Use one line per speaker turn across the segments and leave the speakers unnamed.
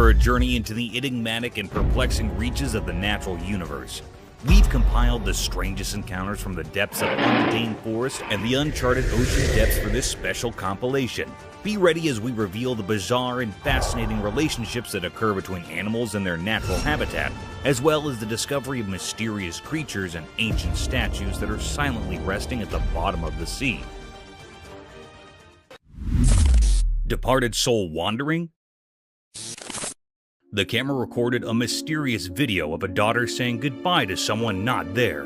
for a journey into the enigmatic and perplexing reaches of the natural universe. We've compiled the strangest encounters from the depths of untamed forest and the uncharted ocean depths for this special compilation. Be ready as we reveal the bizarre and fascinating relationships that occur between animals and their natural habitat, as well as the discovery of mysterious creatures and ancient statues that are silently resting at the bottom of the sea. Departed soul wandering? The camera recorded a mysterious video of a daughter saying goodbye to someone not there.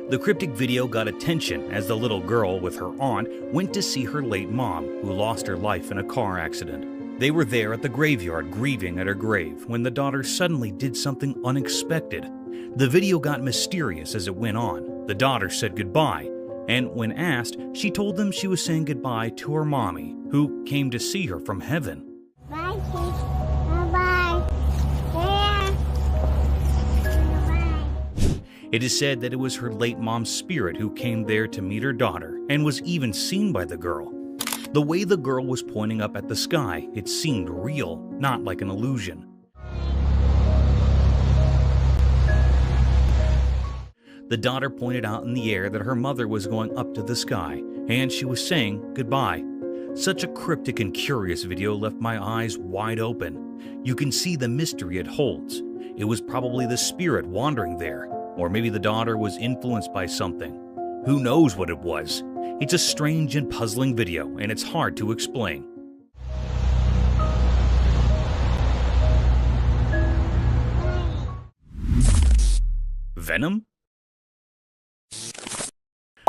The cryptic video got attention as the little girl with her aunt went to see her late mom, who lost her life in a car accident. They were there at the graveyard grieving at her grave when the daughter suddenly did something unexpected. The video got mysterious as it went on. The daughter said goodbye, and when asked, she told them she was saying goodbye to her mommy, who came to see her from heaven.
Bye, kids. Bye-bye.
It is said that it was her late mom's spirit who came there to meet her daughter and was even seen by the girl. The way the girl was pointing up at the sky, it seemed real, not like an illusion. The daughter pointed out in the air that her mother was going up to the sky, and she was saying goodbye. Such a cryptic and curious video left my eyes wide open. You can see the mystery it holds. It was probably the spirit wandering there. Or maybe the daughter was influenced by something. Who knows what it was? It's a strange and puzzling video, and it's hard to explain. Venom?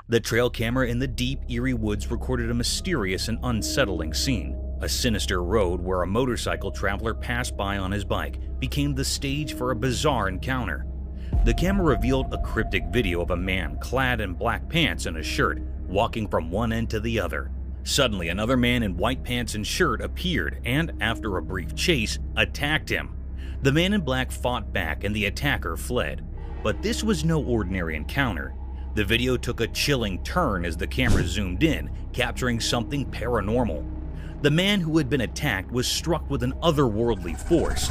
The trail camera in the deep, eerie woods recorded a mysterious and unsettling scene. A sinister road where a motorcycle traveler passed by on his bike became the stage for a bizarre encounter. The camera revealed a cryptic video of a man clad in black pants and a shirt, walking from one end to the other. Suddenly, another man in white pants and shirt appeared and, after a brief chase, attacked him. The man in black fought back and the attacker fled. But this was no ordinary encounter. The video took a chilling turn as the camera zoomed in, capturing something paranormal. The man who had been attacked was struck with an otherworldly force.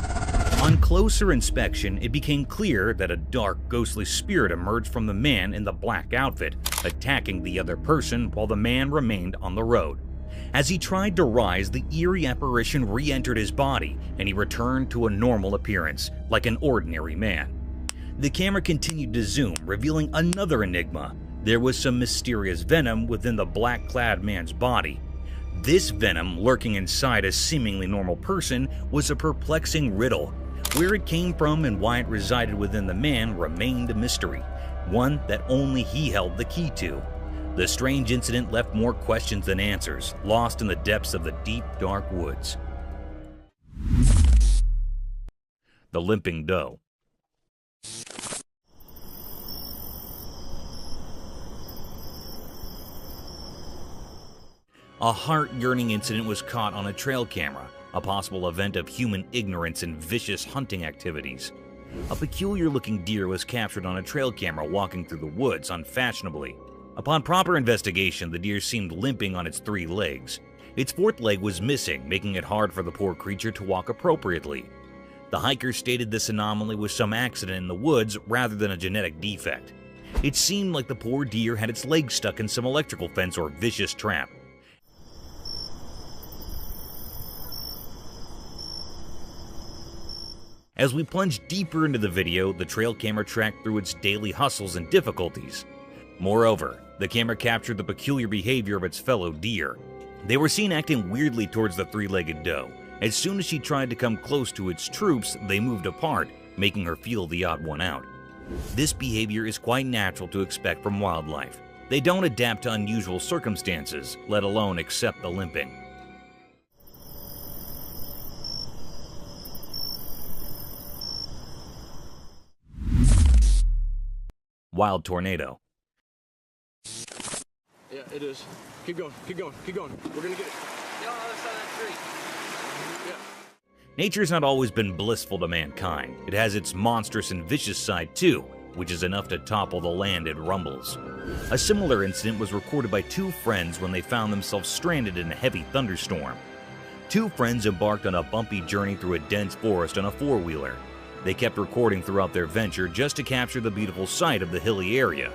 On closer inspection, it became clear that a dark, ghostly spirit emerged from the man in the black outfit, attacking the other person while the man remained on the road. As he tried to rise, the eerie apparition re-entered his body, and he returned to a normal appearance, like an ordinary man. The camera continued to zoom, revealing another enigma. There was some mysterious venom within the black-clad man's body. This venom, lurking inside a seemingly normal person, was a perplexing riddle. Where it came from and why it resided within the man remained a mystery, one that only he held the key to. The strange incident left more questions than answers, lost in the depths of the deep, dark woods. The Limping Doe. A heart-yearning incident was caught on a trail camera, a possible event of human ignorance and vicious hunting activities. A peculiar-looking deer was captured on a trail camera walking through the woods unfashionably. Upon proper investigation, the deer seemed limping on its 3 legs. Its 4th leg was missing, making it hard for the poor creature to walk appropriately. The hiker stated this anomaly was some accident in the woods rather than a genetic defect. It seemed like the poor deer had its legs stuck in some electrical fence or vicious trap. As we plunged deeper into the video, the trail camera tracked through its daily hustles and difficulties. Moreover, the camera captured the peculiar behavior of its fellow deer. They were seen acting weirdly towards the 3-legged doe. As soon as she tried to come close to its troops, they moved apart, making her feel the odd one out. This behavior is quite natural to expect from wildlife. They don't adapt to unusual circumstances, let alone accept the limping. Wild tornado.
Yeah, it is. Keep going, keep going, keep going. We're gonna get it.
Get on the other side of that tree.
Yeah.
Nature's not always been blissful to mankind. It has its monstrous and vicious side too, which is enough to topple the land it rumbles. A similar incident was recorded by 2 friends when they found themselves stranded in a heavy thunderstorm. Two friends embarked on a bumpy journey through a dense forest on a four-wheeler. They kept recording throughout their venture just to capture the beautiful sight of the hilly area.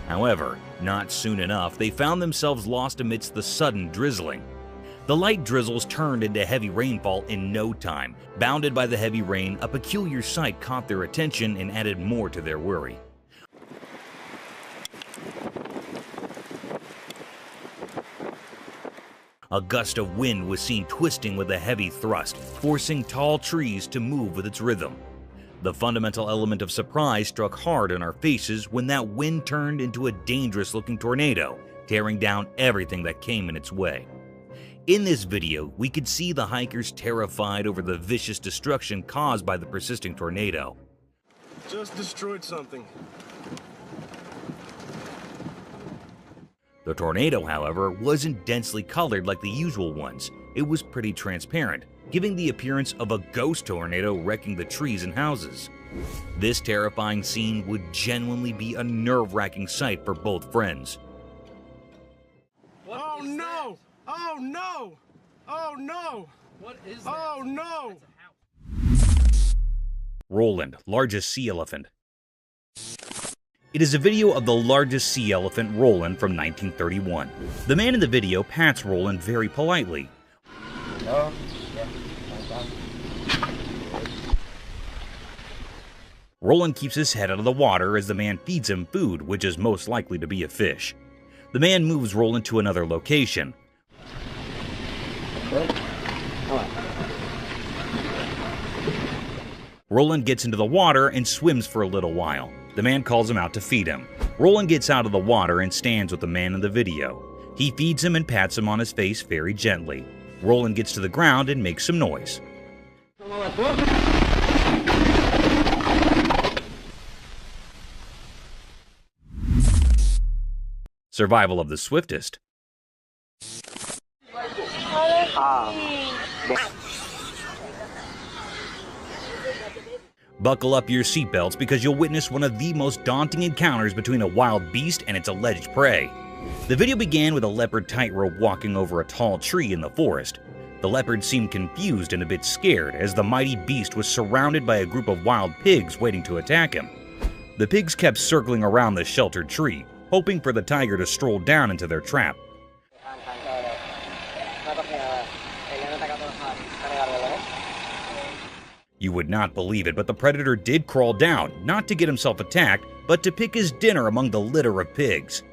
However, not soon enough, they found themselves lost amidst the sudden drizzling. The light drizzles turned into heavy rainfall in no time. Bounded by the heavy rain, a peculiar sight caught their attention and added more to their worry. A gust of wind was seen twisting with a heavy thrust, forcing tall trees to move with its rhythm. The fundamental element of surprise struck hard in our faces when that wind turned into a dangerous-looking tornado, tearing down everything that came in its way. In this video, we could see the hikers terrified over the vicious destruction caused by the persisting tornado.
Just destroyed something.
The tornado, however, wasn't densely colored like the usual ones. It was pretty transparent, giving the appearance of a ghost tornado wrecking the trees and houses. This terrifying scene would genuinely be a nerve-wracking sight for both friends.
Oh no! Oh no! Oh no!
What is that?
Oh no!
Roland, largest sea elephant. It is a video of the largest sea elephant, Roland, from 1931. The man in the video pats Roland very politely. Roland keeps his head out of the water as the man feeds him food, which is most likely to be a fish. The man moves Roland to another location. Roland gets into the water and swims for a little while. The man calls him out to feed him. Roland gets out of the water and stands with the man in the video. He feeds him and pats him on his face very gently. Roland gets to the ground and makes some noise. Survival of the swiftest. Buckle up your seatbelts because you'll witness one of the most daunting encounters between a wild beast and its alleged prey. The video began with a leopard tightrope walking over a tall tree in the forest. The leopard seemed confused and a bit scared as the mighty beast was surrounded by a group of wild pigs waiting to attack him. The pigs kept circling around the sheltered tree, hoping for the tiger to stroll down into their trap. You would not believe it, but the predator did crawl down, not to get himself attacked, but to pick his dinner among the litter of pigs.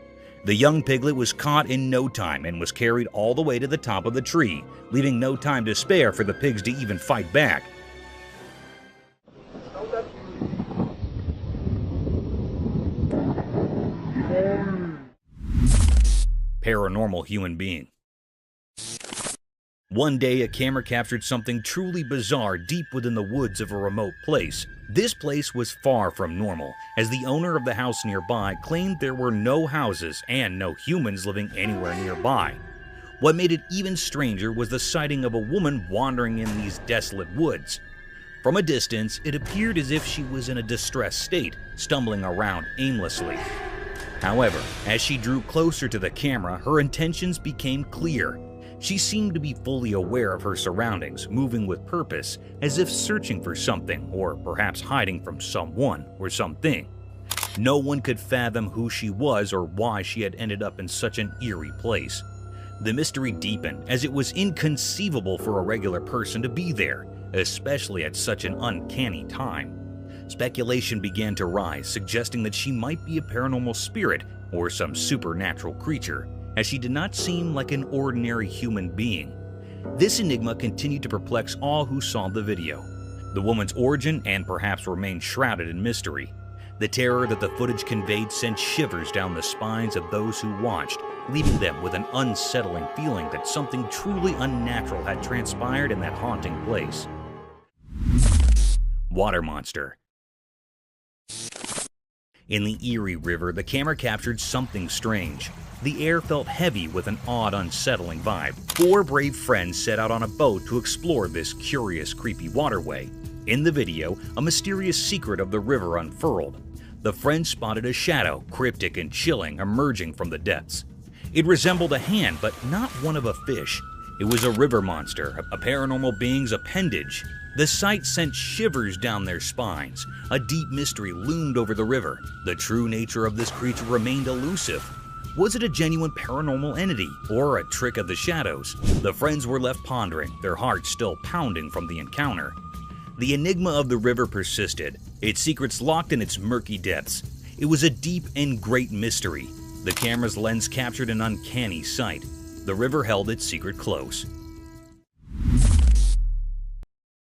The young piglet was caught in no time and was carried all the way to the top of the tree, leaving no time to spare for the pigs to even fight back. Paranormal human being. One day, a camera captured something truly bizarre deep within the woods of a remote place. This place was far from normal, as the owner of the house nearby claimed there were no houses and no humans living anywhere nearby. What made it even stranger was the sighting of a woman wandering in these desolate woods. From a distance, it appeared as if she was in a distressed state, stumbling around aimlessly. However, as she drew closer to the camera, her intentions became clear. She seemed to be fully aware of her surroundings, moving with purpose, as if searching for something, or perhaps hiding from someone or something. No one could fathom who she was or why she had ended up in such an eerie place. The mystery deepened, as it was inconceivable for a regular person to be there, especially at such an uncanny time. Speculation began to rise, suggesting that she might be a paranormal spirit or some supernatural creature, as she did not seem like an ordinary human being. This enigma continued to perplex all who saw the video. The woman's origin and perhaps remained shrouded in mystery. The terror that the footage conveyed sent shivers down the spines of those who watched, leaving them with an unsettling feeling that something truly unnatural had transpired in that haunting place. Water monster. In the Eerie River, the camera captured something strange. The air felt heavy with an odd, unsettling vibe. Four brave friends set out on a boat to explore this curious, creepy waterway. In the video, a mysterious secret of the river unfurled. The friends spotted a shadow, cryptic and chilling, emerging from the depths. It resembled a hand, but not one of a fish. It was a river monster, a paranormal being's appendage. The sight sent shivers down their spines. A deep mystery loomed over the river. The true nature of this creature remained elusive. Was it a genuine paranormal entity, or a trick of the shadows? The friends were left pondering, their hearts still pounding from the encounter. The enigma of the river persisted, its secrets locked in its murky depths. It was a deep and great mystery. The camera's lens captured an uncanny sight. The river held its secret close.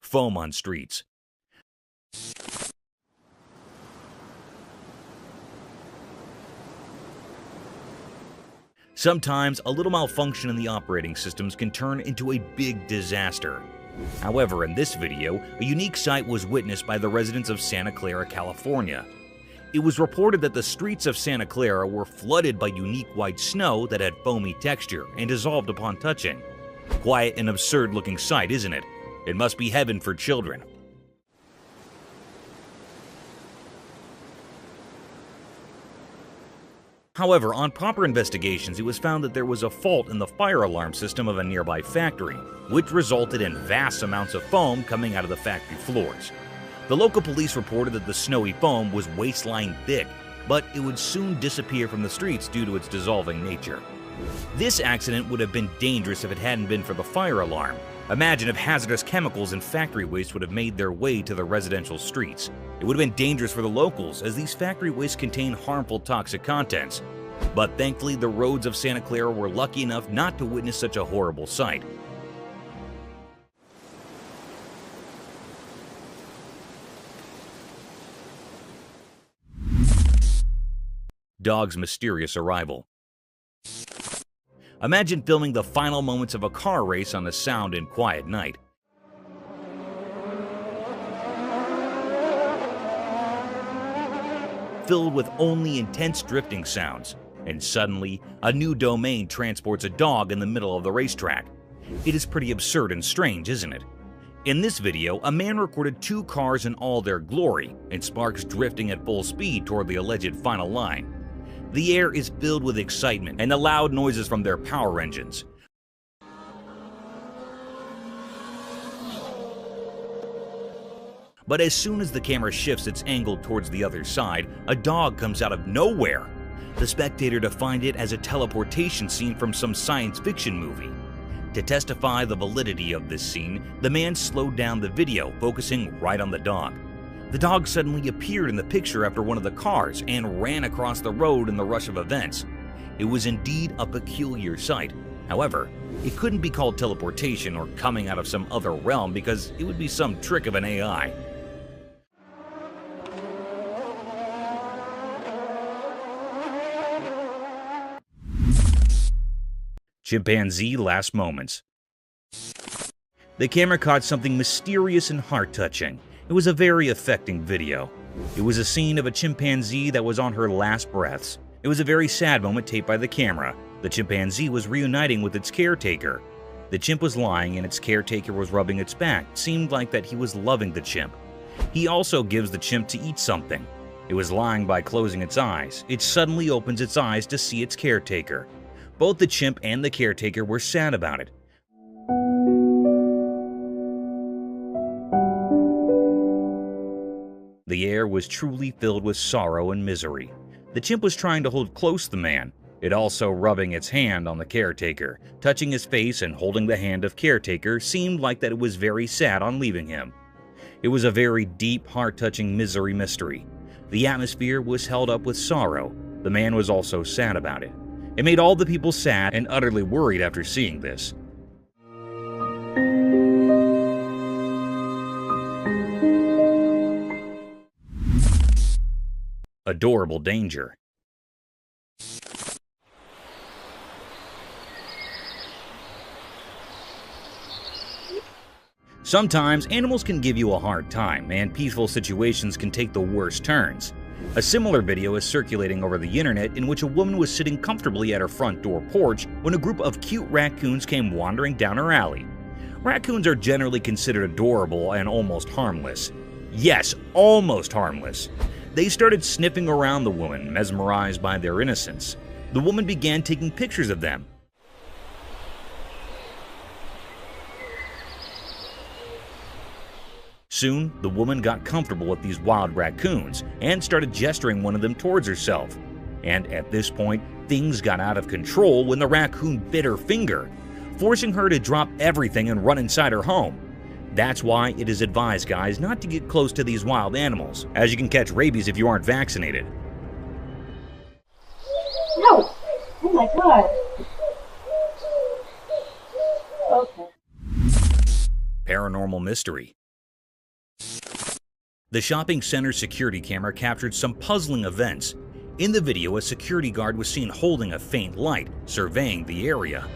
Foam on streets. Sometimes, a little malfunction in the operating systems can turn into a big disaster. However, in this video, a unique sight was witnessed by the residents of Santa Clara, California. It was reported that the streets of Santa Clara were flooded by unique white snow that had foamy texture and dissolved upon touching. Quiet and absurd-looking sight, isn't it? It must be heaven for children. However, on proper investigations, it was found that there was a fault in the fire alarm system of a nearby factory, which resulted in vast amounts of foam coming out of the factory floors. The local police reported that the snowy foam was waist-line thick, but it would soon disappear from the streets due to its dissolving nature. This accident would have been dangerous if it hadn't been for the fire alarm. Imagine if hazardous chemicals and factory waste would have made their way to the residential streets. It would have been dangerous for the locals, as these factory wastes contain harmful toxic contents. But thankfully, the roads of Santa Clara were lucky enough not to witness such a horrible sight. Dog's mysterious arrival. Imagine filming the final moments of a car race on a sound and quiet night. Filled with only intense drifting sounds, and suddenly, a new domain transports a dog in the middle of the racetrack. It is pretty absurd and strange, isn't it? In this video, a man recorded two cars in all their glory, and sparks drifting at full speed toward the alleged final line. The air is filled with excitement and the loud noises from their power engines. But as soon as the camera shifts its angle towards the other side, a dog comes out of nowhere. The spectator defined it as a teleportation scene from some science fiction movie. To testify the validity of this scene, the man slowed down the video, focusing right on the dog. The dog suddenly appeared in the picture after one of the cars and ran across the road in the rush of events. It was indeed a peculiar sight. However, it couldn't be called teleportation or coming out of some other realm because it would be some trick of an AI. Chimpanzee last moments. The camera caught something mysterious and heart-touching. It was a very affecting video. It was a scene of a chimpanzee that was on her last breaths. It was a very sad moment taped by the camera. The chimpanzee was reuniting with its caretaker. The chimp was lying and its caretaker was rubbing its back. It seemed like that he was loving the chimp. He also gives the chimp to eat something. It was lying by closing its eyes. It suddenly opens its eyes to see its caretaker. Both the chimp and the caretaker were sad about it. The air was truly filled with sorrow and misery. The chimp was trying to hold close the man, it also rubbing its hand on the caretaker. Touching his face and holding the hand of caretaker seemed like that it was very sad on leaving him. It was a very deep, heart-touching misery mystery. The atmosphere was held up with sorrow. The man was also sad about it. It made all the people sad and utterly worried after seeing this. Adorable danger. Sometimes animals can give you a hard time, and peaceful situations can take the worst turns. A similar video is circulating over the internet in which a woman was sitting comfortably at her front door porch when a group of cute raccoons came wandering down her alley. Raccoons are generally considered adorable and almost harmless. Yes, almost harmless. They started sniffing around the woman, mesmerized by their innocence. The woman began taking pictures of them. Soon, the woman got comfortable with these wild raccoons and started gesturing one of them towards herself. And at this point, things got out of control when the raccoon bit her finger, forcing her to drop everything and run inside her home. That's why it is advised, guys, not to get close to these wild animals, as you can catch rabies if you aren't vaccinated.
No! Oh my god! Okay.
Paranormal Mystery. The shopping center security camera captured some puzzling events. In the video, a security guard was seen holding a faint light, surveying the area.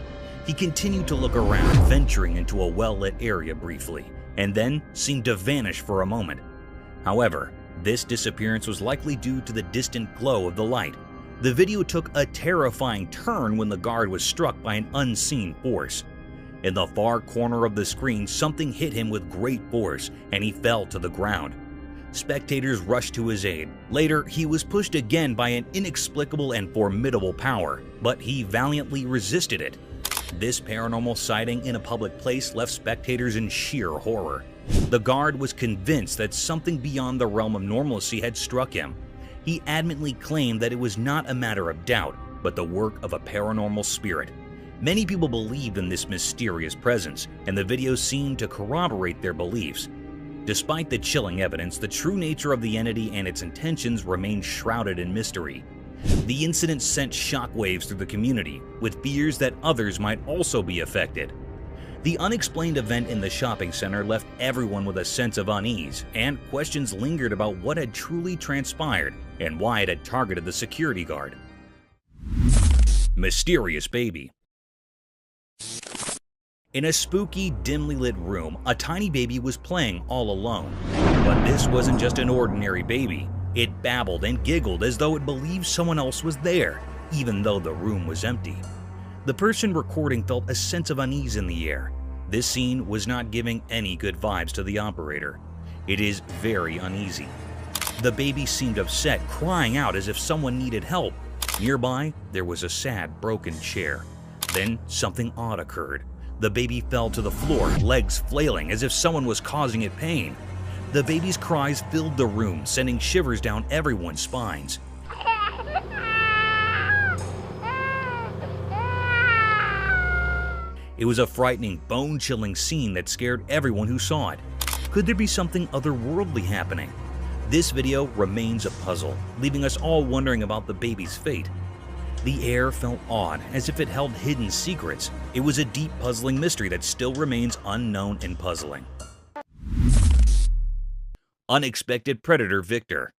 He continued to look around, venturing into a well-lit area briefly, and then seemed to vanish for a moment. However, this disappearance was likely due to the distant glow of the light. The video took a terrifying turn when the guard was struck by an unseen force. In the far corner of the screen, something hit him with great force, and he fell to the ground. Spectators rushed to his aid. Later, he was pushed again by an inexplicable and formidable power, but he valiantly resisted it. This paranormal sighting in a public place left spectators in sheer horror. The guard was convinced that something beyond the realm of normalcy had struck him. He adamantly claimed that it was not a matter of doubt, but the work of a paranormal spirit. Many people believed in this mysterious presence, and the video seemed to corroborate their beliefs. Despite the chilling evidence, the true nature of the entity and its intentions remained shrouded in mystery. The incident sent shockwaves through the community, with fears that others might also be affected. The unexplained event in the shopping center left everyone with a sense of unease, and questions lingered about what had truly transpired and why it had targeted the security guard. Mysterious baby. In a spooky, dimly lit room, a tiny baby was playing all alone. But this wasn't just an ordinary baby. It babbled and giggled as though it believed someone else was there, even though the room was empty. The person recording felt a sense of unease in the air. This scene was not giving any good vibes to the operator. It is very uneasy. The baby seemed upset, crying out as if someone needed help. Nearby, there was a sad, broken chair. Then something odd occurred. The baby fell to the floor, legs flailing as if someone was causing it pain. The baby's cries filled the room, sending shivers down everyone's spines. It was a frightening, bone-chilling scene that scared everyone who saw it. Could there be something otherworldly happening? This video remains a puzzle, leaving us all wondering about the baby's fate. The air felt odd, as if it held hidden secrets. It was a deep, puzzling mystery that still remains unknown and puzzling. Unexpected predator Victor.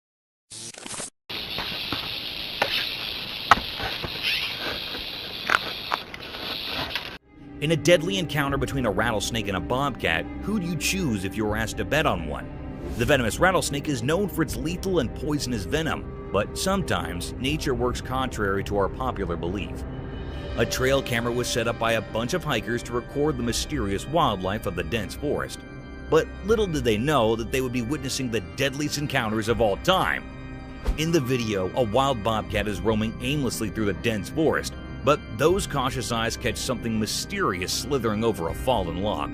In a deadly encounter between a rattlesnake and a bobcat, who'd you choose if you were asked to bet on one? The venomous rattlesnake is known for its lethal and poisonous venom, but sometimes nature works contrary to our popular belief. A trail camera was set up by a bunch of hikers to record the mysterious wildlife of the dense forest. But little did they know that they would be witnessing the deadliest encounters of all time. In the video, a wild bobcat is roaming aimlessly through the dense forest, but those cautious eyes catch something mysterious slithering over a fallen log.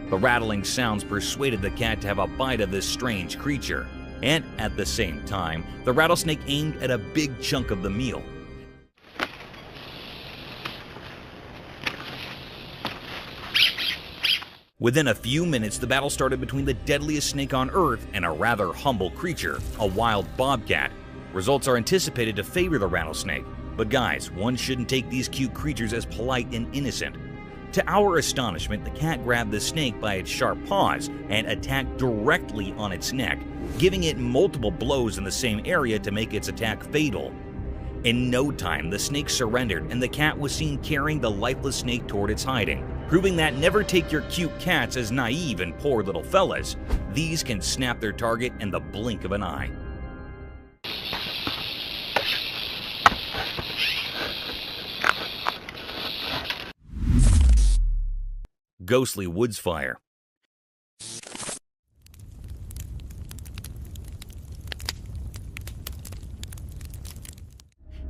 The rattling sounds persuaded the cat to have a bite of this strange creature, and at the same time, the rattlesnake aimed at a big chunk of the meal. Within a few minutes, the battle started between the deadliest snake on Earth and a rather humble creature, a wild bobcat. Results are anticipated to favor the rattlesnake, but guys, one shouldn't take these cute creatures as polite and innocent. To our astonishment, the cat grabbed the snake by its sharp paws and attacked directly on its neck, giving it multiple blows in the same area to make its attack fatal. In no time, the snake surrendered and the cat was seen carrying the lifeless snake toward its hiding, proving that never take your cute cats as naive and poor little fellas. These can snap their target in the blink of an eye. Ghostly woods fire.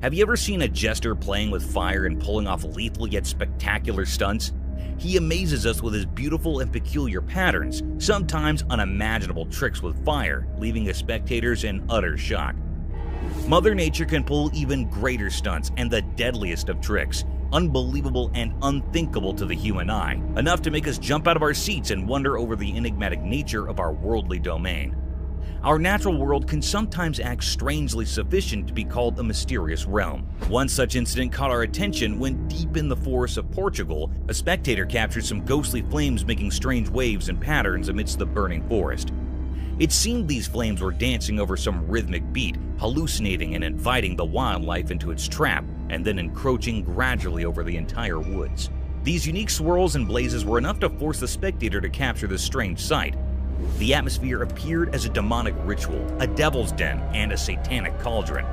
Have you ever seen a jester playing with fire and pulling off lethal yet spectacular stunts? He amazes us with his beautiful and peculiar patterns, sometimes unimaginable tricks with fire, leaving us spectators in utter shock. Mother Nature can pull even greater stunts and the deadliest of tricks, unbelievable and unthinkable to the human eye, enough to make us jump out of our seats and wonder over the enigmatic nature of our worldly domain. Our natural world can sometimes act strangely sufficient to be called a mysterious realm. One such incident caught our attention when, deep in the forests of Portugal, a spectator captured some ghostly flames making strange waves and patterns amidst the burning forest. It seemed these flames were dancing over some rhythmic beat, hallucinating and inviting the wildlife into its trap, and then encroaching gradually over the entire woods. These unique swirls and blazes were enough to force the spectator to capture this strange sight. The atmosphere appeared as a demonic ritual, a devil's den, and a satanic cauldron.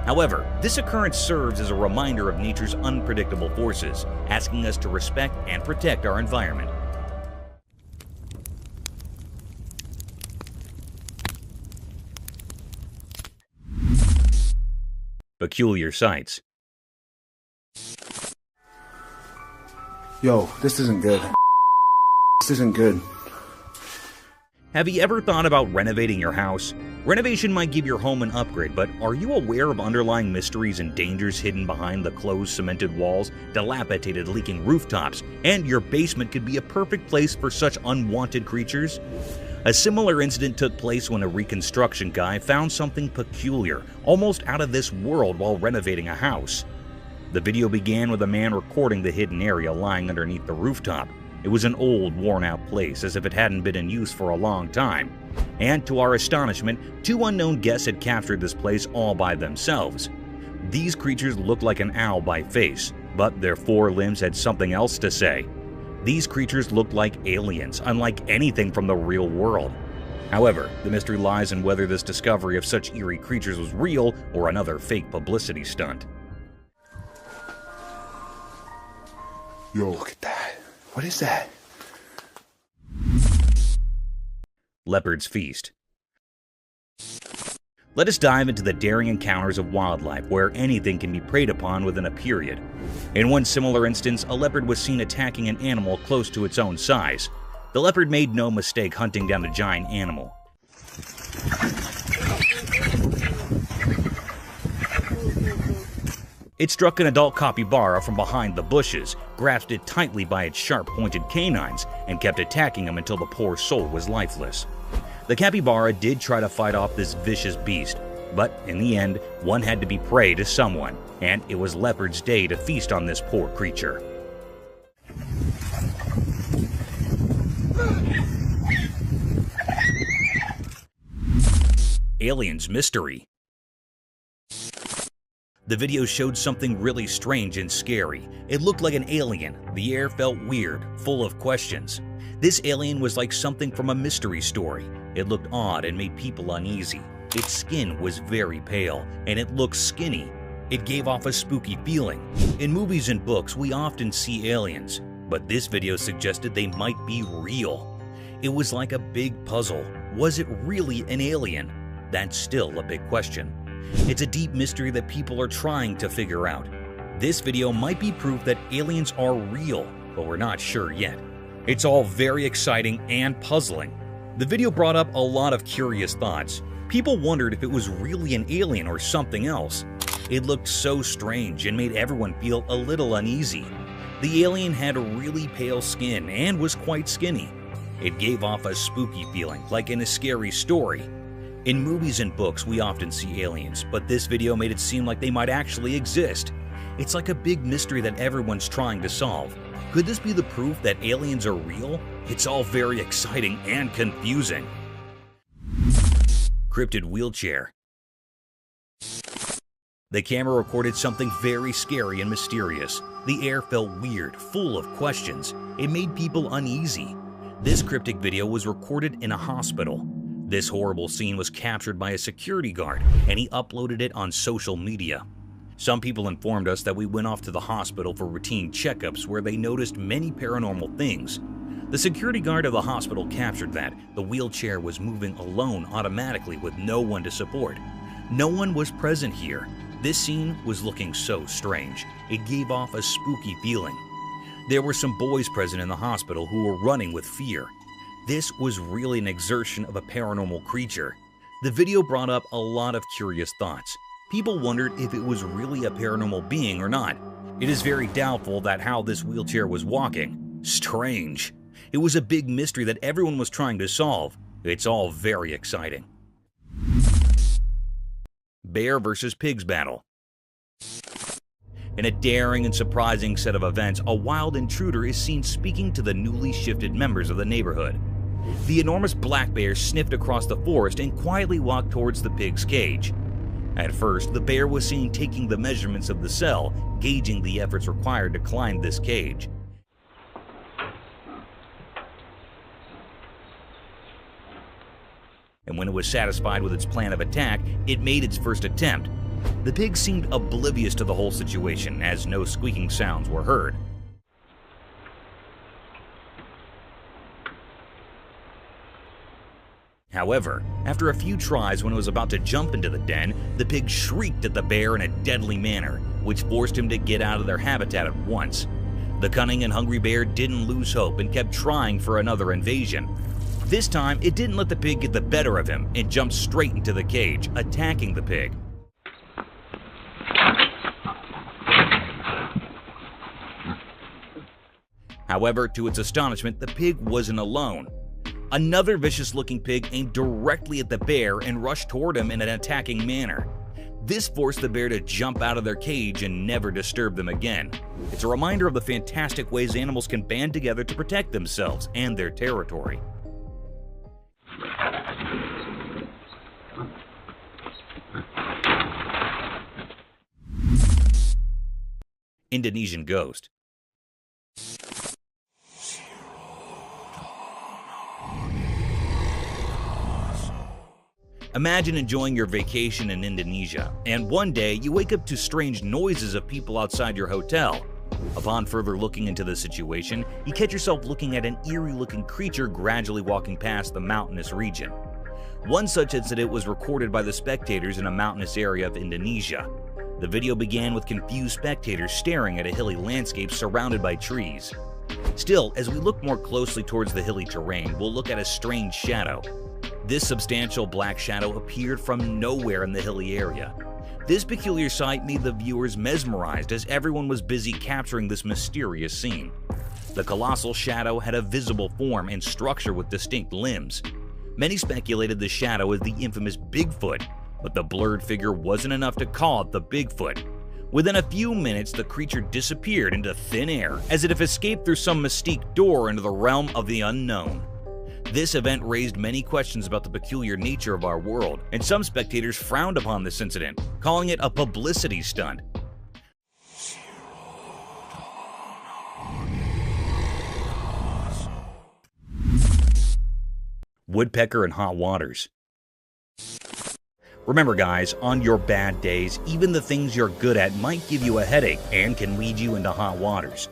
However, this occurrence serves as a reminder of nature's unpredictable forces, asking us to respect and protect our environment. Peculiar sights.
Yo, this isn't good. This isn't good.
Have you ever thought about renovating your house? Renovation might give your home an upgrade, but are you aware of underlying mysteries and dangers hidden behind the closed cemented walls, dilapidated leaking rooftops, and your basement could be a perfect place for such unwanted creatures? A similar incident took place when a reconstruction guy found something peculiar, almost out of this world while renovating a house. The video began with a man recording the hidden area lying underneath the rooftop. It was an old, worn-out place, as if it hadn't been in use for a long time. And to our astonishment, two unknown guests had captured this place all by themselves. These creatures looked like an owl by face, but their four limbs had something else to say. These creatures looked like aliens, unlike anything from the real world. However, the mystery lies in whether this discovery of such eerie creatures was real or another fake publicity stunt.
Yo, look at that. What is that?
Leopards Feast. Let us dive into the daring encounters of wildlife where anything can be preyed upon within a period. In one similar instance, a leopard was seen attacking an animal close to its own size. The leopard made no mistake hunting down the giant animal. It struck an adult capybara from behind the bushes, grasped it tightly by its sharp-pointed canines, and kept attacking him until the poor soul was lifeless. The capybara did try to fight off this vicious beast, but in the end, one had to be prey to someone, and it was Leopard's day to feast on this poor creature. Aliens Mystery. The video showed something really strange and scary. It looked like an alien. The air felt weird, full of questions. This alien was like something from a mystery story. It looked odd and made people uneasy. Its skin was very pale, and it looked skinny. It gave off a spooky feeling. In movies and books, we often see aliens, but this video suggested they might be real. It was like a big puzzle. Was it really an alien? That's still a big question. It's a deep mystery that people are trying to figure out. This video might be proof that aliens are real, but we're not sure yet. It's all very exciting and puzzling. The video brought up a lot of curious thoughts. People wondered if it was really an alien or something else. It looked so strange and made everyone feel a little uneasy. The alien had really pale skin and was quite skinny. It gave off a spooky feeling, like in a scary story. In movies and books, we often see aliens, but this video made it seem like they might actually exist. It's like a big mystery that everyone's trying to solve. Could this be the proof that aliens are real? It's all very exciting and confusing. Crypted Wheelchair. The camera recorded something very scary and mysterious. The air felt weird, full of questions. It made people uneasy. This cryptic video was recorded in a hospital. This horrible scene was captured by a security guard, and he uploaded it on social media. Some people informed us that we went off to the hospital for routine checkups where they noticed many paranormal things. The security guard of the hospital captured that the wheelchair was moving alone automatically with no one to support. No one was present here. This scene was looking so strange. It gave off a spooky feeling. There were some boys present in the hospital who were running with fear. This was really an exertion of a paranormal creature. The video brought up a lot of curious thoughts. People wondered if it was really a paranormal being or not. It is very doubtful that how this wheelchair was walking. Strange. It was a big mystery that everyone was trying to solve. It's all very exciting. Bear versus pigs battle. In a daring and surprising set of events, a wild intruder is seen speaking to the newly shifted members of the neighborhood. The enormous black bear sniffed across the forest and quietly walked towards the pig's cage. At first, the bear was seen taking the measurements of the cell, gauging the efforts required to climb this cage. And when it was satisfied with its plan of attack, it made its first attempt. The pig seemed oblivious to the whole situation, as no squeaking sounds were heard. However, after a few tries when it was about to jump into the den, the pig shrieked at the bear in a deadly manner, which forced him to get out of their habitat at once. The cunning and hungry bear didn't lose hope and kept trying for another invasion. This time, it didn't let the pig get the better of him and jumped straight into the cage, attacking the pig. However, to its astonishment, the pig wasn't alone. Another vicious-looking pig aimed directly at the bear and rushed toward him in an attacking manner. This forced the bear to jump out of their cage and never disturb them again. It's a reminder of the fantastic ways animals can band together to protect themselves and their territory. Indonesian ghost. Imagine enjoying your vacation in Indonesia, and one day you wake up to strange noises of people outside your hotel. Upon further looking into the situation, you catch yourself looking at an eerie-looking creature gradually walking past the mountainous region. One such incident was recorded by the spectators in a mountainous area of Indonesia. The video began with confused spectators staring at a hilly landscape surrounded by trees. Still, as we look more closely towards the hilly terrain, we'll look at a strange shadow. This substantial black shadow appeared from nowhere in the hilly area. This peculiar sight made the viewers mesmerized as everyone was busy capturing this mysterious scene. The colossal shadow had a visible form and structure with distinct limbs. Many speculated the shadow was the infamous Bigfoot, but the blurred figure wasn't enough to call it the Bigfoot. Within a few minutes, the creature disappeared into thin air, as if it escaped through some mystique door into the realm of the unknown. This event raised many questions about the peculiar nature of our world, and some spectators frowned upon this incident, calling it a publicity stunt. Woodpecker and Hot Waters. Remember guys, on your bad days, even the things you're good at might give you a headache and can lead you into hot waters.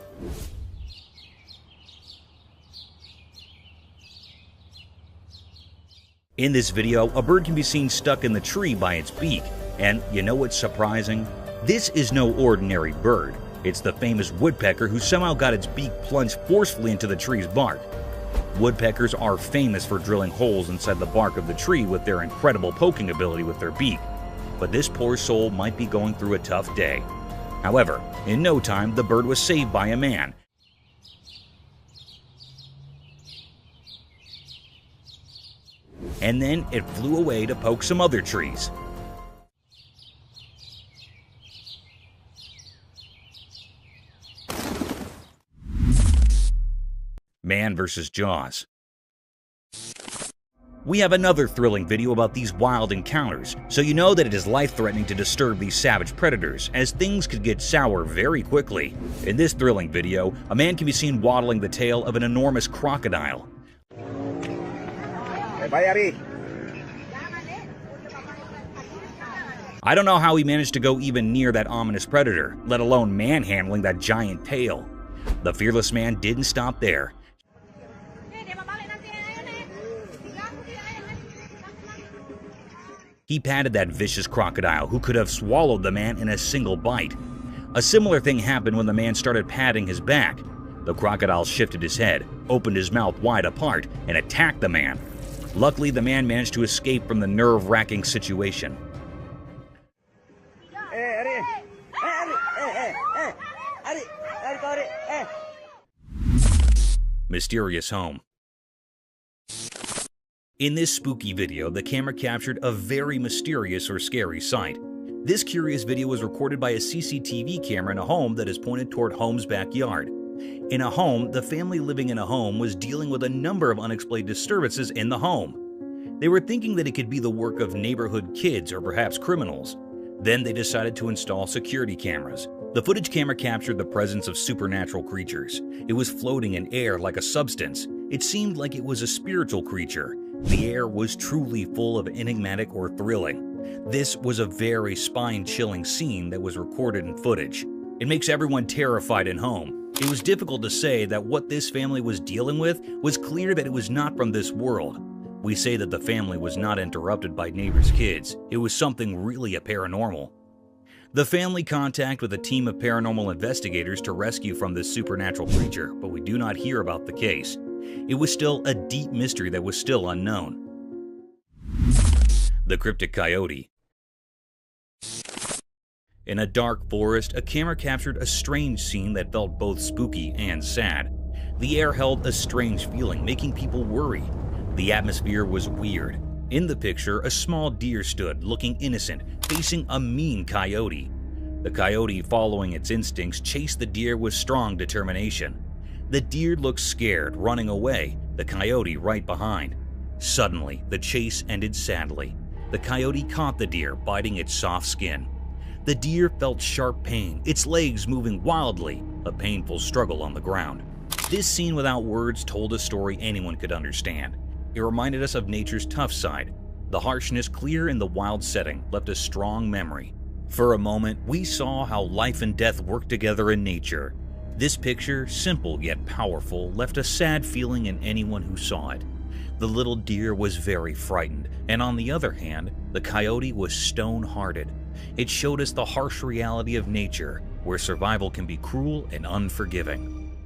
In this video, a bird can be seen stuck in the tree by its beak, and you know what's surprising? This is no ordinary bird. It's the famous woodpecker who somehow got its beak plunged forcefully into the tree's bark. Woodpeckers are famous for drilling holes inside the bark of the tree with their incredible poking ability with their beak. But this poor soul might be going through a tough day. However, in no time, the bird was saved by a man. And then it flew away to poke some other trees. Man versus Jaws. We have another thrilling video about these wild encounters, so you know that it is life-threatening to disturb these savage predators, as things could get sour very quickly. In this thrilling video, a man can be seen waddling the tail of an enormous crocodile. I don't know how he managed to go even near that ominous predator, let alone manhandling that giant tail. The fearless man didn't stop there. He patted that vicious crocodile who could have swallowed the man in a single bite. A similar thing happened when the man started patting his back. The crocodile shifted his head, opened his mouth wide apart, and attacked the man. Luckily, the man managed to escape from the nerve-wracking situation. Mysterious home. In this spooky video, the camera captured a very mysterious or scary sight. This curious video was recorded by a CCTV camera in a home that is pointed toward home's backyard. In a home, the family living in a home was dealing with a number of unexplained disturbances in the home. They were thinking that it could be the work of neighborhood kids or perhaps criminals. Then they decided to install security cameras. The footage camera captured the presence of supernatural creatures. It was floating in air like a substance. It seemed like it was a spiritual creature. The air was truly full of enigmatic or thrilling. This was a very spine-chilling scene that was recorded in footage. It makes everyone terrified in home. It was difficult to say that what this family was dealing with was clear that it was not from this world. We say that the family was not interrupted by neighbors' kids. It was something really paranormal. The family contacted with a team of paranormal investigators to rescue from this supernatural creature, but we do not hear about the case. It was still a deep mystery that was still unknown. The Cryptic Coyote. In a dark forest, a camera captured a strange scene that felt both spooky and sad. The air held a strange feeling, making people worry. The atmosphere was weird. In the picture, a small deer stood, looking innocent, facing a mean coyote. The coyote, following its instincts, chased the deer with strong determination. The deer looked scared, running away, the coyote right behind. Suddenly, the chase ended sadly. The coyote caught the deer, biting its soft skin. The deer felt sharp pain, its legs moving wildly, a painful struggle on the ground. This scene without words told a story anyone could understand. It reminded us of nature's tough side. The harshness, clear in the wild setting, left a strong memory. For a moment, we saw how life and death work together in nature. This picture, simple yet powerful, left a sad feeling in anyone who saw it. The little deer was very frightened, and on the other hand, the coyote was stone-hearted. It showed us the harsh reality of nature, where survival can be cruel and unforgiving.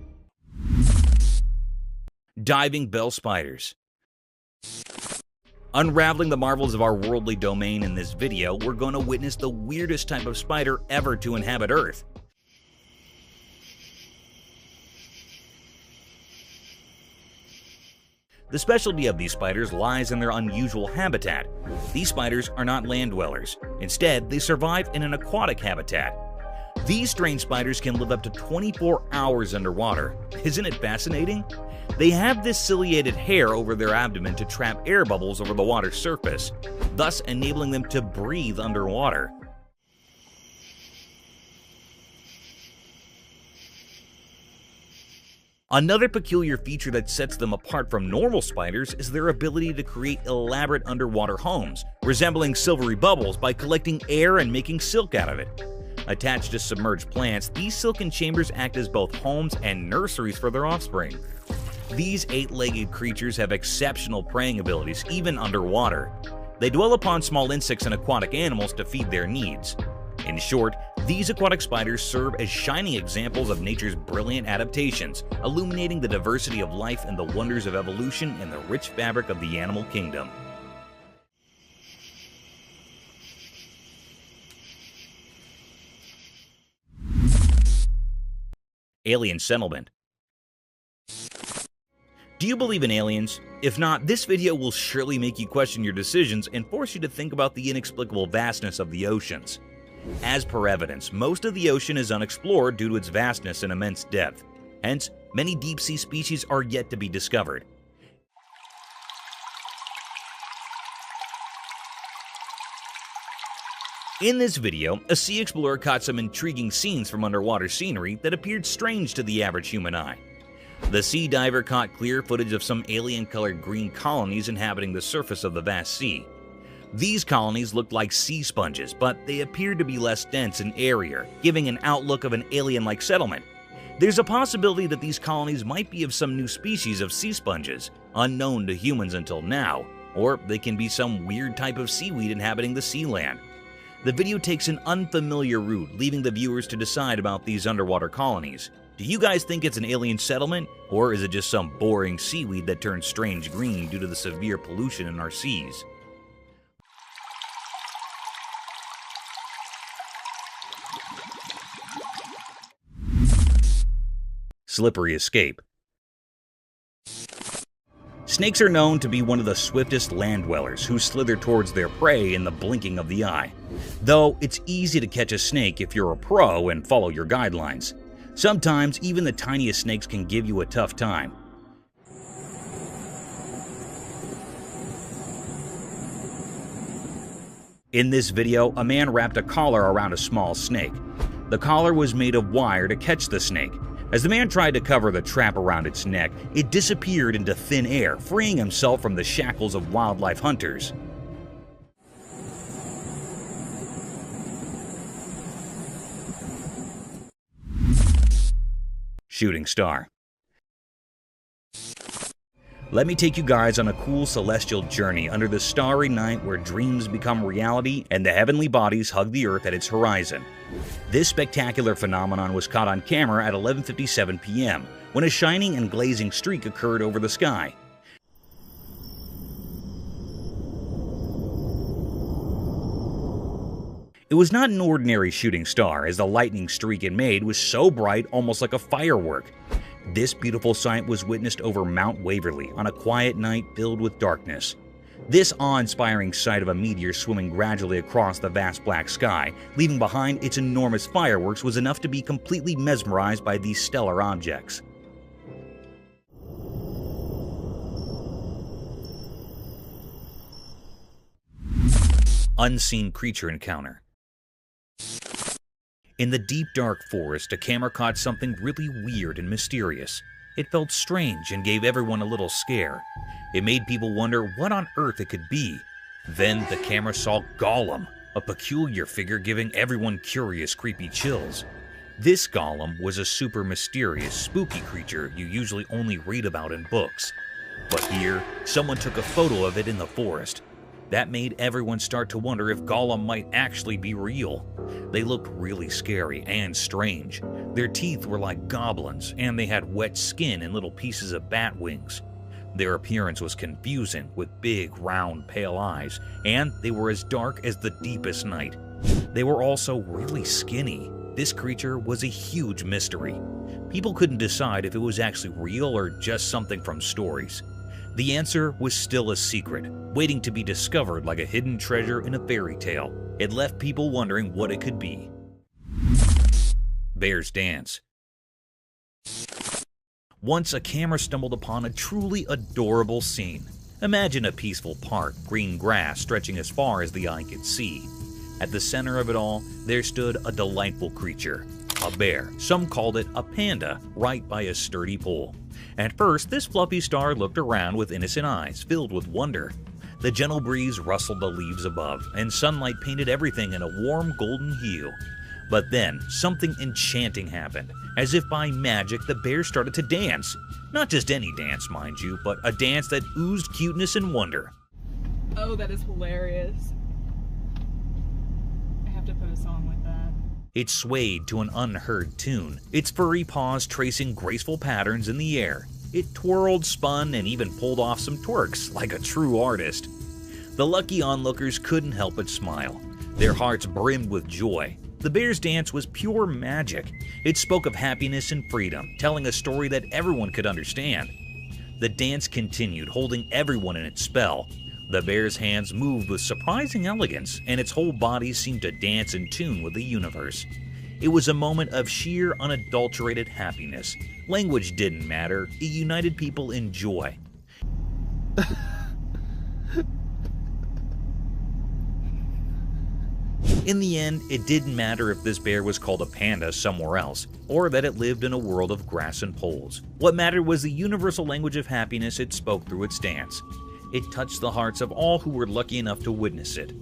Diving bell spiders. Unraveling the marvels of our worldly domain in this video, we're going to witness the weirdest type of spider ever to inhabit Earth. The specialty of these spiders lies in their unusual habitat. These spiders are not land dwellers. Instead, they survive in an aquatic habitat. These strange spiders can live up to 24 hours underwater. Isn't it fascinating? They have this ciliated hair over their abdomen to trap air bubbles over the water's surface, thus enabling them to breathe underwater. Another peculiar feature that sets them apart from normal spiders is their ability to create elaborate underwater homes, resembling silvery bubbles by collecting air and making silk out of it. Attached to submerged plants, these silken chambers act as both homes and nurseries for their offspring. These eight-legged creatures have exceptional preying abilities even underwater. They dwell upon small insects and aquatic animals to feed their needs. In short, these aquatic spiders serve as shining examples of nature's brilliant adaptations, illuminating the diversity of life and the wonders of evolution in the rich fabric of the animal kingdom. Alien settlement. Do you believe in aliens? If not, this video will surely make you question your decisions and force you to think about the inexplicable vastness of the oceans. As per evidence, most of the ocean is unexplored due to its vastness and immense depth. Hence, many deep-sea species are yet to be discovered. In this video, a sea explorer caught some intriguing scenes from underwater scenery that appeared strange to the average human eye. The sea diver caught clear footage of some alien-colored green colonies inhabiting the surface of the vast sea. These colonies looked like sea sponges, but they appeared to be less dense and airier, giving an outlook of an alien-like settlement. There's a possibility that these colonies might be of some new species of sea sponges, unknown to humans until now, or they can be some weird type of seaweed inhabiting the sea land. The video takes an unfamiliar route, leaving the viewers to decide about these underwater colonies. Do you guys think it's an alien settlement, or is it just some boring seaweed that turns strange green due to the severe pollution in our seas? Slippery escape. Snakes are known to be one of the swiftest land dwellers who slither towards their prey in the blinking of the eye. Though it's easy to catch a snake if you're a pro and follow your guidelines. Sometimes even the tiniest snakes can give you a tough time. In this video, a man wrapped a collar around a small snake. The collar was made of wire to catch the snake. As the man tried to cover the trap around its neck, it disappeared into thin air, freeing himself from the shackles of wildlife hunters. Shooting star. Let me take you guys on a cool celestial journey under the starry night where dreams become reality and the heavenly bodies hug the earth at its horizon. This spectacular phenomenon was caught on camera at 11:57 p.m. when a shining and glazing streak occurred over the sky. It was not an ordinary shooting star, as the lightning streak it made was so bright, almost like a firework. This beautiful sight was witnessed over Mount Waverly on a quiet night filled with darkness. This awe-inspiring sight of a meteor swimming gradually across the vast black sky, leaving behind its enormous fireworks, was enough to be completely mesmerized by these stellar objects. Unseen creature encounter. In the deep dark forest, a camera caught something really weird and mysterious. It felt strange and gave everyone a little scare. It made people wonder what on earth it could be. Then the camera saw Gollum, a peculiar figure giving everyone curious, creepy chills. This Gollum was a super mysterious, spooky creature you usually only read about in books. But here, someone took a photo of it in the forest. That made everyone start to wonder if Gollum might actually be real. They looked really scary and strange. Their teeth were like goblins, and they had wet skin and little pieces of bat wings. Their appearance was confusing, with big, round, pale eyes, and they were as dark as the deepest night. They were also really skinny. This creature was a huge mystery. People couldn't decide if it was actually real or just something from stories. The answer was still a secret, waiting to be discovered like a hidden treasure in a fairy tale. It left people wondering what it could be. Bear's dance. Once a camera stumbled upon a truly adorable scene. Imagine a peaceful park, green grass stretching as far as the eye could see. At the center of it all, there stood a delightful creature, a bear. Some called it a panda, right by a sturdy pole. At first, this fluffy star looked around with innocent eyes filled with wonder. The gentle breeze rustled the leaves above, and sunlight painted everything in a warm golden hue. But then, something enchanting happened. As if by magic, the bear started to dance. Not just any dance, mind you, but a dance that oozed cuteness and wonder.
Oh, that is hilarious. I have to put a song like that.
It swayed to an unheard tune, its furry paws tracing graceful patterns in the air. It twirled, spun, and even pulled off some twerks, like a true artist. The lucky onlookers couldn't help but smile. Their hearts brimmed with joy. The bear's dance was pure magic. It spoke of happiness and freedom, telling a story that everyone could understand. The dance continued, holding everyone in its spell. The bear's hands moved with surprising elegance, and its whole body seemed to dance in tune with the universe. It was a moment of sheer, unadulterated happiness. Language didn't matter, it united people in joy. In the end, it didn't matter if this bear was called a panda somewhere else, or that it lived in a world of grass and poles. What mattered was the universal language of happiness it spoke through its dance. It touched the hearts of all who were lucky enough to witness it.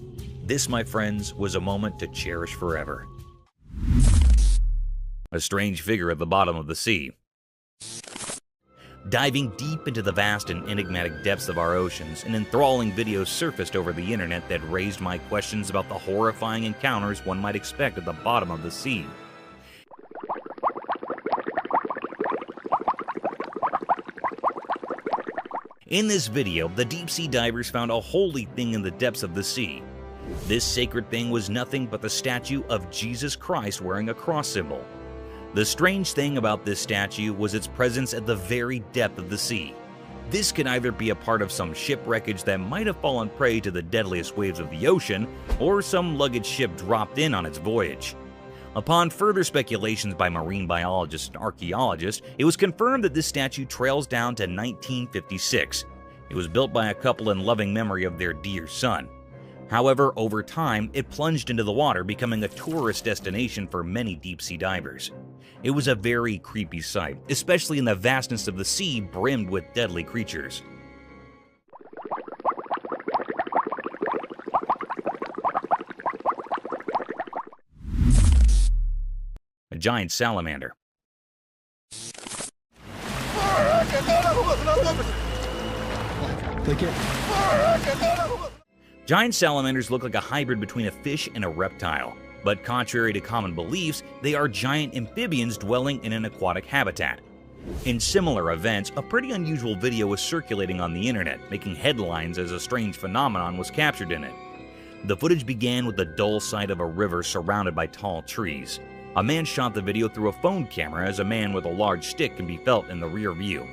This, my friends, was a moment to cherish forever. A strange figure at the bottom of the sea. Diving deep into the vast and enigmatic depths of our oceans, an enthralling video surfaced over the internet that raised my questions about the horrifying encounters one might expect at the bottom of the sea. In this video, the deep-sea divers found a holy thing in the depths of the sea. This sacred thing was nothing but the statue of Jesus Christ wearing a cross symbol. The strange thing about this statue was its presence at the very depth of the sea. This could either be a part of some shipwreckage that might have fallen prey to the deadliest waves of the ocean, or some luggage ship dropped in on its voyage. Upon further speculations by marine biologists and archaeologists, it was confirmed that this statue trails down to 1956. It was built by a couple in loving memory of their dear son. However, over time, it plunged into the water, becoming a tourist destination for many deep-sea divers. It was a very creepy sight, especially in the vastness of the sea brimmed with deadly creatures. A giant salamander. Giant salamanders look like a hybrid between a fish and a reptile, but contrary to common beliefs, they are giant amphibians dwelling in an aquatic habitat. In similar events, a pretty unusual video was circulating on the internet, making headlines as a strange phenomenon was captured in it. The footage began with the dull sight of a river surrounded by tall trees. A man shot the video through a phone camera as a man with a large stick can be felt in the rear view.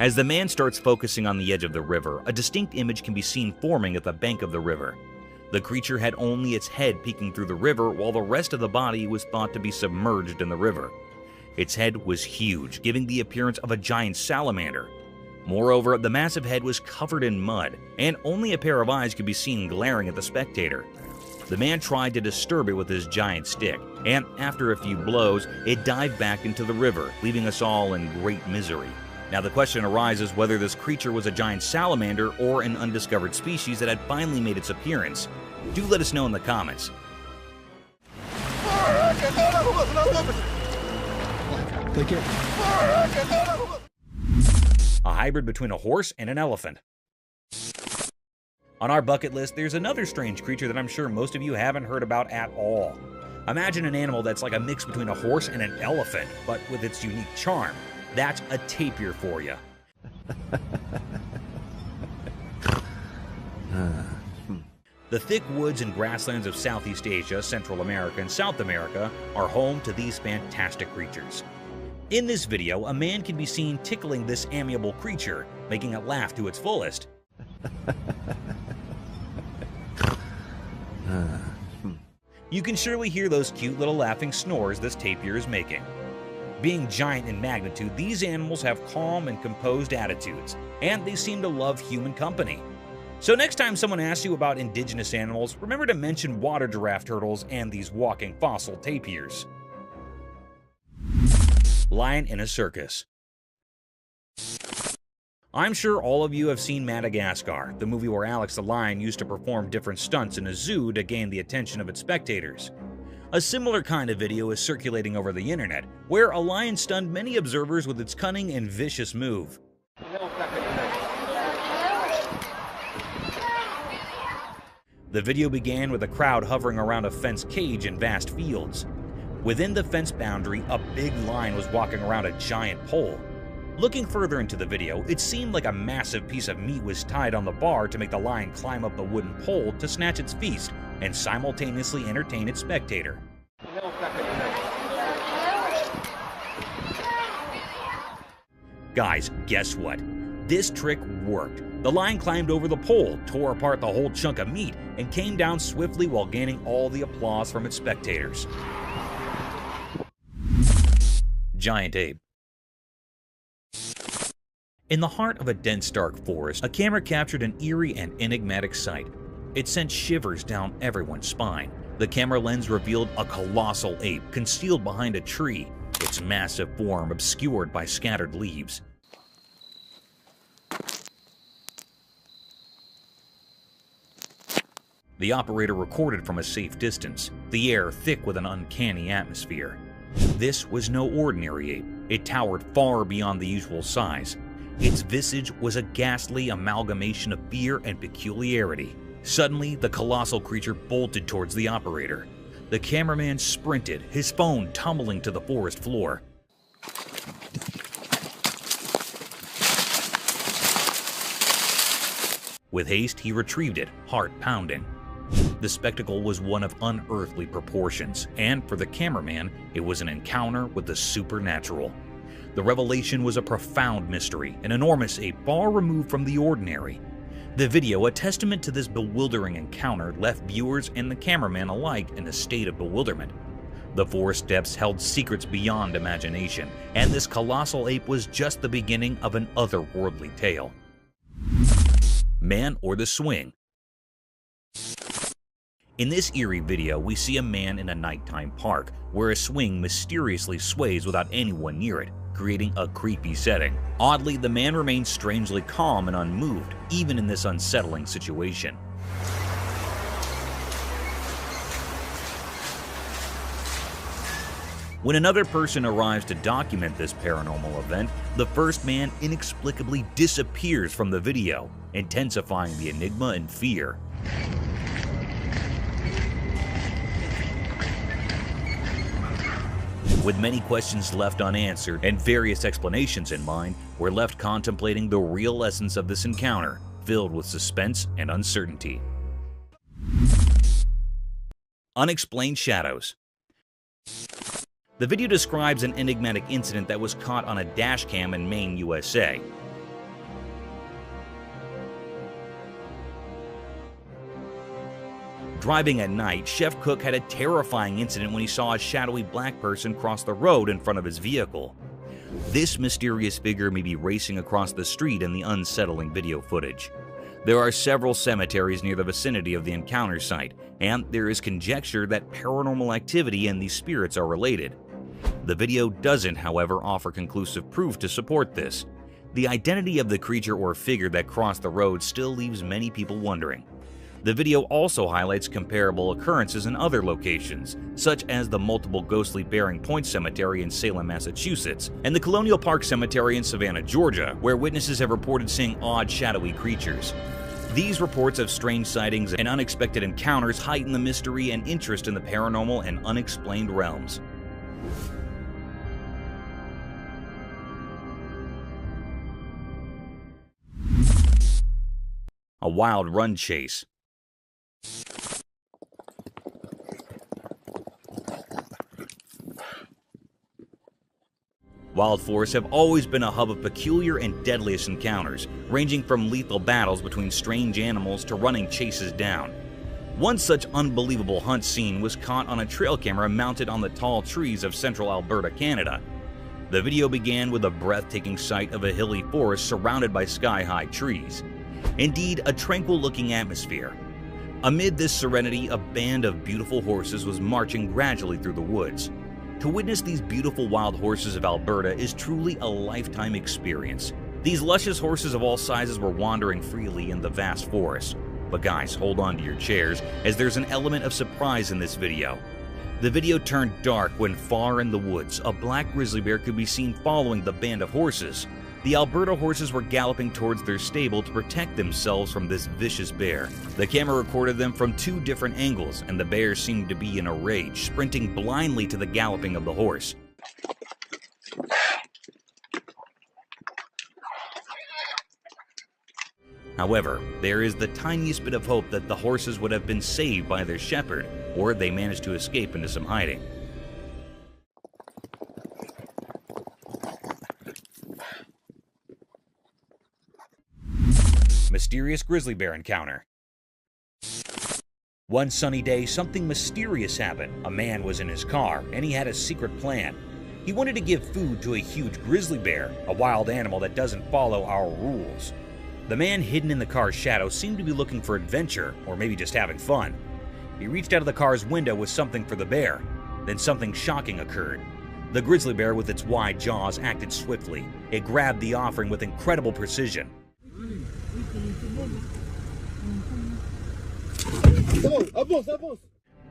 As the man starts focusing on the edge of the river, a distinct image can be seen forming at the bank of the river. The creature had only its head peeking through the river, while the rest of the body was thought to be submerged in the river. Its head was huge, giving the appearance of a giant salamander. Moreover, the massive head was covered in mud, and only a pair of eyes could be seen glaring at the spectator. The man tried to disturb it with his giant stick, and after a few blows, it dived back into the river, leaving us all in great misery. Now the question arises whether this creature was a giant salamander or an undiscovered species that had finally made its appearance. Do let us know in the comments. A hybrid between a horse and an elephant. On our bucket list, there's another strange creature that I'm sure most of you haven't heard about at all. Imagine an animal that's like a mix between a horse and an elephant, but with its unique charm. That's a tapir for you. The thick woods and grasslands of Southeast Asia, Central America, and South America are home to these fantastic creatures. In this video, a man can be seen tickling this amiable creature, making it laugh to its fullest. You can surely hear those cute little laughing snores this tapir is making. Being giant in magnitude, these animals have calm and composed attitudes, and they seem to love human company. So next time someone asks you about indigenous animals, remember to mention water giraffe turtles and these walking fossil tapirs. Lion in a circus. I'm sure all of you have seen Madagascar, the movie where Alex the lion used to perform different stunts in a zoo to gain the attention of its spectators. A similar kind of video is circulating over the internet, where a lion stunned many observers with its cunning and vicious move. The video began with a crowd hovering around a fenced cage in vast fields. Within the fence boundary, a big lion was walking around a giant pole. Looking further into the video, it seemed like a massive piece of meat was tied on the bar to make the lion climb up the wooden pole to snatch its feast and simultaneously entertain its spectator. Guys, guess what? This trick worked. The lion climbed over the pole, tore apart the whole chunk of meat, and came down swiftly while gaining all the applause from its spectators. Giant ape. In the heart of a dense dark forest, a camera captured an eerie and enigmatic sight. It sent shivers down everyone's spine. The camera lens revealed a colossal ape concealed behind a tree, its massive form obscured by scattered leaves. The operator recorded from a safe distance, the air thick with an uncanny atmosphere. This was no ordinary ape. It towered far beyond the usual size. Its visage was a ghastly amalgamation of fear and peculiarity. Suddenly, the colossal creature bolted towards the operator. The cameraman sprinted, his phone tumbling to the forest floor. With haste, he retrieved it, heart pounding. The spectacle was one of unearthly proportions, and for the cameraman, it was an encounter with the supernatural. The revelation was a profound mystery, an enormous ape far removed from the ordinary. The video, a testament to this bewildering encounter, left viewers and the cameraman alike in a state of bewilderment. The forest depths held secrets beyond imagination, and this colossal ape was just the beginning of an otherworldly tale. Man or the Swing. In this eerie video, we see a man in a nighttime park where a swing mysteriously sways without anyone near it, creating a creepy setting. Oddly, the man remains strangely calm and unmoved, even in this unsettling situation. When another person arrives to document this paranormal event, the first man inexplicably disappears from the video, intensifying the enigma and fear. With many questions left unanswered and various explanations in mind, we're left contemplating the real essence of this encounter, filled with suspense and uncertainty. Unexplained Shadows. The video describes an enigmatic incident that was caught on a dash cam in Maine, USA. Driving at night, Chef Cook had a terrifying incident when he saw a shadowy black person cross the road in front of his vehicle. This mysterious figure may be racing across the street in the unsettling video footage. There are several cemeteries near the vicinity of the encounter site, and there is conjecture that paranormal activity and these spirits are related. The video doesn't, however, offer conclusive proof to support this. The identity of the creature or figure that crossed the road still leaves many people wondering. The video also highlights comparable occurrences in other locations, such as the multiple ghostly Bearing Point Cemetery in Salem, Massachusetts, and the Colonial Park Cemetery in Savannah, Georgia, where witnesses have reported seeing odd, shadowy creatures. These reports of strange sightings and unexpected encounters heighten the mystery and interest in the paranormal and unexplained realms. A wild run chase. Wild forests have always been a hub of peculiar and deadliest encounters, ranging from lethal battles between strange animals to running chases down. One such unbelievable hunt scene was caught on a trail camera mounted on the tall trees of central Alberta, Canada. The video began with a breathtaking sight of a hilly forest surrounded by sky-high trees. Indeed, a tranquil-looking atmosphere. Amid this serenity, a band of beautiful horses was marching gradually through the woods. To witness these beautiful wild horses of Alberta is truly a lifetime experience. These luscious horses of all sizes were wandering freely in the vast forest. But guys, hold on to your chairs, as there's an element of surprise in this video. The video turned dark when far in the woods, a black grizzly bear could be seen following the band of horses. The Alberta horses were galloping towards their stable to protect themselves from this vicious bear. The camera recorded them from two different angles, and the bear seemed to be in a rage, sprinting blindly to the galloping of the horse. However, there is the tiniest bit of hope that the horses would have been saved by their shepherd, or they managed to escape into some hiding. Mysterious grizzly bear encounter. One sunny day, something mysterious happened. A man was in his car, and he had a secret plan. He wanted to give food to a huge grizzly bear, a wild animal that doesn't follow our rules. The man hidden in the car's shadow seemed to be looking for adventure, or maybe just having fun. He reached out of the car's window with something for the bear. Then something shocking occurred. The grizzly bear with its wide jaws acted swiftly. It grabbed the offering with incredible precision.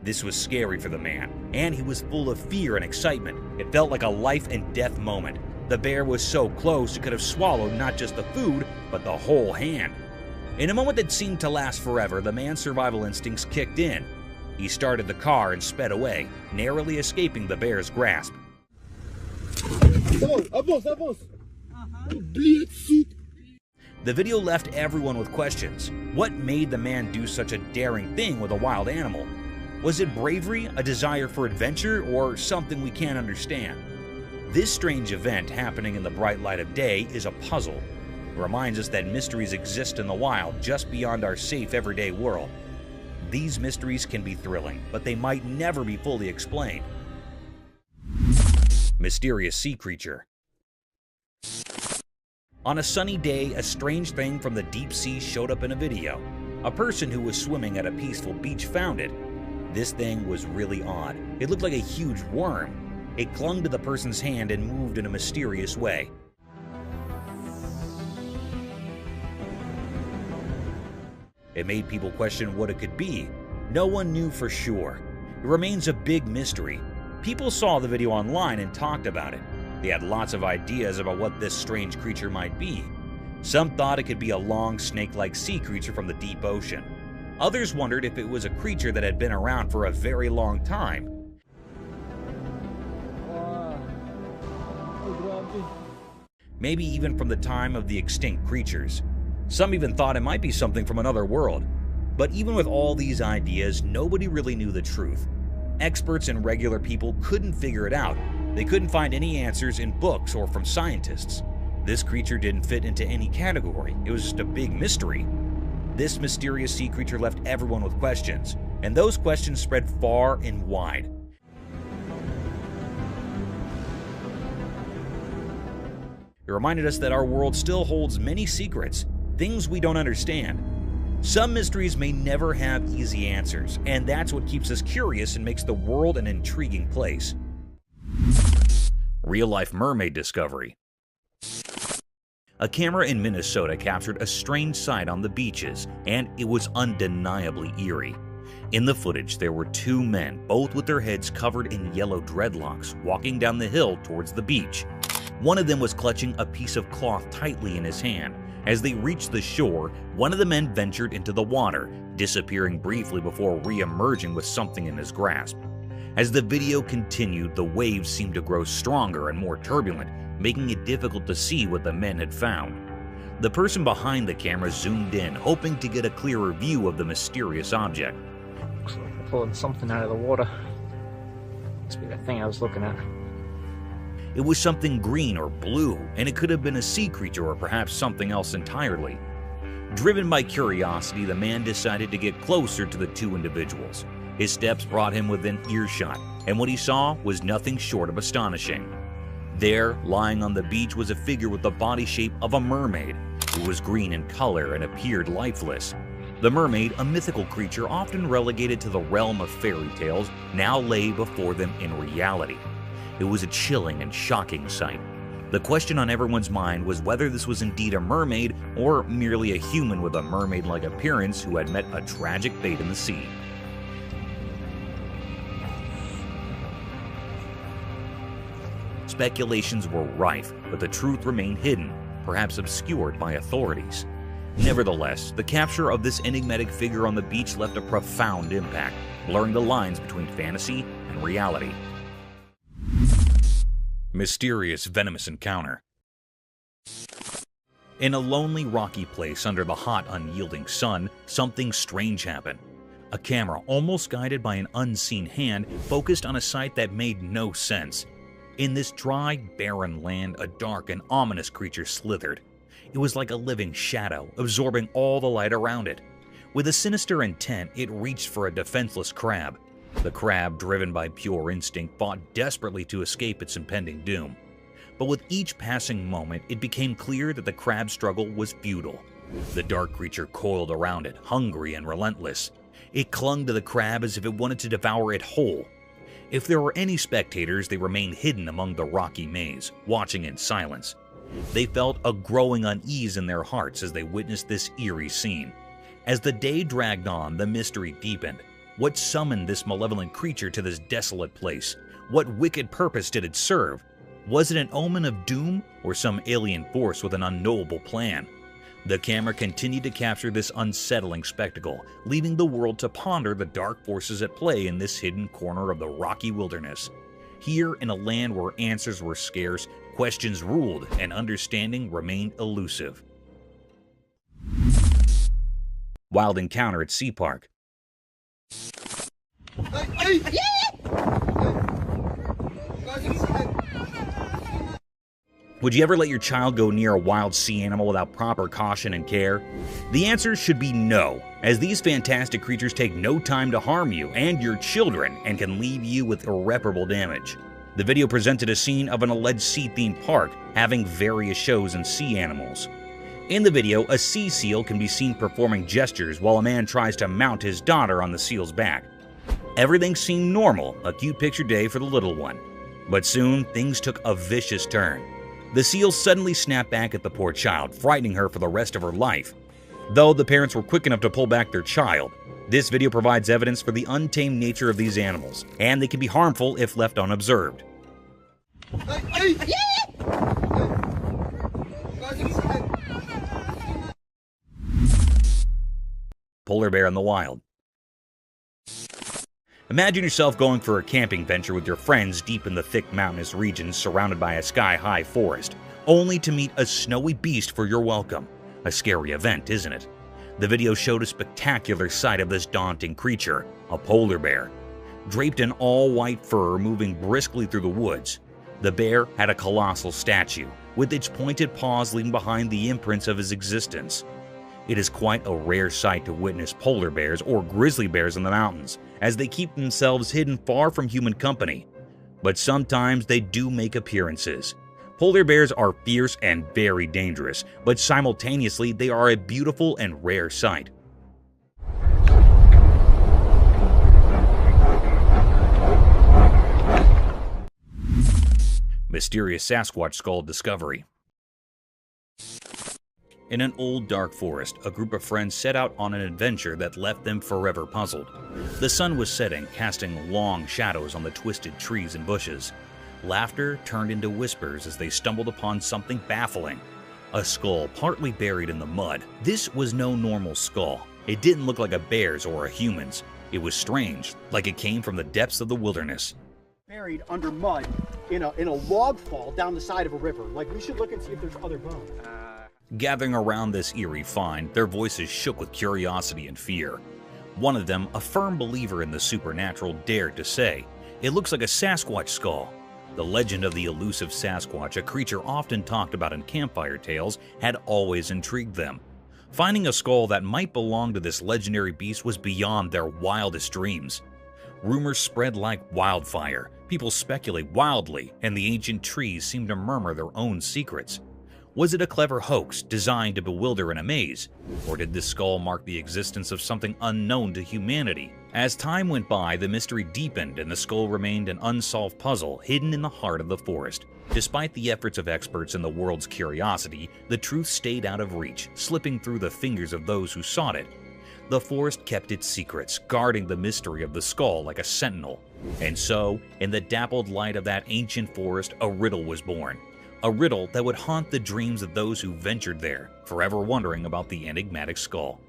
This was scary for the man, and he was full of fear and excitement. It felt like a life and death moment. The bear was so close it could have swallowed not just the food, but the whole hand. In a moment that seemed to last forever, the man's survival instincts kicked in. He started the car and sped away, narrowly escaping the bear's grasp. The video left everyone with questions. What made the man do such a daring thing with a wild animal? Was it bravery, a desire for adventure, or something we can't understand? This strange event happening in the bright light of day is a puzzle. It reminds us that mysteries exist in the wild just beyond our safe everyday world. These mysteries can be thrilling, but they might never be fully explained. Mysterious sea creature. On a sunny day, a strange thing from the deep sea showed up in a video. A person who was swimming at a peaceful beach found it. This thing was really odd. It looked like a huge worm. It clung to the person's hand and moved in a mysterious way. It made people question what it could be. No one knew for sure. It remains a big mystery. People saw the video online and talked about it. They had lots of ideas about what this strange creature might be. Some thought it could be a long, snake-like sea creature from the deep ocean. Others wondered if it was a creature that had been around for a very long time. Maybe even from the time of the extinct creatures. Some even thought it might be something from another world. But even with all these ideas, nobody really knew the truth. Experts and regular people couldn't figure it out. They couldn't find any answers in books or from scientists. This creature didn't fit into any category. It was just a big mystery. This mysterious sea creature left everyone with questions, and those questions spread far and wide. It reminded us that our world still holds many secrets, things we don't understand. Some mysteries may never have easy answers, and that's what keeps us curious and makes the world an intriguing place. Real-life mermaid discovery. A camera in Minnesota captured a strange sight on the beaches, and it was undeniably eerie. In the footage, there were two men, both with their heads covered in yellow dreadlocks, walking down the hill towards the beach. One of them was clutching a piece of cloth tightly in his hand. As they reached the shore, one of the men ventured into the water, disappearing briefly before re-emerging with something in his grasp. As the video continued, the waves seemed to grow stronger and more turbulent, making it difficult to see what the men had found. The person behind the camera zoomed in, hoping to get a clearer view of the mysterious object.
Looks like they're pulling something out of the water. Must be that thing I was looking at.
It was something green or blue, and it could have been a sea creature or perhaps something else entirely. Driven by curiosity, the man decided to get closer to the two individuals. His steps brought him within earshot, and what he saw was nothing short of astonishing. There, lying on the beach, was a figure with the body shape of a mermaid. It was green in color and appeared lifeless. The mermaid, a mythical creature often relegated to the realm of fairy tales, now lay before them in reality. It was a chilling and shocking sight. The question on everyone's mind was whether this was indeed a mermaid or merely a human with a mermaid-like appearance who had met a tragic fate in the sea. Speculations were rife, but the truth remained hidden, perhaps obscured by authorities. Nevertheless, the capture of this enigmatic figure on the beach left a profound impact, blurring the lines between fantasy and reality. Mysterious venomous encounter. In a lonely rocky place under the hot, unyielding sun, something strange happened. A camera, almost guided by an unseen hand, focused on a sight that made no sense. In this dry, barren land, a dark and ominous creature slithered. It was like a living shadow, absorbing all the light around it. With a sinister intent, it reached for a defenseless crab. The crab, driven by pure instinct, fought desperately to escape its impending doom. But with each passing moment, it became clear that the crab's struggle was futile. The dark creature coiled around it, hungry and relentless. It clung to the crab as if it wanted to devour it whole. If there were any spectators, they remained hidden among the rocky maze, watching in silence. They felt a growing unease in their hearts as they witnessed this eerie scene. As the day dragged on, the mystery deepened. What summoned this malevolent creature to this desolate place? What wicked purpose did it serve? Was it an omen of doom or some alien force with an unknowable plan? The camera continued to capture this unsettling spectacle, leaving the world to ponder the dark forces at play in this hidden corner of the rocky wilderness. Here, in a land where answers were scarce, questions ruled, and understanding remained elusive. Wild Encounter at Sea Park. Would you ever let your child go near a wild sea animal without proper caution and care? The answer should be no, as these fantastic creatures take no time to harm you and your children and can leave you with irreparable damage. The video presented a scene of an alleged sea-themed park having various shows and sea animals. In the video, a sea seal can be seen performing gestures while a man tries to mount his daughter on the seal's back. Everything seemed normal, a cute picture day for the little one. But soon, things took a vicious turn. The seal suddenly snapped back at the poor child, frightening her for the rest of her life. Though the parents were quick enough to pull back their child, this video provides evidence for the untamed nature of these animals, and they can be harmful if left unobserved. Polar bear in the wild. Imagine yourself going for a camping venture with your friends deep in the thick mountainous regions surrounded by a sky-high forest, only to meet a snowy beast for your welcome. A scary event, isn't it? The video showed a spectacular sight of this daunting creature, a polar bear. Draped in all-white fur moving briskly through the woods, the bear had a colossal statue, with its pointed paws leaving behind the imprints of his existence. It is quite a rare sight to witness polar bears or grizzly bears in the mountains, as they keep themselves hidden far from human company. But sometimes they do make appearances. Polar bears are fierce and very dangerous, but simultaneously they are a beautiful and rare sight. Mysterious Sasquatch skull discovery. In an old dark forest, a group of friends set out on an adventure that left them forever puzzled. The sun was setting, casting long shadows on the twisted trees and bushes. Laughter turned into whispers as they stumbled upon something baffling. A skull partly buried in the mud. This was no normal skull. It didn't look like a bear's or a human's. It was strange, like it came from the depths of the wilderness.
Buried under mud in a log fall down the side of a river. Like, we should look and see if there's other bones.
Gathering around this eerie find, their voices shook with curiosity and fear. One of them, a firm believer in the supernatural, dared to say, "It looks like a Sasquatch skull." The legend of the elusive Sasquatch, a creature often talked about in campfire tales, had always intrigued them. Finding a skull that might belong to this legendary beast was beyond their wildest dreams. Rumors spread like wildfire, people speculate wildly, and the ancient trees seemed to murmur their own secrets. Was it a clever hoax designed to bewilder and amaze? Or did this skull mark the existence of something unknown to humanity? As time went by, the mystery deepened and the skull remained an unsolved puzzle hidden in the heart of the forest. Despite the efforts of experts and the world's curiosity, the truth stayed out of reach, slipping through the fingers of those who sought it. The forest kept its secrets, guarding the mystery of the skull like a sentinel. And so, in the dappled light of that ancient forest, a riddle was born. A riddle that would haunt the dreams of those who ventured there, forever wondering about the enigmatic skull.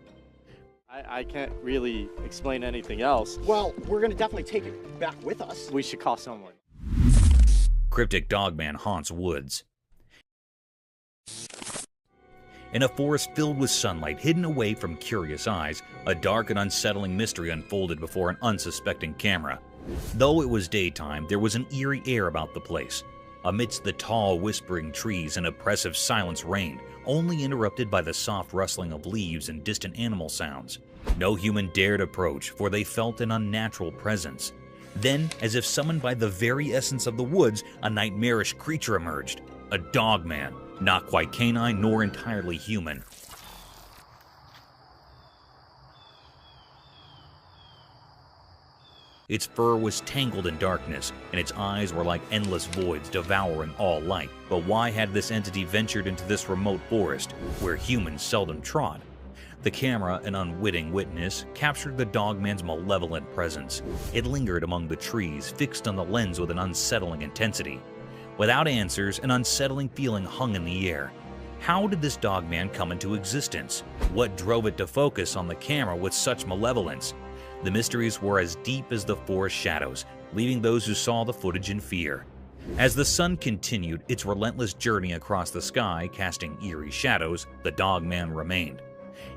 I can't really explain anything else.
Well, we're going to definitely take it back with us.
We should call someone.
Cryptic Dog Man haunts woods. In a forest filled with sunlight hidden away from curious eyes, a dark and unsettling mystery unfolded before an unsuspecting camera. Though it was daytime, there was an eerie air about the place. Amidst the tall, whispering trees, an oppressive silence reigned, only interrupted by the soft rustling of leaves and distant animal sounds. No human dared approach, for they felt an unnatural presence. Then, as if summoned by the very essence of the woods, a nightmarish creature emerged. A dog man, not quite canine nor entirely human. Its fur was tangled in darkness, and its eyes were like endless voids devouring all light. But why had this entity ventured into this remote forest, where humans seldom trod? The camera, an unwitting witness, captured the dogman's malevolent presence. It lingered among the trees, fixed on the lens with an unsettling intensity. Without answers, an unsettling feeling hung in the air. How did this dogman come into existence? What drove it to focus on the camera with such malevolence? The mysteries were as deep as the forest shadows, leaving those who saw the footage in fear. As the sun continued its relentless journey across the sky, casting eerie shadows, the dogman remained.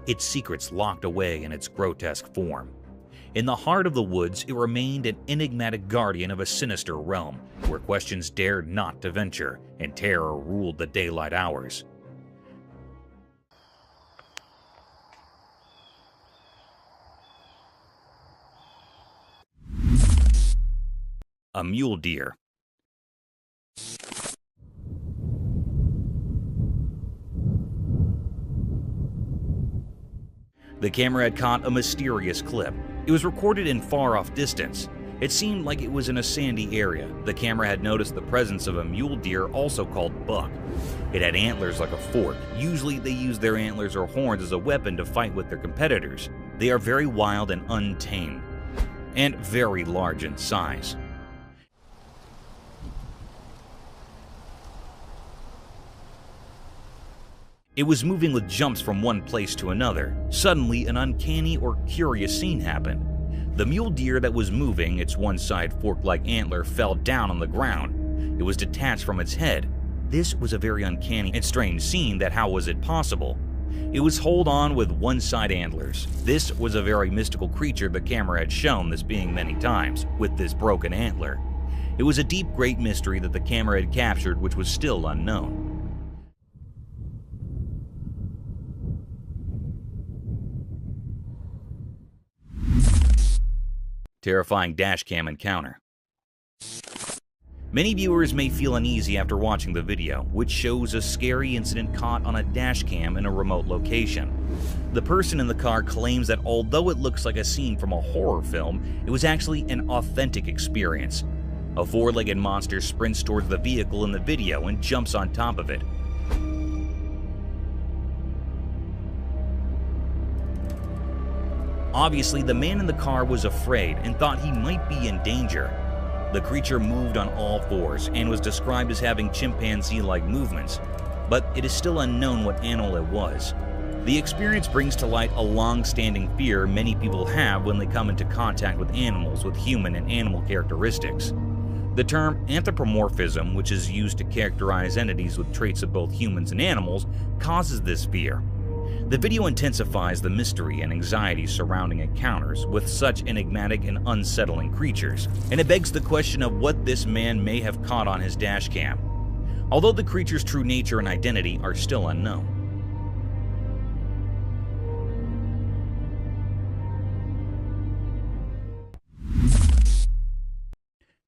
its secrets locked away in its grotesque form. In the heart of the woods, it remained an enigmatic guardian of a sinister realm, where questions dared not to venture, and terror ruled the daylight hours. A mule deer. The camera had caught a mysterious clip. It was recorded in far-off distance. It seemed like it was in a sandy area. The camera had noticed the presence of a mule deer, also called buck. It had antlers like a fork. Usually they use their antlers or horns as a weapon to fight with their competitors. They are very wild and untamed, and very large in size. It was moving with jumps from one place to another. Suddenly, an uncanny or curious scene happened. The mule deer that was moving, its one side fork-like antler, fell down on the ground. It was detached from its head. This was a very uncanny and strange scene. That how was it possible? It was hold on with one side antlers. This was a very mystical creature. The camera had shown this being many times, with this broken antler. It was a deep, great mystery that the camera had captured, which was still unknown. Terrifying dashcam encounter. Many viewers may feel uneasy after watching the video, which shows a scary incident caught on a dashcam in a remote location. The person in the car claims that although it looks like a scene from a horror film, it was actually an authentic experience. A four-legged monster sprints towards the vehicle in the video and jumps on top of it. Obviously, the man in the car was afraid and thought he might be in danger. The creature moved on all fours and was described as having chimpanzee-like movements, but it is still unknown what animal it was. The experience brings to light a long-standing fear many people have when they come into contact with animals with human and animal characteristics. The term anthropomorphism, which is used to characterize entities with traits of both humans and animals, causes this fear. The video intensifies the mystery and anxiety surrounding encounters with such enigmatic and unsettling creatures, and it begs the question of what this man may have caught on his dashcam, although the creature's true nature and identity are still unknown.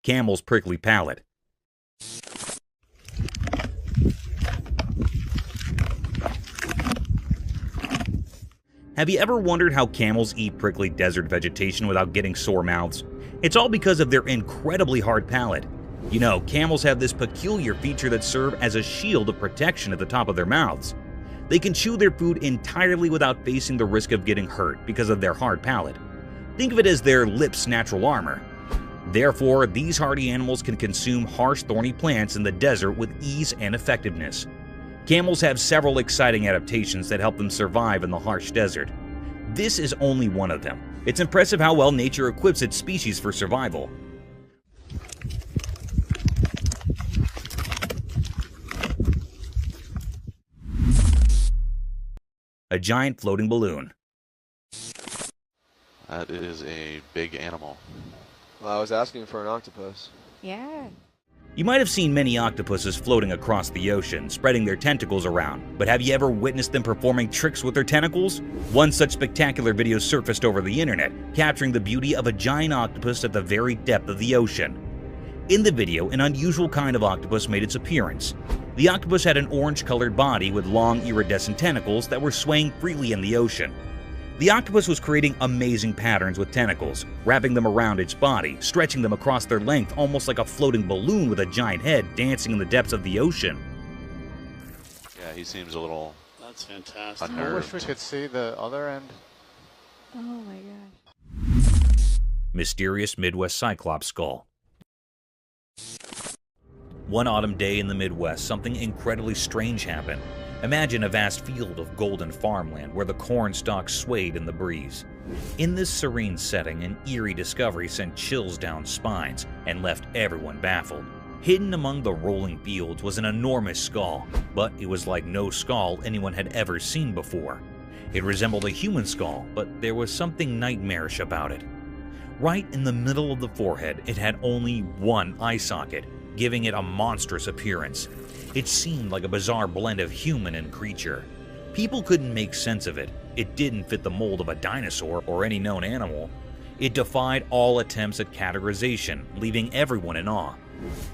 Camel's prickly palate. Have you ever wondered how camels eat prickly desert vegetation without getting sore mouths? It's all because of their incredibly hard palate. You know, camels have this peculiar feature that serves as a shield of protection at the top of their mouths. They can chew their food entirely without facing the risk of getting hurt because of their hard palate. Think of it as their lips' natural armor. Therefore, these hardy animals can consume harsh, thorny plants in the desert with ease and effectiveness. Camels have several exciting adaptations that help them survive in the harsh desert. This is only one of them. It's impressive how well nature equips its species for survival. A giant floating balloon.
That is a big animal.
Well, I was asking for an octopus.
Yeah.
You might have seen many octopuses floating across the ocean, spreading their tentacles around, but have you ever witnessed them performing tricks with their tentacles? One such spectacular video surfaced over the internet, capturing the beauty of a giant octopus at the very depth of the ocean. In the video, an unusual kind of octopus made its appearance. The octopus had an orange-colored body with long iridescent tentacles that were swaying freely in the ocean. The octopus was creating amazing patterns with tentacles, wrapping them around its body, stretching them across their length almost like a floating balloon with a giant head dancing in the depths of the ocean.
Yeah, he seems a little
That's fantastic.
unnerved.
I wish we could see the other end.
Oh my gosh.
Mysterious Midwest Cyclops skull. One autumn day in the Midwest, something incredibly strange happened. Imagine a vast field of golden farmland where the corn stalks swayed in the breeze. In this serene setting, an eerie discovery sent chills down spines and left everyone baffled. Hidden among the rolling fields was an enormous skull, but it was like no skull anyone had ever seen before. It resembled a human skull, but there was something nightmarish about it. Right in the middle of the forehead, it had only one eye socket, giving it a monstrous appearance. It seemed like a bizarre blend of human and creature. People couldn't make sense of it. It didn't fit the mold of a dinosaur or any known animal. It defied all attempts at categorization, leaving everyone in awe.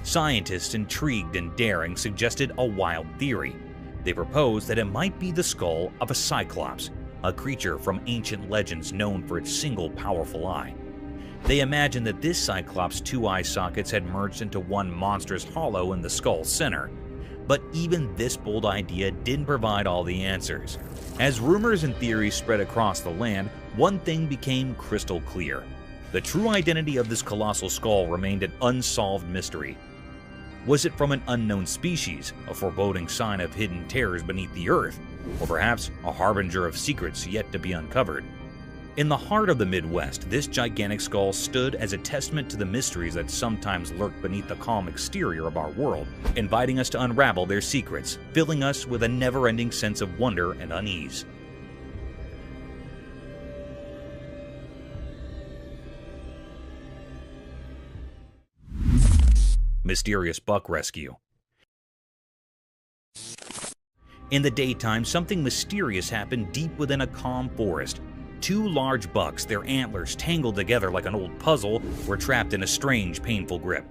Scientists, intrigued and daring, suggested a wild theory. They proposed that it might be the skull of a cyclops, a creature from ancient legends known for its single powerful eye. They imagined that this cyclops' two eye sockets had merged into one monstrous hollow in the skull's center. But even this bold idea didn't provide all the answers. As rumors and theories spread across the land, one thing became crystal clear. The true identity of this colossal skull remained an unsolved mystery. Was it from an unknown species, a foreboding sign of hidden terrors beneath the earth, or perhaps a harbinger of secrets yet to be uncovered? In the heart of the Midwest, this gigantic skull stood as a testament to the mysteries that sometimes lurk beneath the calm exterior of our world, inviting us to unravel their secrets, filling us with a never-ending sense of wonder and unease. Mysterious buck rescue. In the daytime, something mysterious happened deep within a calm forest. Two large bucks, their antlers tangled together like an old puzzle, were trapped in a strange, painful grip.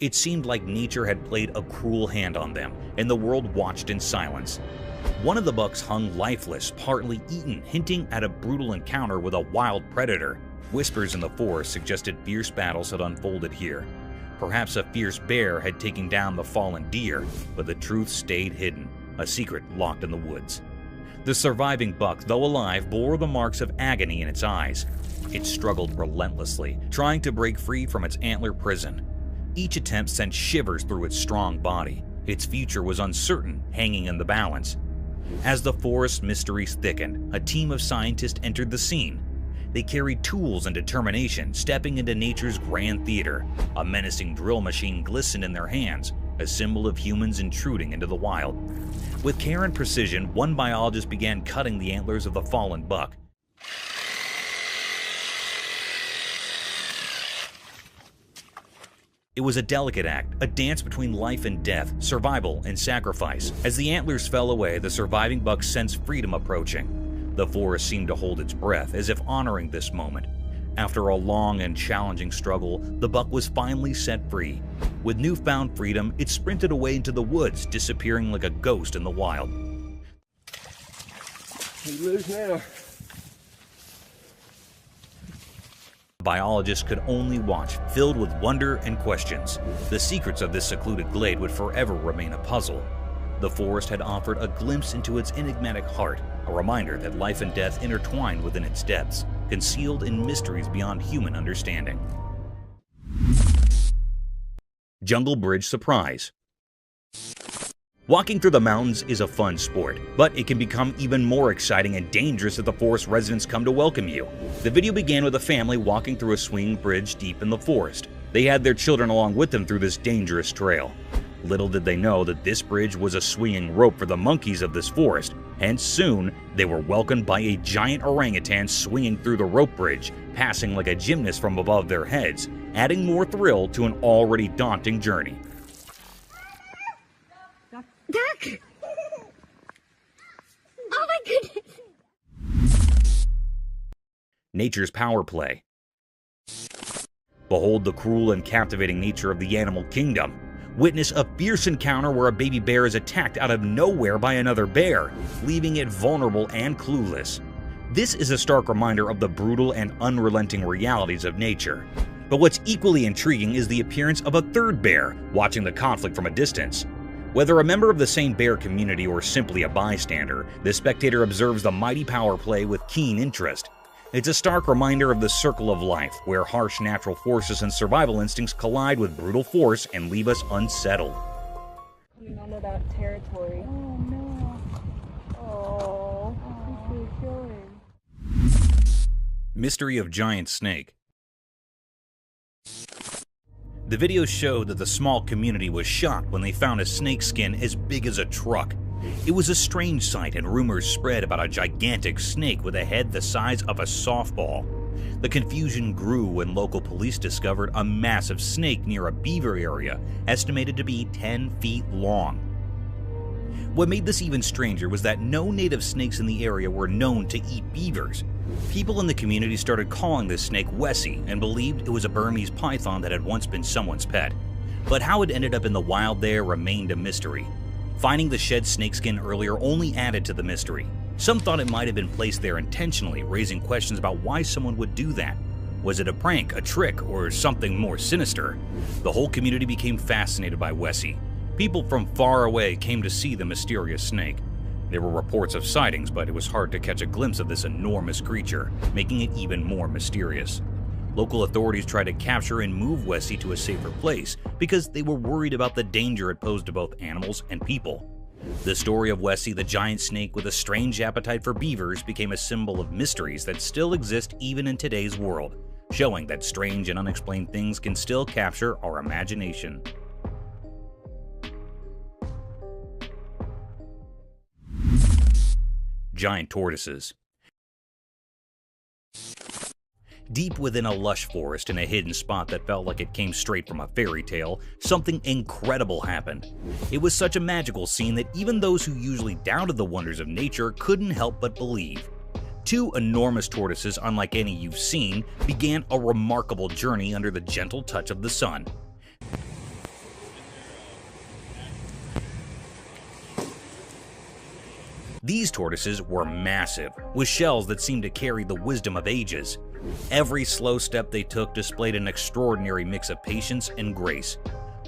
It seemed like nature had played a cruel hand on them, and the world watched in silence. One of the bucks hung lifeless, partly eaten, hinting at a brutal encounter with a wild predator. Whispers in the forest suggested fierce battles had unfolded here. Perhaps a fierce bear had taken down the fallen deer, but the truth stayed hidden, a secret locked in the woods. The surviving buck, though alive, bore the marks of agony in its eyes. It struggled relentlessly, trying to break free from its antler prison. Each attempt sent shivers through its strong body. Its future was uncertain, hanging in the balance. As the forest mysteries thickened, a team of scientists entered the scene. They carried tools and determination, stepping into nature's grand theater. A menacing drill machine glistened in their hands, a symbol of humans intruding into the wild. With care and precision, one biologist began cutting the antlers of the fallen buck. It was a delicate act, a dance between life and death, survival and sacrifice. As the antlers fell away, the surviving buck sensed freedom approaching. The forest seemed to hold its breath, as if honoring this moment. After a long and challenging struggle, the buck was finally set free. With newfound freedom, it sprinted away into the woods, disappearing like a ghost in the wild.
We lose now.
Biologists could only watch, filled with wonder and questions. The secrets of this secluded glade would forever remain a puzzle. The forest had offered a glimpse into its enigmatic heart, a reminder that life and death intertwined within its depths, concealed in mysteries beyond human understanding. Jungle Bridge Surprise. Walking through the mountains is a fun sport, but it can become even more exciting and dangerous if the forest residents come to welcome you. The video began with a family walking through a swinging bridge deep in the forest. They had their children along with them through this dangerous trail. Little did they know that this bridge was a swinging rope for the monkeys of this forest, and soon they were welcomed by a giant orangutan swinging through the rope bridge, passing like a gymnast from above their heads, adding more thrill to an already daunting journey.
Duck! Oh my goodness!
Nature's power play. Behold the cruel and captivating nature of the animal kingdom. Witness a fierce encounter where a baby bear is attacked out of nowhere by another bear, leaving it vulnerable and clueless. This is a stark reminder of the brutal and unrelenting realities of nature. But what's equally intriguing is the appearance of a third bear, watching the conflict from a distance. Whether a member of the same bear community or simply a bystander, the spectator observes the mighty power play with keen interest. It's a stark reminder of the circle of life, where harsh natural forces and survival instincts collide with brutal force and leave us unsettled.
Coming onto that territory.
Oh no. Oh, who's going?
Mystery of Giant Snake. The video showed that the small community was shocked when they found a snake skin as big as a truck. It was a strange sight, and rumors spread about a gigantic snake with a head the size of a softball. The confusion grew when local police discovered a massive snake near a beaver area, estimated to be 10 feet long. What made this even stranger was that no native snakes in the area were known to eat beavers. People in the community started calling this snake Wessie and believed it was a Burmese python that had once been someone's pet. But how it ended up in the wild there remained a mystery. Finding the shed snakeskin earlier only added to the mystery. Some thought it might have been placed there intentionally, raising questions about why someone would do that. Was it a prank, a trick, or something more sinister? The whole community became fascinated by Wessie. People from far away came to see the mysterious snake. There were reports of sightings, but it was hard to catch a glimpse of this enormous creature, making it even more mysterious. Local authorities tried to capture and move Wessie to a safer place because they were worried about the danger it posed to both animals and people. The story of Wessie, the giant snake with a strange appetite for beavers, became a symbol of mysteries that still exist even in today's world, showing that strange and unexplained things can still capture our imagination. Giant tortoises. Deep within a lush forest in a hidden spot that felt like it came straight from a fairy tale, something incredible happened. It was such a magical scene that even those who usually doubted the wonders of nature couldn't help but believe. Two enormous tortoises, unlike any you've seen, began a remarkable journey under the gentle touch of the sun. These tortoises were massive, with shells that seemed to carry the wisdom of ages. Every slow step they took displayed an extraordinary mix of patience and grace.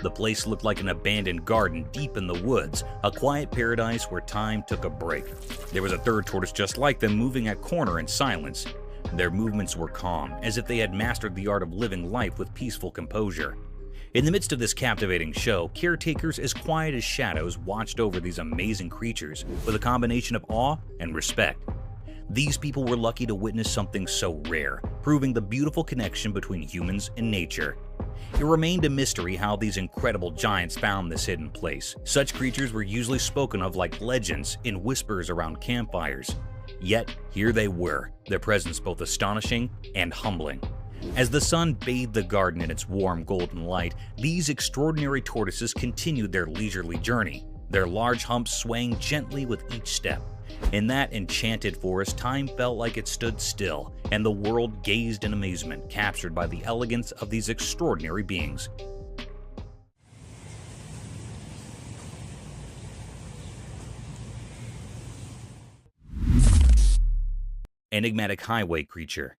The place looked like an abandoned garden deep in the woods, a quiet paradise where time took a break. There was a third tortoise just like them, moving at corner in silence. Their movements were calm, as if they had mastered the art of living life with peaceful composure. In the midst of this captivating show, caretakers as quiet as shadows watched over these amazing creatures with a combination of awe and respect. These people were lucky to witness something so rare, proving the beautiful connection between humans and nature. It remained a mystery how these incredible giants found this hidden place. Such creatures were usually spoken of like legends in whispers around campfires. Yet, here they were, their presence both astonishing and humbling. As the sun bathed the garden in its warm golden light, these extraordinary tortoises continued their leisurely journey, their large humps swaying gently with each step. In that enchanted forest, time felt like it stood still, and the world gazed in amazement, captured by the elegance of these extraordinary beings. Enigmatic highway creature.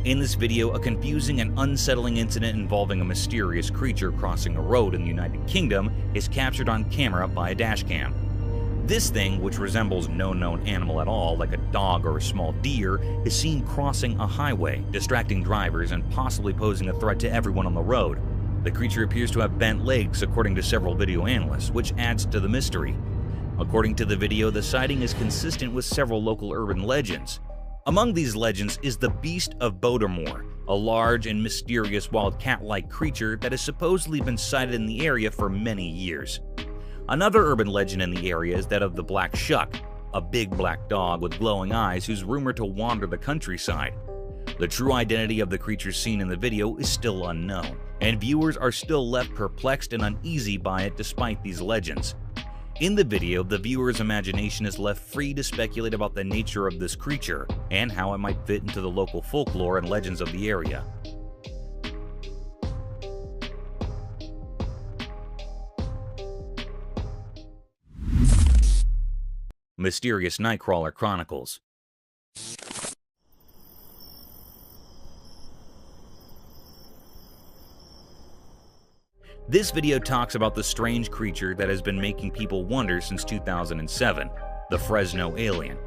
In this video, a confusing and unsettling incident involving a mysterious creature crossing a road in the United Kingdom is captured on camera by a dashcam. This thing, which resembles no known animal at all, like a dog or a small deer, is seen crossing a highway, distracting drivers and possibly posing a threat to everyone on the road. The creature appears to have bent legs, according to several video analysts, which adds to the mystery. According to the video, the sighting is consistent with several local urban legends. Among these legends is the Beast of Bodermoor, a large and mysterious wild cat-like creature that has supposedly been sighted in the area for many years. Another urban legend in the area is that of the Black Shuck, a big black dog with glowing eyes who's rumored to wander the countryside. The true identity of the creature seen in the video is still unknown, and viewers are still left perplexed and uneasy by it despite these legends. In the video, the viewer's imagination is left free to speculate about the nature of this creature and how it might fit into the local folklore and legends of the area. Mysterious Nightcrawler Chronicles. This video talks about the strange creature that has been making people wonder since 2007, the Fresno alien.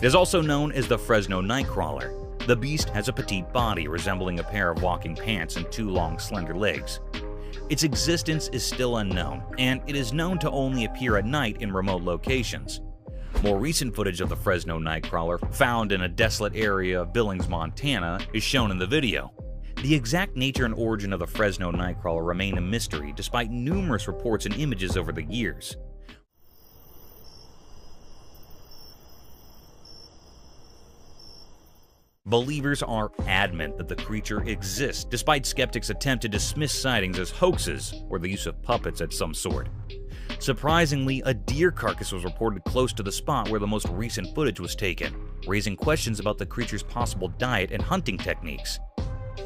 It is also known as the Fresno Nightcrawler. The beast has a petite body resembling a pair of walking pants and two long, slender legs. Its existence is still unknown, and it is known to only appear at night in remote locations. More recent footage of the Fresno Nightcrawler, found in a desolate area of Billings, Montana, is shown in the video. The exact nature and origin of the Fresno Nightcrawler remain a mystery despite numerous reports and images over the years. Believers are adamant that the creature exists, despite skeptics' attempt to dismiss sightings as hoaxes or the use of puppets of some sort. Surprisingly, a deer carcass was reported close to the spot where the most recent footage was taken, raising questions about the creature's possible diet and hunting techniques.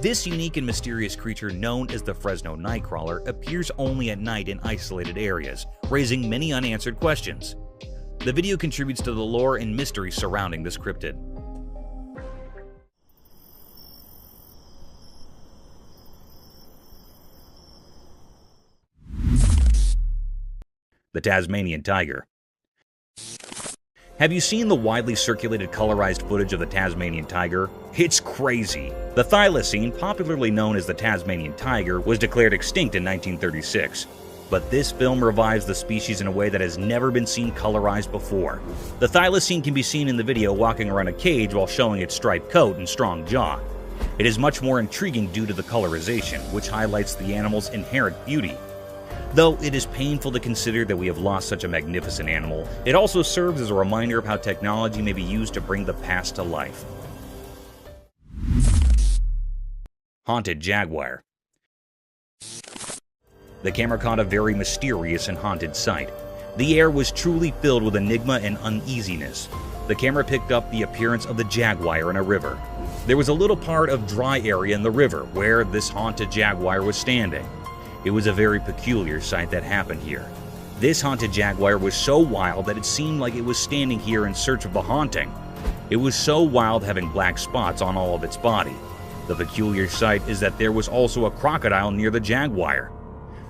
This unique and mysterious creature, known as the Fresno Nightcrawler, appears only at night in isolated areas, raising many unanswered questions. The video contributes to the lore and mystery surrounding this cryptid. The Tasmanian Tiger. Have you seen the widely circulated colorized footage of the Tasmanian tiger? It's crazy. The thylacine, popularly known as the Tasmanian tiger, was declared extinct in 1936. But this film revives the species in a way that has never been seen colorized before. The thylacine can be seen in the video walking around a cage while showing its striped coat and strong jaw. It is much more intriguing due to the colorization, which highlights the animal's inherent beauty. Though it is painful to consider that we have lost such a magnificent animal, it also serves as a reminder of how technology may be used to bring the past to life. Haunted Jaguar. The camera caught a very mysterious and haunted sight. The air was truly filled with enigma and uneasiness. The camera picked up the appearance of the jaguar in a river. There was a little part of dry area in the river where this haunted jaguar was standing. It was a very peculiar sight that happened here. This haunted jaguar was so wild that it seemed like it was standing here in search of the haunting. It was so wild, having black spots on all of its body. The peculiar sight is that there was also a crocodile near the jaguar.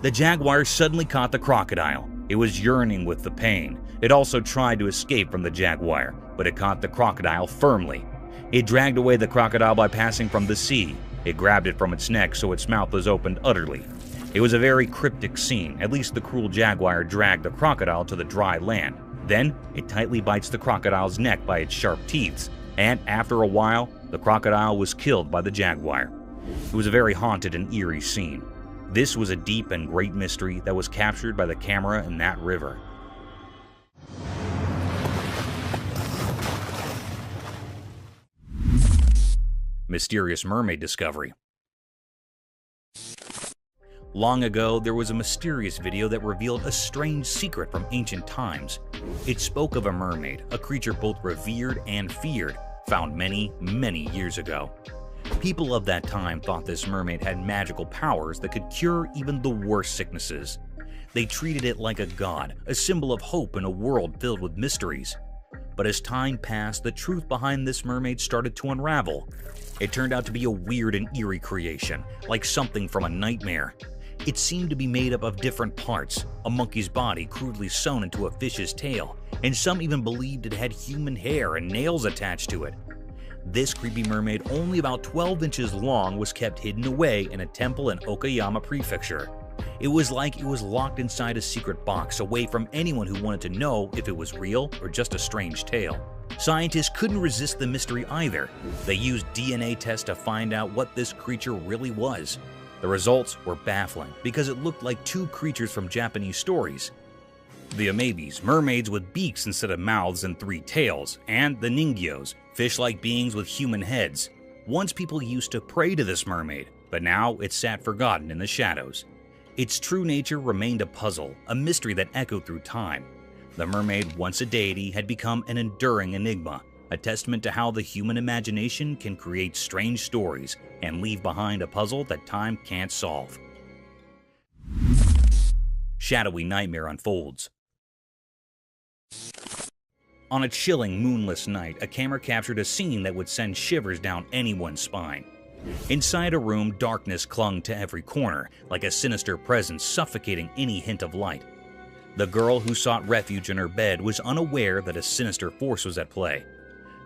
The jaguar suddenly caught the crocodile. It was yearning with the pain. It also tried to escape from the jaguar, but it caught the crocodile firmly. It dragged away the crocodile by passing from the sea. It grabbed it from its neck so its mouth was opened utterly. It was a very cryptic scene. At least the cruel jaguar dragged the crocodile to the dry land. Then, it tightly bites the crocodile's neck by its sharp teeth, and after a while, the crocodile was killed by the jaguar. It was a very haunted and eerie scene. This was a deep and great mystery that was captured by the camera in that river. Mysterious mermaid discovery. Long ago, there was a mysterious video that revealed a strange secret from ancient times. It spoke of a mermaid, a creature both revered and feared, found many, many years ago. People of that time thought this mermaid had magical powers that could cure even the worst sicknesses. They treated it like a god, a symbol of hope in a world filled with mysteries. But as time passed, the truth behind this mermaid started to unravel. It turned out to be a weird and eerie creation, like something from a nightmare. It seemed to be made up of different parts, a monkey's body crudely sewn into a fish's tail, and some even believed it had human hair and nails attached to it. This creepy mermaid, only about 12 inches long, was kept hidden away in a temple in Okayama Prefecture. It was like it was locked inside a secret box, away from anyone who wanted to know if it was real or just a strange tale. Scientists couldn't resist the mystery either. They used DNA tests to find out what this creature really was. The results were baffling because it looked like two creatures from Japanese stories. The amebis, mermaids with beaks instead of mouths and 3 tails, and the ningyos, fish-like beings with human heads. Once people used to pray to this mermaid, but now it sat forgotten in the shadows. Its true nature remained a puzzle, a mystery that echoed through time. The mermaid, once a deity, had become an enduring enigma, a testament to how the human imagination can create strange stories and leave behind a puzzle that time can't solve. Shadowy nightmare unfolds. On a chilling, moonless night, a camera captured a scene that would send shivers down anyone's spine. Inside a room, darkness clung to every corner, like a sinister presence suffocating any hint of light. The girl who sought refuge in her bed was unaware that a sinister force was at play.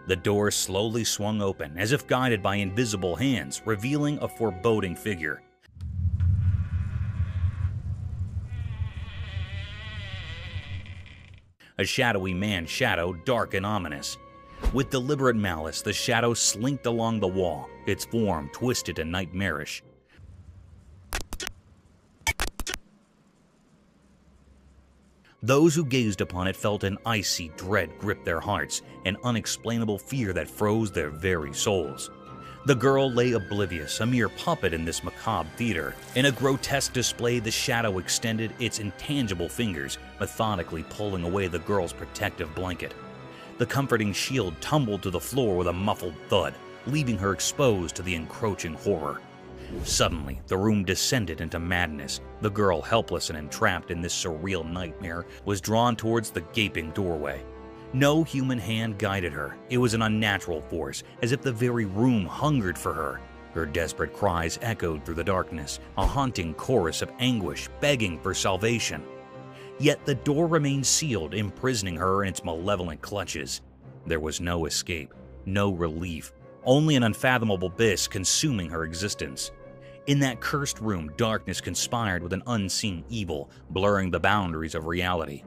The door slowly swung open, as if guided by invisible hands, revealing a foreboding figure. a shadowy man shadow, dark and ominous. With deliberate malice, the shadow slinked along the wall, its form twisted and nightmarish. Those who gazed upon it felt an icy dread grip their hearts, an unexplainable fear that froze their very souls. The girl lay oblivious, a mere puppet in this macabre theater. In a grotesque display, the shadow extended its intangible fingers, methodically pulling away the girl's protective blanket. The comforting shield tumbled to the floor with a muffled thud, leaving her exposed to the encroaching horror. Suddenly, the room descended into madness. The girl, helpless and entrapped in this surreal nightmare, was drawn towards the gaping doorway. No human hand guided her. It was an unnatural force, as if the very room hungered for her. Her desperate cries echoed through the darkness, a haunting chorus of anguish begging for salvation. Yet the door remained sealed, imprisoning her in its malevolent clutches. There was no escape, no relief, only an unfathomable abyss consuming her existence. In that cursed room, darkness conspired with an unseen evil, blurring the boundaries of reality.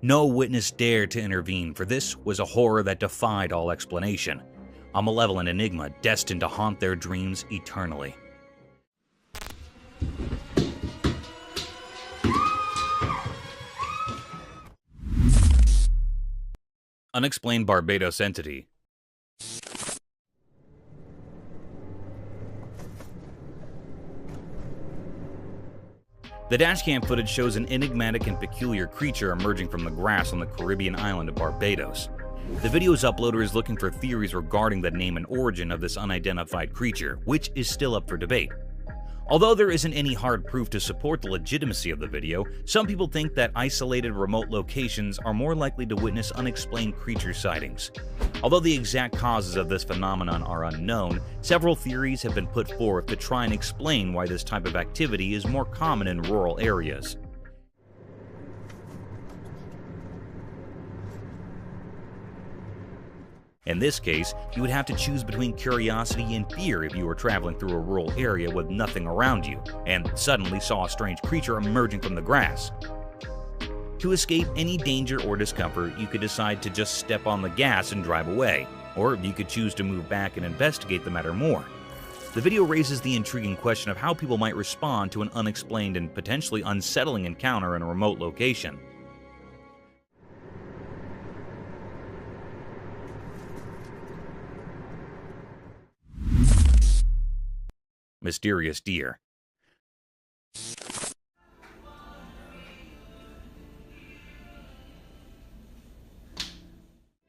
No witness dared to intervene, for this was a horror that defied all explanation, a malevolent enigma destined to haunt their dreams eternally. Unexplained Barbados entity. The dashcam footage shows an enigmatic and peculiar creature emerging from the grass on the Caribbean island of Barbados. The video's uploader is looking for theories regarding the name and origin of this unidentified creature, which is still up for debate. Although there isn't any hard proof to support the legitimacy of the video, some people think that isolated remote locations are more likely to witness unexplained creature sightings. Although the exact causes of this phenomenon are unknown, several theories have been put forth to try and explain why this type of activity is more common in rural areas. In this case, you would have to choose between curiosity and fear if you were traveling through a rural area with nothing around you, and suddenly saw a strange creature emerging from the grass. To escape any danger or discomfort, you could decide to just step on the gas and drive away, or you could choose to move back and investigate the matter more. The video raises the intriguing question of how people might respond to an unexplained and potentially unsettling encounter in a remote location. Mysterious deer.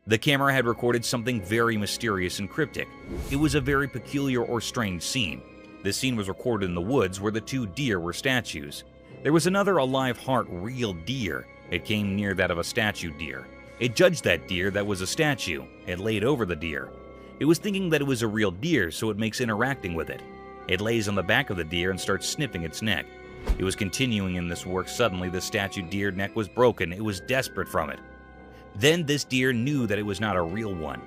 The camera had recorded something very mysterious and cryptic. It was a very peculiar or strange scene. This scene was recorded in the woods where the two deer were statues. There was another alive heart real deer. It came near that of a statue deer. It judged that deer that was a statue. It laid over the deer. It was thinking that it was a real deer, so it makes interacting with it. It lays on the back of the deer and starts sniffing its neck. It was continuing in this work. Suddenly, the statue deer neck was broken. It was desperate from it. Then this deer knew that it was not a real one.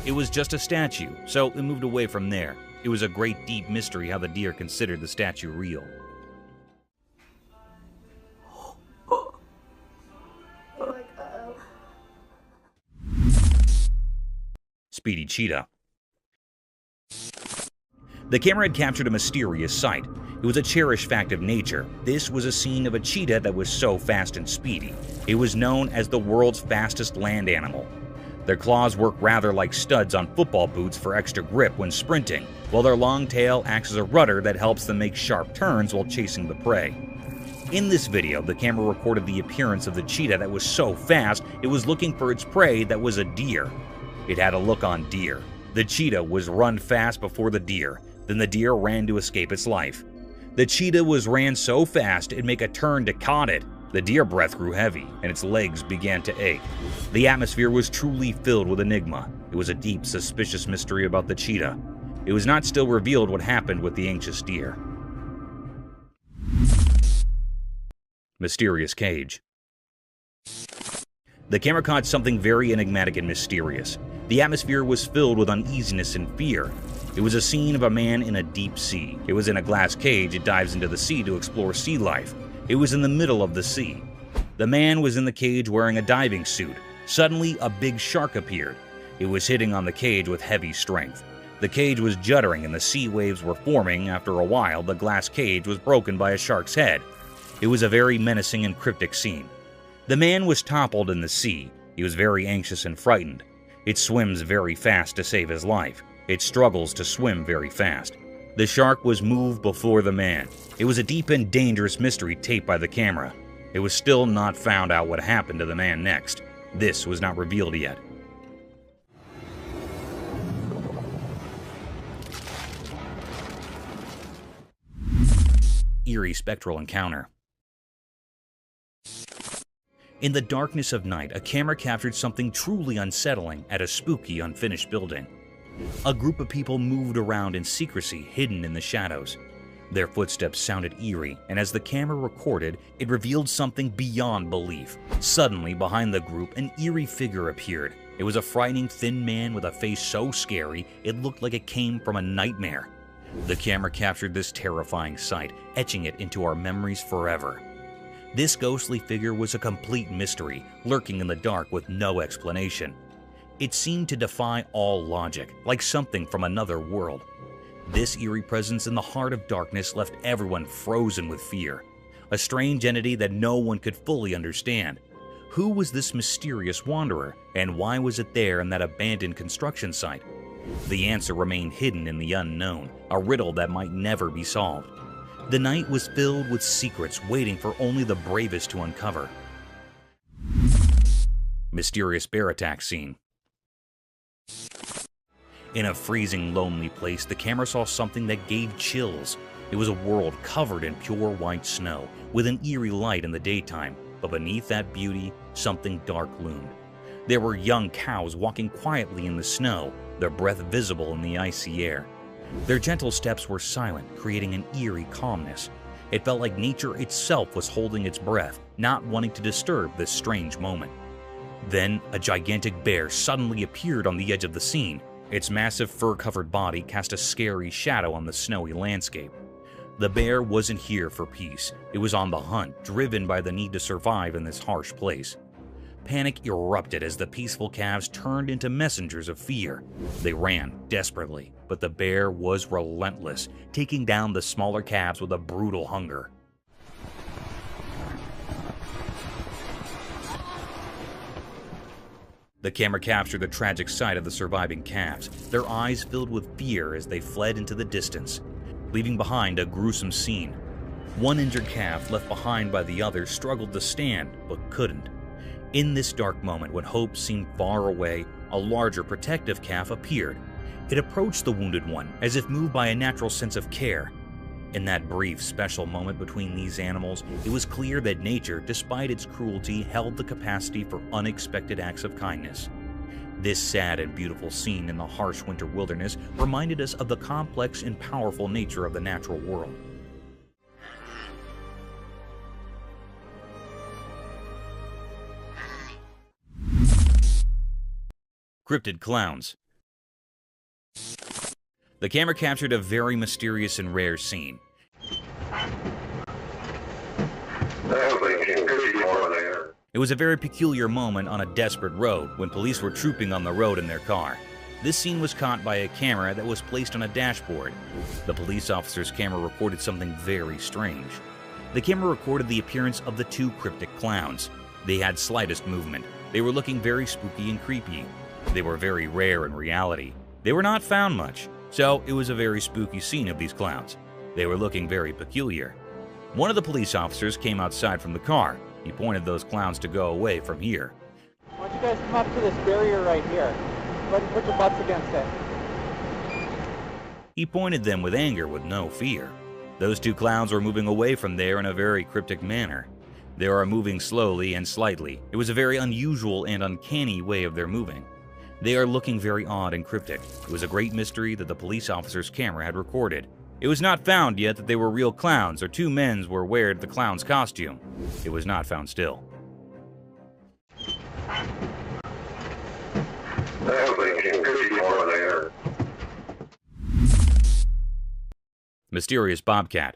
It was just a statue, so it moved away from there. It was a great deep mystery how the deer considered the statue real. Speedy cheetah. The camera had captured a mysterious sight. It was a cherished fact of nature. This was a scene of a cheetah that was so fast and speedy. It was known as the world's fastest land animal. Their claws work rather like studs on football boots for extra grip when sprinting, while their long tail acts as a rudder that helps them make sharp turns while chasing the prey. In this video, the camera recorded the appearance of the cheetah that was so fast it was looking for its prey that was a deer. It had a look on deer. The cheetah was run fast before the deer. Then the deer ran to escape its life. The cheetah ran so fast it'd make a turn to caught it. The deer breath grew heavy, and its legs began to ache. The atmosphere was truly filled with enigma. It was a deep, suspicious mystery about the cheetah. It was not still revealed what happened with the anxious deer. Mysterious cage. The camera caught something very enigmatic and mysterious. The atmosphere was filled with uneasiness and fear. It was a scene of a man in a deep sea. It was in a glass cage. It dives into the sea to explore sea life. It was in the middle of the sea. The man was in the cage wearing a diving suit. Suddenly, a big shark appeared. It was hitting on the cage with heavy strength. The cage was juddering and the sea waves were forming. After a while, the glass cage was broken by a shark's head. It was a very menacing and cryptic scene. The man was toppled in the sea. He was very anxious and frightened. It swims very fast to save his life. It struggles to swim very fast. The shark was moved before the man. It was a deep and dangerous mystery taped by the camera. It was still not found out what happened to the man next. This was not revealed yet. Eerie spectral encounter. In the darkness of night, a camera captured something truly unsettling at a spooky, unfinished building. A group of people moved around in secrecy, hidden in the shadows. Their footsteps sounded eerie, and as the camera recorded, it revealed something beyond belief. Suddenly, behind the group, an eerie figure appeared. It was a frightening, thin man with a face so scary, it looked like it came from a nightmare. The camera captured this terrifying sight, etching it into our memories forever. This ghostly figure was a complete mystery, lurking in the dark with no explanation. It seemed to defy all logic, like something from another world. This eerie presence in the heart of darkness left everyone frozen with fear. A strange entity that no one could fully understand. Who was this mysterious wanderer, and why was it there in that abandoned construction site? The answer remained hidden in the unknown, a riddle that might never be solved. The night was filled with secrets waiting for only the bravest to uncover. Mysterious bear attack scene. In a freezing, lonely place, the camera saw something that gave chills. It was a world covered in pure white snow, with an eerie light in the daytime, but beneath that beauty, something dark loomed. There were young cows walking quietly in the snow, their breath visible in the icy air. Their gentle steps were silent, creating an eerie calmness. It felt like nature itself was holding its breath, not wanting to disturb this strange moment. Then, a gigantic bear suddenly appeared on the edge of the scene. Its massive fur-covered body cast a scary shadow on the snowy landscape. The bear wasn't here for peace. It was on the hunt, driven by the need to survive in this harsh place. Panic erupted as the peaceful calves turned into messengers of fear. They ran desperately, but the bear was relentless, taking down the smaller calves with a brutal hunger. The camera captured the tragic sight of the surviving calves, their eyes filled with fear as they fled into the distance, leaving behind a gruesome scene. One injured calf left behind by the others struggled to stand, but couldn't. In this dark moment, when hope seemed far away, a larger protective calf appeared. It approached the wounded one, as if moved by a natural sense of care. In that brief, special moment between these animals, it was clear that nature, despite its cruelty, held the capacity for unexpected acts of kindness. This sad and beautiful scene in the harsh winter wilderness reminded us of the complex and powerful nature of the natural world. Cryptid clowns. The camera captured a very mysterious and rare scene. It was a very peculiar moment on a desperate road when police were trooping on the road in their car. This scene was caught by a camera that was placed on a dashboard. The police officer's camera recorded something very strange. The camera recorded the appearance of the two cryptic clowns. They had slightest movement. They were looking very spooky and creepy. They were very rare in reality. They were not found much, so it was a very spooky scene of these clowns. They were looking very peculiar. One of the police officers came outside from the car. He pointed those clowns to go away from here.
Why don't you guys come up to this barrier right here? Go ahead and put your butts against it.
He pointed them with anger, with no fear. Those two clowns were moving away from there in a very cryptic manner. They were moving slowly and slightly. It was a very unusual and uncanny way of their moving. They are looking very odd and cryptic. It was a great mystery that the police officer's camera had recorded. It was not found yet that they were real clowns or two men were wearing the clown's costume. It was not found still. Mysterious bobcat.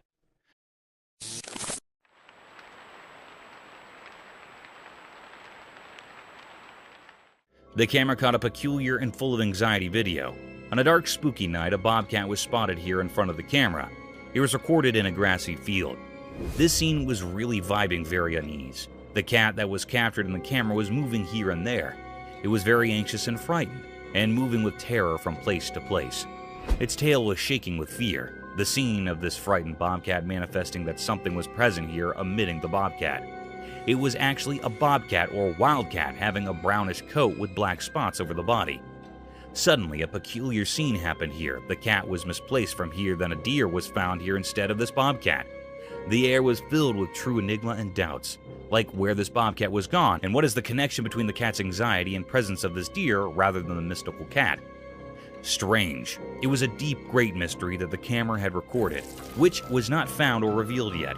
The camera caught a peculiar and full of anxiety video. On a dark, spooky night, a bobcat was spotted here in front of the camera. It was recorded in a grassy field. This scene was really vibing very unease. The cat that was captured in the camera was moving here and there. It was very anxious and frightened, and moving with terror from place to place. Its tail was shaking with fear, the scene of this frightened bobcat manifesting that something was present here emitting the bobcat. It was actually a bobcat or wildcat having a brownish coat with black spots over the body. Suddenly, a peculiar scene happened here. The cat was misplaced from here, then a deer was found here instead of this bobcat. The air was filled with true enigma and doubts, like where this bobcat was gone, and what is the connection between the cat's anxiety and presence of this deer rather than the mystical cat. Strange. It was a deep, great mystery that the camera had recorded, which was not found or revealed yet.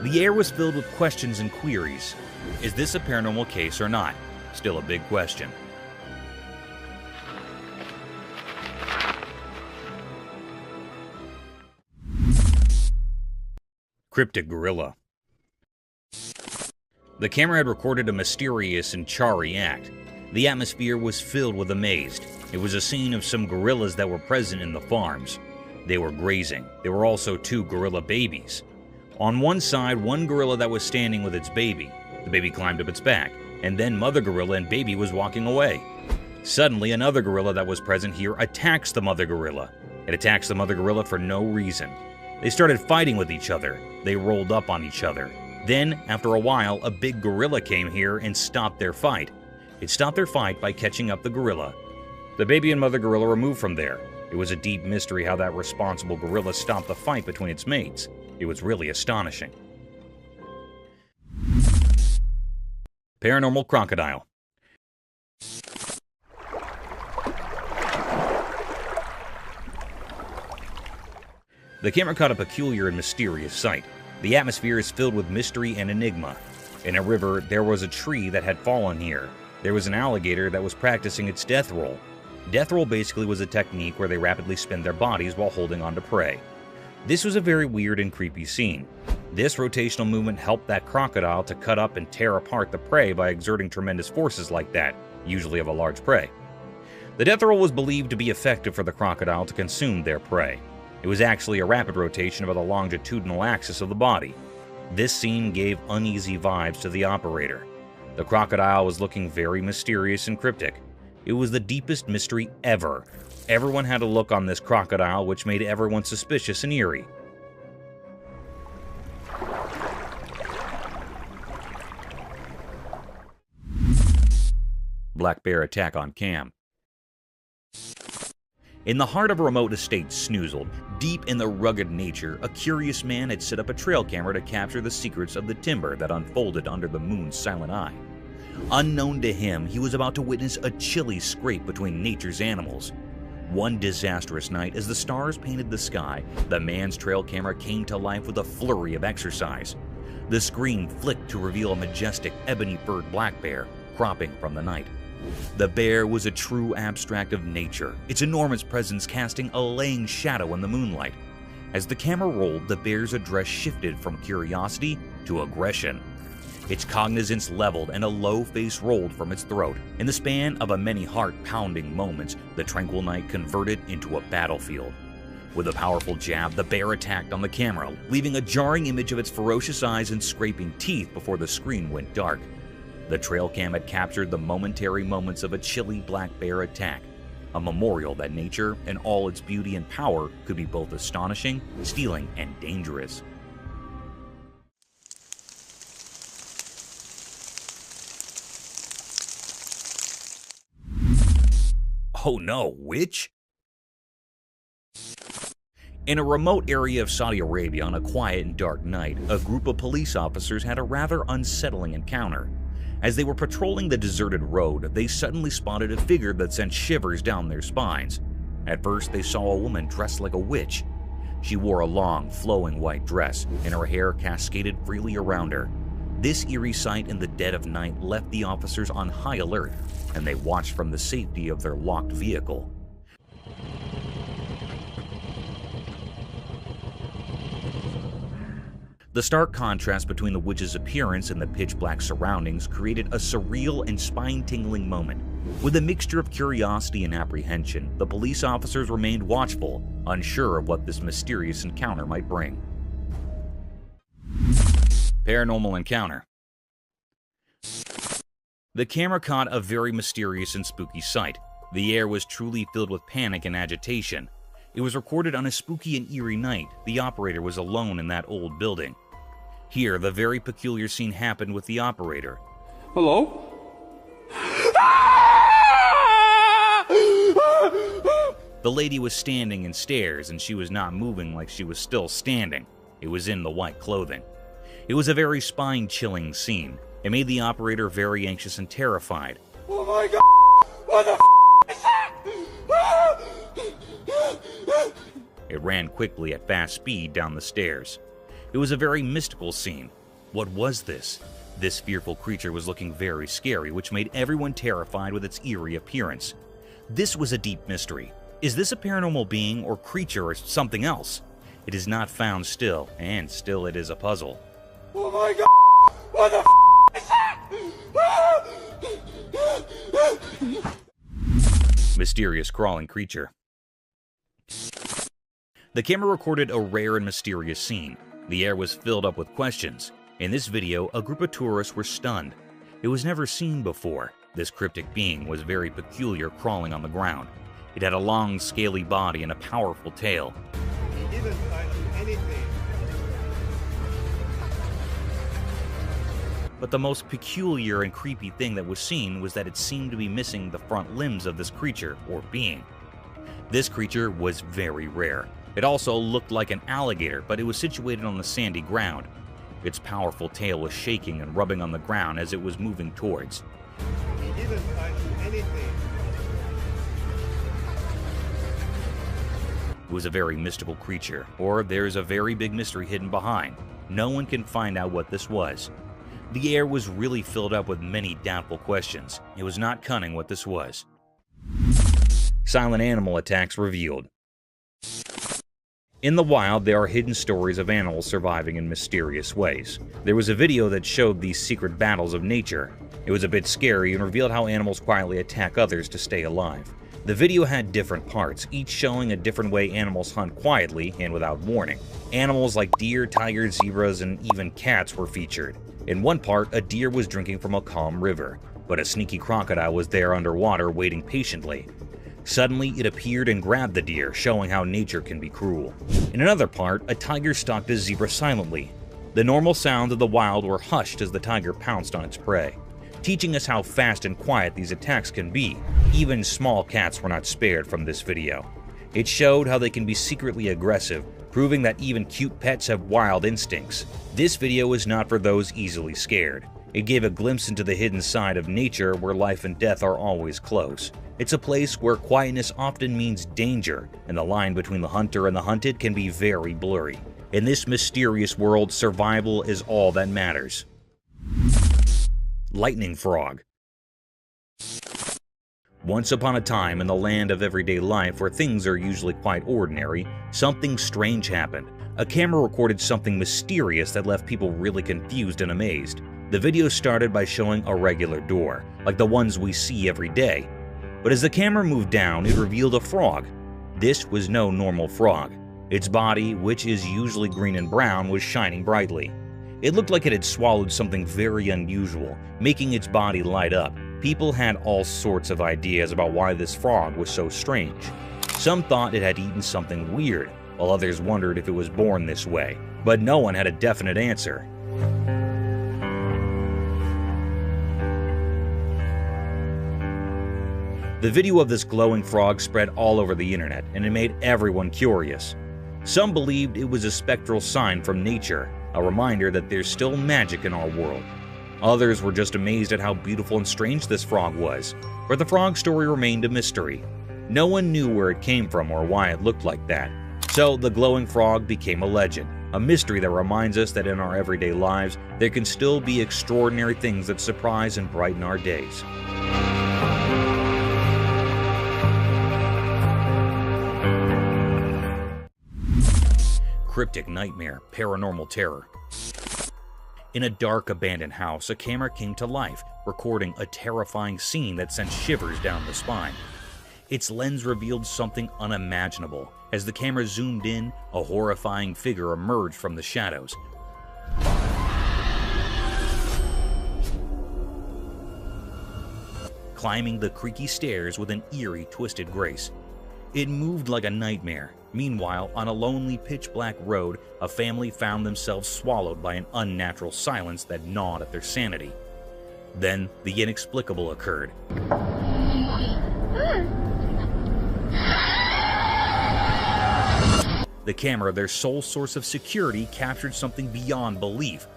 The air was filled with questions and queries. Is this a paranormal case or not? Still a big question. Cryptic Gorilla. The camera had recorded a mysterious and charry act. The atmosphere was filled with amaze. It was a scene of some gorillas that were present in the farms. They were grazing. There were also 2 gorilla babies. On one side, one gorilla that was standing with its baby. The baby climbed up its back, and then mother gorilla and baby was walking away. Suddenly, another gorilla that was present here attacks the mother gorilla. It attacks the mother gorilla for no reason. They started fighting with each other. They rolled up on each other. Then, after a while, a big gorilla came here and stopped their fight. It stopped their fight by catching up the gorilla. The baby and mother gorilla were moved from there. It was a deep mystery how that responsible gorilla stopped the fight between its mates. It was really astonishing. Paranormal Crocodile. The camera caught a peculiar and mysterious sight. The atmosphere is filled with mystery and enigma. In a river, there was a tree that had fallen here. There was an alligator that was practicing its death roll. Death roll basically was a technique where they rapidly spin their bodies while holding on to prey. This was a very weird and creepy scene. This rotational movement helped that crocodile to cut up and tear apart the prey by exerting tremendous forces like that, usually of a large prey. The death roll was believed to be effective for the crocodile to consume their prey. It was actually a rapid rotation about the longitudinal axis of the body. This scene gave uneasy vibes to the operator. The crocodile was looking very mysterious and cryptic. It was the deepest mystery ever. Everyone had a look on this crocodile, which made everyone suspicious and eerie. Black bear attack on cam. In the heart of a remote estate snoozled, deep in the rugged nature, a curious man had set up a trail camera to capture the secrets of the timber that unfolded under the moon's silent eye. Unknown to him, he was about to witness a chilly scrape between nature's animals. One disastrous night, as the stars painted the sky, the man's trail camera came to life with a flurry of exercise. The screen flicked to reveal a majestic ebony-furred black bear cropping from the night. The bear was a true abstract of nature, its enormous presence casting a laying shadow in the moonlight. As the camera rolled, the bear's address shifted from curiosity to aggression. Its cognizance leveled and a low face rolled from its throat. In the span of a many heart-pounding moments, the tranquil night converted into a battlefield. With a powerful jab, the bear attacked on the camera, leaving a jarring image of its ferocious eyes and scraping teeth before the screen went dark. The trail cam had captured the momentary moments of a chilly black bear attack, a memorial that nature and all its beauty and power could be both astonishing, stealing, and dangerous. Oh no, witch? In a remote area of Saudi Arabia on a quiet and dark night, a group of police officers had a rather unsettling encounter. As they were patrolling the deserted road, they suddenly spotted a figure that sent shivers down their spines. At first, they saw a woman dressed like a witch. She wore a long, flowing white dress, and her hair cascaded freely around her. This eerie sight in the dead of night left the officers on high alert, and they watched from the safety of their locked vehicle. The stark contrast between the witch's appearance and the pitch-black surroundings created a surreal and spine-tingling moment. With a mixture of curiosity and apprehension, the police officers remained watchful, unsure of what this mysterious encounter might bring. Paranormal encounter. The camera caught a very mysterious and spooky sight. The air was truly filled with panic and agitation. It was recorded on a spooky and eerie night. The operator was alone in that old building. Here, the very peculiar scene happened with the operator.
Hello?
The lady was standing in stairs, and she was not moving like she was still standing. It was in the white clothing. It was a very spine-chilling scene. It made the operator very anxious and terrified.
Oh my God! What the is that?
It ran quickly at fast speed down the stairs. It was a very mystical scene. What was this? This fearful creature was looking very scary, which made everyone terrified with its eerie appearance. This was a deep mystery. Is this a paranormal being or creature or something else? It is not found still, and still it is a puzzle.
Oh my God! What the is that?
Mysterious crawling creature. The camera recorded a rare and mysterious scene. The air was filled up with questions. In this video, a group of tourists were stunned. It was never seen before. This cryptic being was very peculiar, crawling on the ground. It had a long, scaly body and a powerful tail.
He didn't find anything.
But the most peculiar and creepy thing that was seen was that it seemed to be missing the front limbs of this creature, or being. This creature was very rare. It also looked like an alligator, but it was situated on the sandy ground. Its powerful tail was shaking and rubbing on the ground as it was moving towards.
He didn't find anything.
It was a very mystical creature, or there's a very big mystery hidden behind. No one can find out what this was. The air was really filled up with many doubtful questions. It was not cunning what this was. Silent animal attacks revealed. In the wild, there are hidden stories of animals surviving in mysterious ways. There was a video that showed these secret battles of nature. It was a bit scary and revealed how animals quietly attack others to stay alive. The video had different parts, each showing a different way animals hunt quietly and without warning. Animals like deer, tigers, zebras, and even cats were featured. In one part, a deer was drinking from a calm river, but a sneaky crocodile was there underwater waiting patiently. Suddenly, it appeared and grabbed the deer, showing how nature can be cruel. In another part, a tiger stalked a zebra silently. The normal sounds of the wild were hushed as the tiger pounced on its prey, teaching us how fast and quiet these attacks can be. Even small cats were not spared from this video. It showed how they can be secretly aggressive, proving that even cute pets have wild instincts. This video is not for those easily scared. It gave a glimpse into the hidden side of nature where life and death are always close. It's a place where quietness often means danger, and the line between the hunter and the hunted can be very blurry. In this mysterious world, survival is all that matters. Lightning frog. Once upon a time, in the land of everyday life where things are usually quite ordinary, something strange happened. A camera recorded something mysterious that left people really confused and amazed. The video started by showing a regular door, like the ones we see every day. But as the camera moved down, it revealed a frog. This was no normal frog. Its body, which is usually green and brown, was shining brightly. It looked like it had swallowed something very unusual, making its body light up. People had all sorts of ideas about why this frog was so strange. Some thought it had eaten something weird, while others wondered if it was born this way. But no one had a definite answer. The video of this glowing frog spread all over the internet, and it made everyone curious. Some believed it was a spectral sign from nature, a reminder that there's still magic in our world. Others were just amazed at how beautiful and strange this frog was, but the frog story remained a mystery. No one knew where it came from or why it looked like that. So the glowing frog became a legend, a mystery that reminds us that in our everyday lives, there can still be extraordinary things that surprise and brighten our days. Cryptic nightmare, paranormal terror. In a dark, abandoned house, a camera came to life, recording a terrifying scene that sent shivers down the spine. Its lens revealed something unimaginable. As the camera zoomed in, a horrifying figure emerged from the shadows. Climbing the creaky stairs with an eerie, twisted grace. It moved like a nightmare. Meanwhile, on a lonely, pitch-black road, a family found themselves swallowed by an unnatural silence that gnawed at their sanity. Then, the inexplicable occurred. The camera, their sole source of security, captured something beyond belief,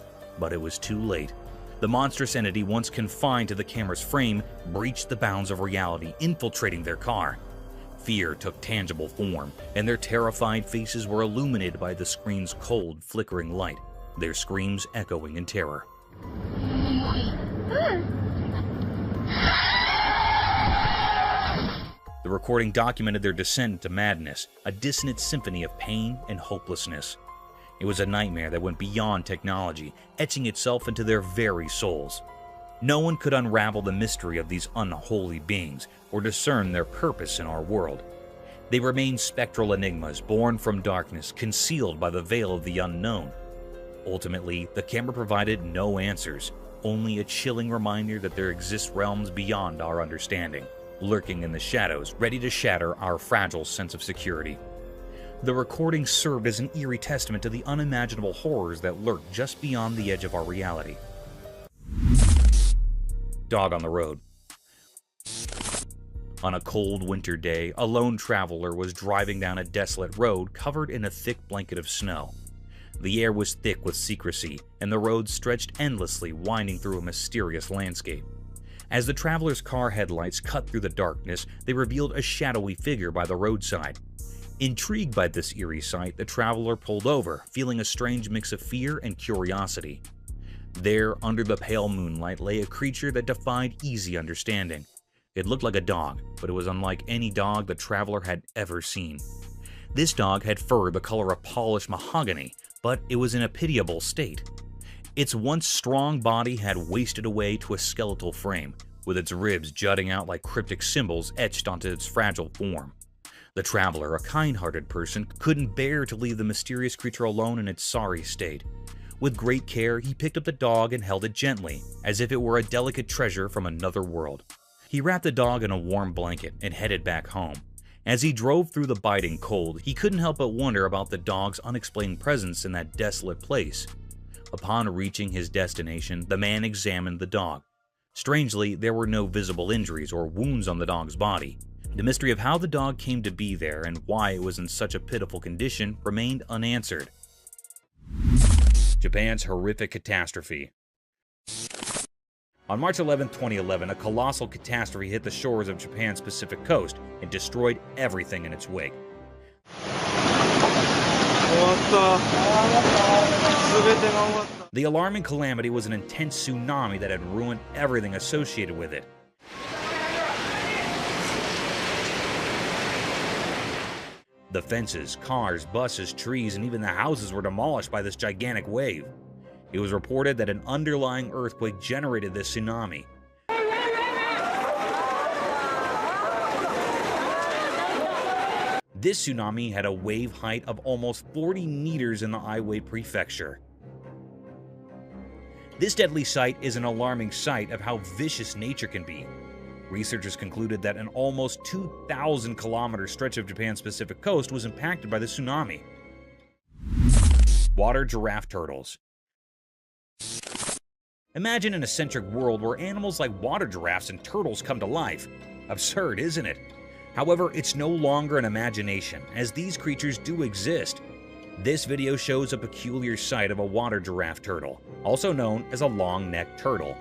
but it was too late. The monstrous entity, once confined to the camera's frame, breached the bounds of reality, infiltrating their car. Fear took tangible form, and their terrified faces were illuminated by the screen's cold, flickering light, their screams echoing in terror. The recording documented their descent into madness, a dissonant symphony of pain and hopelessness. It was a nightmare that went beyond technology, etching itself into their very souls. No one could unravel the mystery of these unholy beings or discern their purpose in our world. They remained spectral enigmas born from darkness, concealed by the veil of the unknown. Ultimately, the camera provided no answers, only a chilling reminder that there exist realms beyond our understanding, lurking in the shadows, ready to shatter our fragile sense of security. The recording served as an eerie testament to the unimaginable horrors that lurk just beyond the edge of our reality. Dog on the road. On a cold winter day, a lone traveler was driving down a desolate road covered in a thick blanket of snow. The air was thick with secrecy, and the road stretched endlessly, winding through a mysterious landscape. As the traveler's car headlights cut through the darkness, they revealed a shadowy figure by the roadside. Intrigued by this eerie sight, the traveler pulled over, feeling a strange mix of fear and curiosity. There, under the pale moonlight, lay a creature that defied easy understanding. It looked like a dog, but it was unlike any dog the traveler had ever seen. This dog had fur the color of polished mahogany, but it was in a pitiable state. Its once strong body had wasted away to a skeletal frame, with its ribs jutting out like cryptic symbols etched onto its fragile form. The traveler, a kind-hearted person, couldn't bear to leave the mysterious creature alone in its sorry state. With great care, he picked up the dog and held it gently, as if it were a delicate treasure from another world. He wrapped the dog in a warm blanket and headed back home. As he drove through the biting cold, he couldn't help but wonder about the dog's unexplained presence in that desolate place. Upon reaching his destination, the man examined the dog. Strangely, there were no visible injuries or wounds on the dog's body. The mystery of how the dog came to be there and why it was in such a pitiful condition remained unanswered. Japan's horrific catastrophe. On March 11, 2011, a colossal catastrophe hit the shores of Japan's Pacific coast and destroyed everything in its wake. The alarming calamity was an intense tsunami that had ruined everything associated with it. The fences, cars, buses, trees, and even the houses were demolished by this gigantic wave. It was reported that an underlying earthquake generated this tsunami. This tsunami had a wave height of almost 40 meters in the Aiwei Prefecture. This deadly sight is an alarming sight of how vicious nature can be. Researchers concluded that an almost 2,000-kilometer stretch of Japan's Pacific coast was impacted by the tsunami. Water giraffe turtles. Imagine an eccentric world where animals like water giraffes and turtles come to life. Absurd, isn't it? However, it's no longer an imagination, as these creatures do exist. This video shows a peculiar sight of a water giraffe turtle, also known as a long-necked turtle.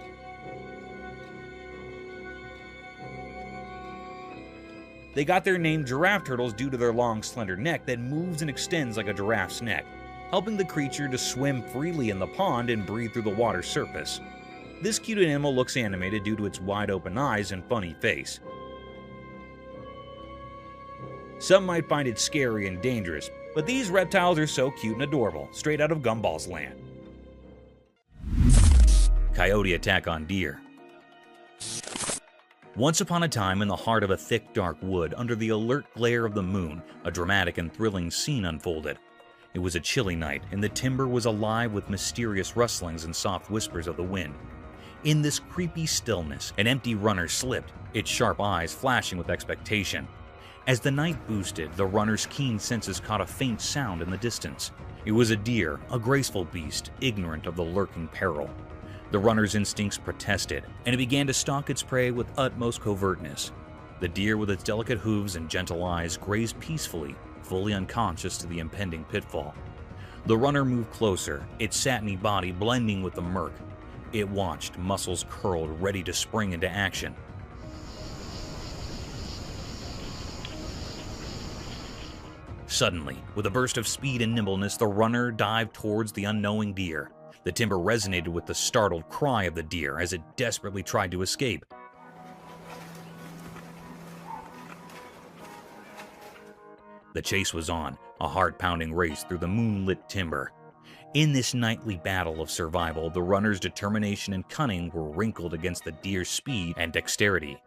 They got their name giraffe turtles due to their long, slender neck that moves and extends like a giraffe's neck, helping the creature to swim freely in the pond and breathe through the water's surface. This cute animal looks animated due to its wide-open eyes and funny face. Some might find it scary and dangerous, But these reptiles are so cute and adorable, straight out of Gumball's land. Coyote attack on deer. Once upon a time, in the heart of a thick, dark wood, under the alert glare of the moon, a dramatic and thrilling scene unfolded. It was a chilly night, and the timber was alive with mysterious rustlings and soft whispers of the wind. In this creepy stillness, an empty runner slipped, its sharp eyes flashing with expectation. As the night boosted, the runner's keen senses caught a faint sound in the distance. It was a deer, a graceful beast, ignorant of the lurking peril. The runner's instincts protested, and it began to stalk its prey with utmost covertness. The deer, with its delicate hooves and gentle eyes, grazed peacefully, fully unconscious to the impending pitfall. The runner moved closer, its satiny body blending with the murk. It watched, muscles curled, ready to spring into action. Suddenly, with a burst of speed and nimbleness, the runner dived towards the unknowing deer. The timber resonated with the startled cry of the deer as it desperately tried to escape. The chase was on, a heart-pounding race through the moonlit timber. In this nightly battle of survival, the runner's determination and cunning were wrinkled against the deer's speed and dexterity.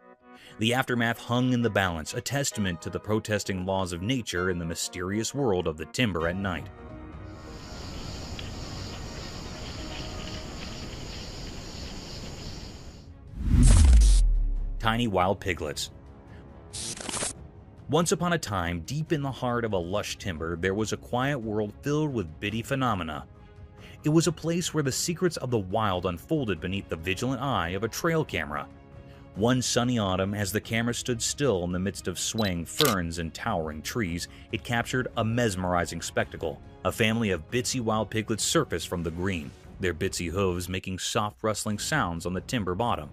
The aftermath hung in the balance, a testament to the protesting laws of nature in the mysterious world of the timber at night. Tiny wild piglets. Once upon a time, deep in the heart of a lush timber, there was a quiet world filled with bitty phenomena. It was a place where the secrets of the wild unfolded beneath the vigilant eye of a trail camera. One sunny autumn, as the camera stood still in the midst of swaying ferns and towering trees, it captured a mesmerizing spectacle. A family of bitsy wild piglets surfaced from the green, their bitsy hooves making soft rustling sounds on the timber bottom.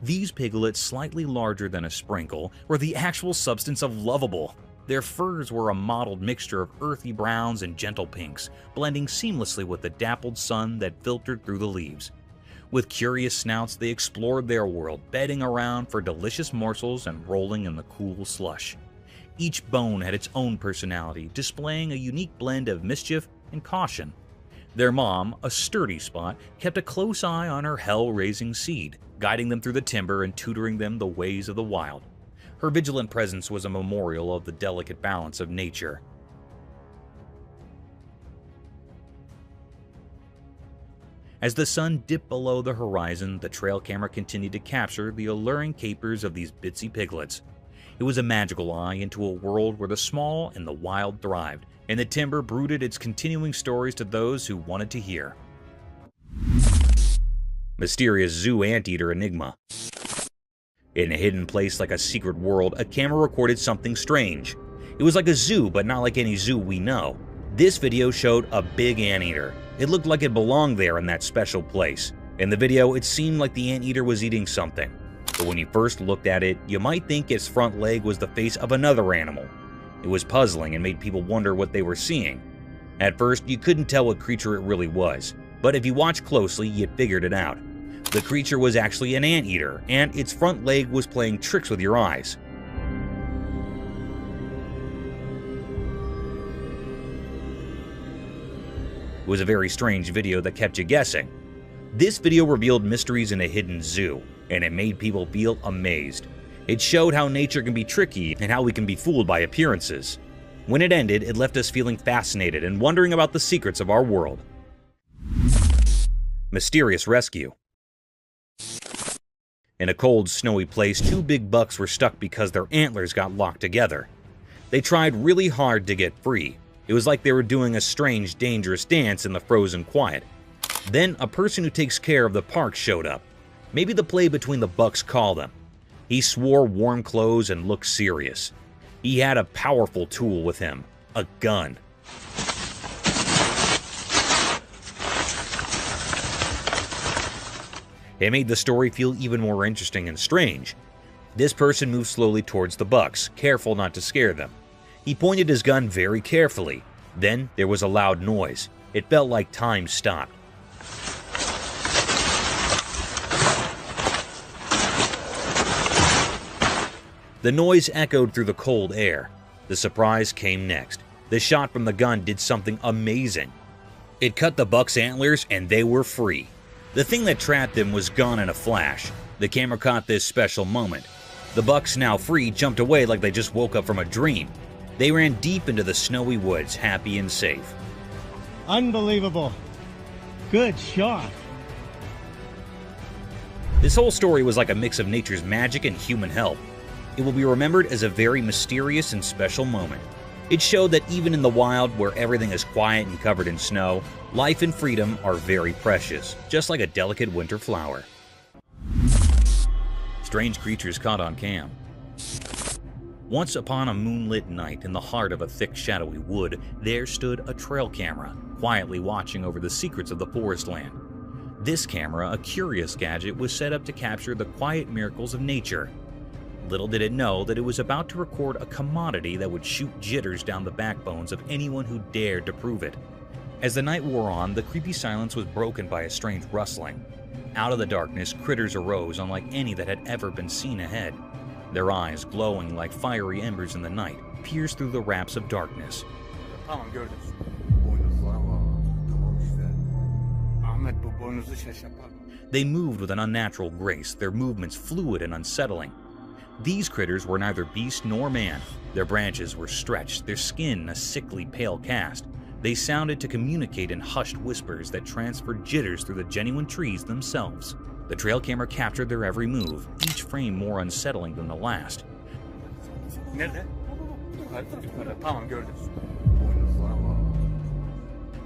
These piglets, slightly larger than a sprinkle, were the actual substance of lovable. Their furs were a mottled mixture of earthy browns and gentle pinks, blending seamlessly with the dappled sun that filtered through the leaves. With curious snouts, they explored their world, bedding around for delicious morsels and rolling in the cool slush. Each bone had its own personality, displaying a unique blend of mischief and caution. Their mom, a sturdy spot, kept a close eye on her hell-raising seed, guiding them through the timber and tutoring them the ways of the wild. Her vigilant presence was a memorial of the delicate balance of nature. As the sun dipped below the horizon, the trail camera continued to capture the alluring capers of these bitsy piglets. It was a magical eye into a world where the small and the wild thrived, and the timber brooded its continuing stories to those who wanted to hear. Mysterious zoo anteater enigma. In a hidden place like a secret world, a camera recorded something strange. It was like a zoo, but not like any zoo we know. This video showed a big anteater. It looked like it belonged there in that special place. In the video, it seemed like the anteater was eating something. But when you first looked at it, you might think its front leg was the face of another animal. It was puzzling and made people wonder what they were seeing. At first, you couldn't tell what creature it really was, but if you watched closely, you figured it out. The creature was actually an anteater, and its front leg was playing tricks with your eyes. It was a very strange video that kept you guessing. This video revealed mysteries in a hidden zoo, and it made people feel amazed. It showed how nature can be tricky and how we can be fooled by appearances. When it ended, it left us feeling fascinated and wondering about the secrets of our world. Mysterious rescue. In a cold, snowy place, two big bucks were stuck because their antlers got locked together. They tried really hard to get free. It was like they were doing a strange, dangerous dance in the frozen quiet. Then a person who takes care of the park showed up. Maybe the play between the bucks called him. He swore warm clothes and looked serious. He had a powerful tool with him, a gun. It made the story feel even more interesting and strange. This person moved slowly towards the bucks, careful not to scare them. He pointed his gun very carefully. Then there was a loud noise. It felt like time stopped. The noise echoed through the cold air. The surprise came next. The shot from the gun did something amazing. It cut the buck's antlers and they were free. The thing that trapped them was gone in a flash. The camera caught this special moment. The bucks, now free, jumped away like they just woke up from a dream. They ran deep into the snowy woods, happy and safe.
Unbelievable. Good shot.
This whole story was like a mix of nature's magic and human help. It will be remembered as a very mysterious and special moment. It showed that even in the wild, where everything is quiet and covered in snow, life and freedom are very precious, just like a delicate winter flower. Strange creatures caught on cam. Once upon a moonlit night in the heart of a thick, shadowy wood, there stood a trail camera, quietly watching over the secrets of the forest land. This camera, a curious gadget, was set up to capture the quiet miracles of nature. Little did it know that it was about to record a commodity that would shoot jitters down the backbones of anyone who dared to prove it. As the night wore on, the creepy silence was broken by a strange rustling. Out of the darkness, critters arose unlike any that had ever been seen ahead. Their eyes, glowing like fiery embers in the night, pierced through the wraps of darkness. They moved with an unnatural grace, their movements fluid and unsettling. These critters were neither beast nor man. Their branches were stretched, their skin a sickly pale cast. They sounded to communicate in hushed whispers that transferred jitters through the genuine trees themselves. The trail camera captured their every move, each frame more unsettling than the last.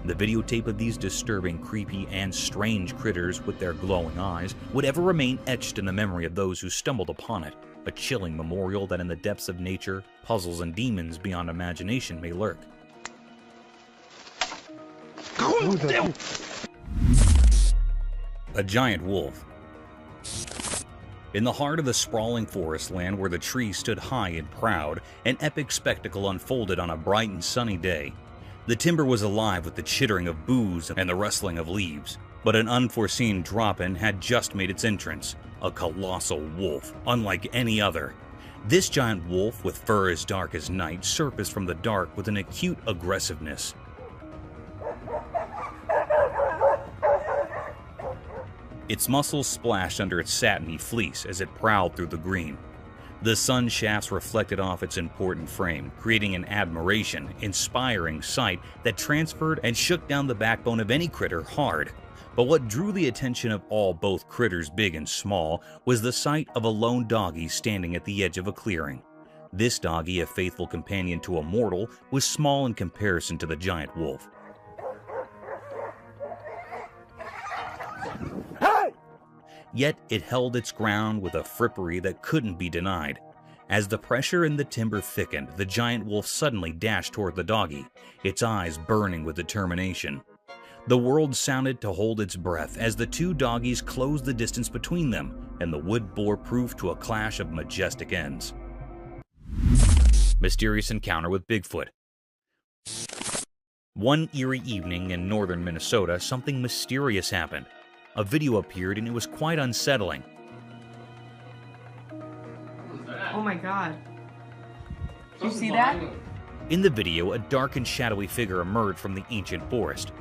The videotape of these disturbing, creepy, and strange critters with their glowing eyes would ever remain etched in the memory of those who stumbled upon it, a chilling memorial that in the depths of nature, puzzles and demons beyond imagination may lurk. A giant wolf. In the heart of the sprawling forest land where the trees stood high and proud, an epic spectacle unfolded on a bright and sunny day. The timber was alive with the chittering of boos and the rustling of leaves, but an unforeseen drop-in had just made its entrance. A colossal wolf, unlike any other. This giant wolf, with fur as dark as night, surfaced from the dark with an acute aggressiveness. Its muscles splashed under its satiny fleece as it prowled through the green. The sun shafts reflected off its important frame, creating an admiration, inspiring sight that transferred and shook down the backbone of any critter hard. But what drew the attention of all, both critters big and small, was the sight of a lone doggy standing at the edge of a clearing. This doggy, a faithful companion to a mortal, was small in comparison to the giant wolf. Yet it held its ground with a frippery that couldn't be denied. As the pressure in the timber thickened, the giant wolf suddenly dashed toward the doggy, its eyes burning with determination. The world sounded to hold its breath as the two doggies closed the distance between them, and the wood bore proof to a clash of majestic ends. Mysterious encounter with Bigfoot. One eerie evening in northern Minnesota, something mysterious happened. A video appeared and it was quite unsettling.
Oh my god. Did you see that?
In the video, a dark and shadowy figure emerged from the ancient forest.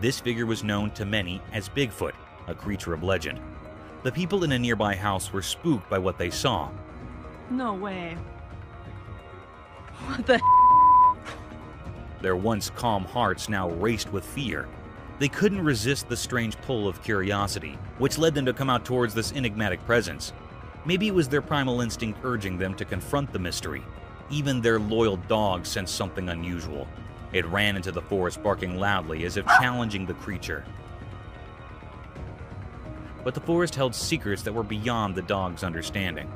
This figure was known to many as Bigfoot, a creature of legend. The people in a nearby house were spooked by what they saw.
No way. What the
Their once calm hearts now raced with fear. They couldn't resist the strange pull of curiosity, which led them to come out towards this enigmatic presence. Maybe it was their primal instinct urging them to confront the mystery. Even their loyal dog sensed something unusual. It ran into the forest barking loudly as if challenging the creature. But the forest held secrets that were beyond the dog's understanding.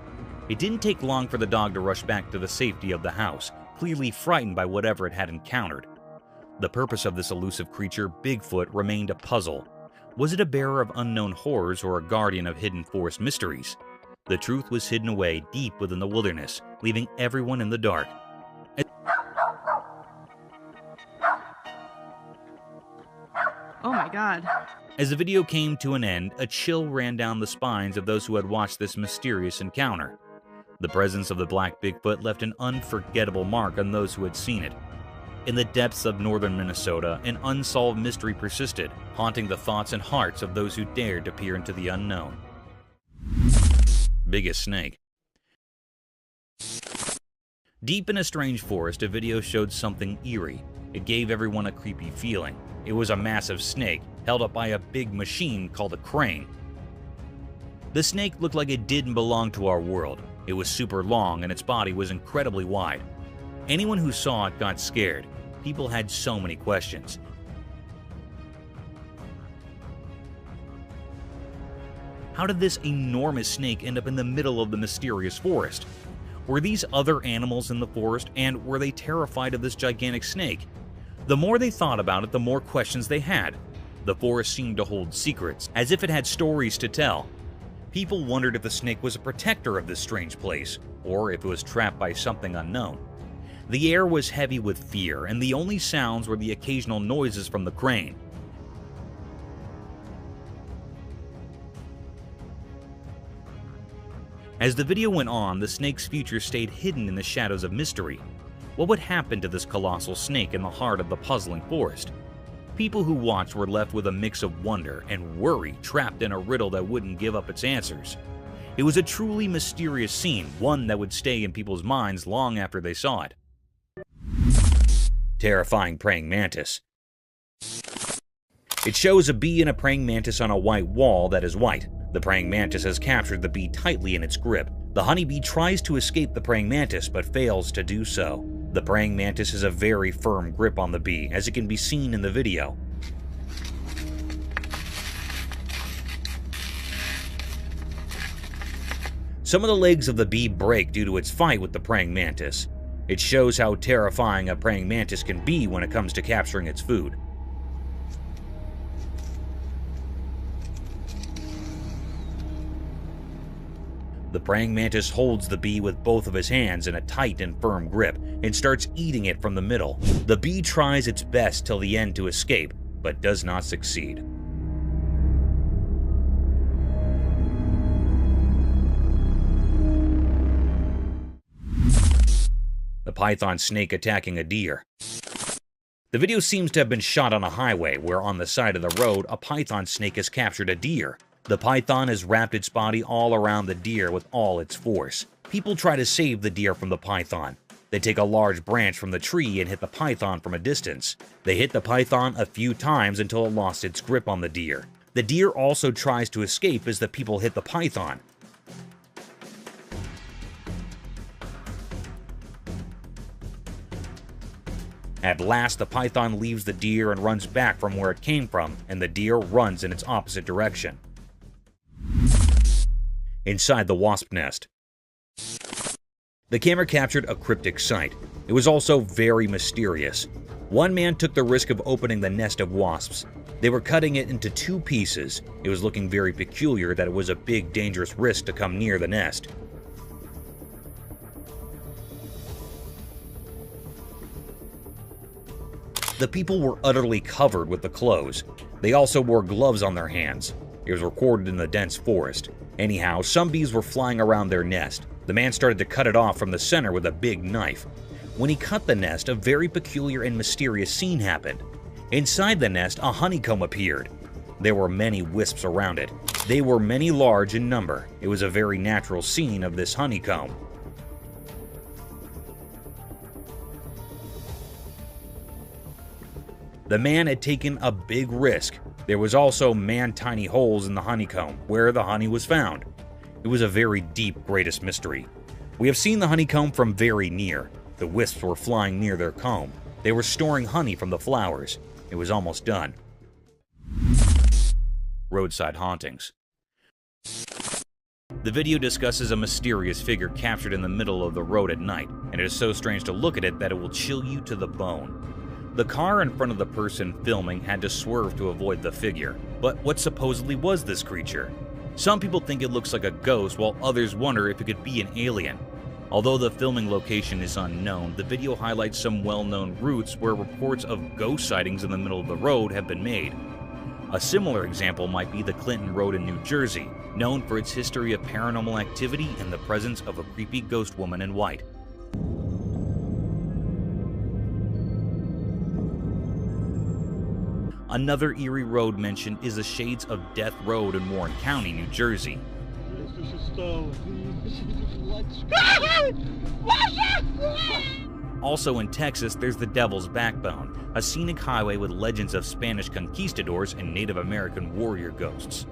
It didn't take long for the dog to rush back to the safety of the house, clearly frightened by whatever it had encountered. The purpose of this elusive creature, Bigfoot, remained a puzzle. Was it a bearer of unknown horrors or a guardian of hidden forest mysteries? The truth was hidden away deep within the wilderness, leaving everyone in the dark.
Oh my god.
As the video came to an end, a chill ran down the spines of those who had watched this mysterious encounter. The presence of the black Bigfoot left an unforgettable mark on those who had seen it. In the depths of northern Minnesota, an unsolved mystery persisted, haunting the thoughts and hearts of those who dared to peer into the unknown. Biggest snake. Deep in a strange forest, a video showed something eerie. It gave everyone a creepy feeling. It was a massive snake, held up by a big machine called a crane. The snake looked like it didn't belong to our world. It was super long and its body was incredibly wide. Anyone who saw it got scared. People had so many questions. How did this enormous snake end up in the middle of the mysterious forest? Were these other animals in the forest, and were they terrified of this gigantic snake? The more they thought about it, the more questions they had. The forest seemed to hold secrets, as if it had stories to tell. People wondered if the snake was a protector of this strange place, or if it was trapped by something unknown. The air was heavy with fear, and the only sounds were the occasional noises from the crane. As the video went on, the snake's future stayed hidden in the shadows of mystery. What would happen to this colossal snake in the heart of the puzzling forest? People who watched were left with a mix of wonder and worry, trapped in a riddle that wouldn't give up its answers. It was a truly mysterious scene, one that would stay in people's minds long after they saw it. Terrifying praying mantis. It shows a bee and a praying mantis on a white wall that is white. The praying mantis has captured the bee tightly in its grip. The honeybee tries to escape the praying mantis but fails to do so. The praying mantis has a very firm grip on the bee, as it can be seen in the video. Some of the legs of the bee break due to its fight with the praying mantis. It shows how terrifying a praying mantis can be when it comes to capturing its food. The praying mantis holds the bee with both of his hands in a tight and firm grip and starts eating it from the middle. The bee tries its best till the end to escape, but does not succeed. The python snake attacking a deer. The video seems to have been shot on a highway where on the side of the road a python snake has captured a deer. The python has wrapped its body all around the deer with all its force. People try to save the deer from the python. They take a large branch from the tree and hit the python from a distance. They hit the python a few times until it lost its grip on the deer. The deer also tries to escape as the people hit the python. At last, the python leaves the deer and runs back from where it came from, and the deer runs in its opposite direction. Inside the wasp nest. The camera captured a cryptic sight. It was also very mysterious. One man took the risk of opening the nest of wasps. They were cutting it into 2 pieces. It was looking very peculiar that it was a big, dangerous risk to come near the nest. The people were utterly covered with the clothes. They also wore gloves on their hands. It was recorded in the dense forest. Anyhow, some bees were flying around their nest. The man started to cut it off from the center with a big knife. When he cut the nest, a very peculiar and mysterious scene happened. Inside the nest, a honeycomb appeared. There were many wisps around it. They were many large in number. It was a very natural scene of this honeycomb. The man had taken a big risk. There was also man-tiny holes in the honeycomb, where the honey was found. It was a very deep greatest mystery. We have seen the honeycomb from very near. The wisps were flying near their comb. They were storing honey from the flowers. It was almost done. Roadside hauntings. The video discusses a mysterious figure captured in the middle of the road at night, and it is so strange to look at it that it will chill you to the bone. The car in front of the person filming had to swerve to avoid the figure. But what supposedly was this creature? Some people think it looks like a ghost, while others wonder if it could be an alien. Although the filming location is unknown, the video highlights some well-known routes where reports of ghost sightings in the middle of the road have been made. A similar example might be the Clinton Road in New Jersey, known for its history of paranormal activity and the presence of a creepy ghost woman in white. Another eerie road mentioned is the Shades of Death Road in Warren County, New Jersey. Also in Texas, there's the Devil's Backbone, a scenic highway with legends of Spanish conquistadors and Native American warrior ghosts.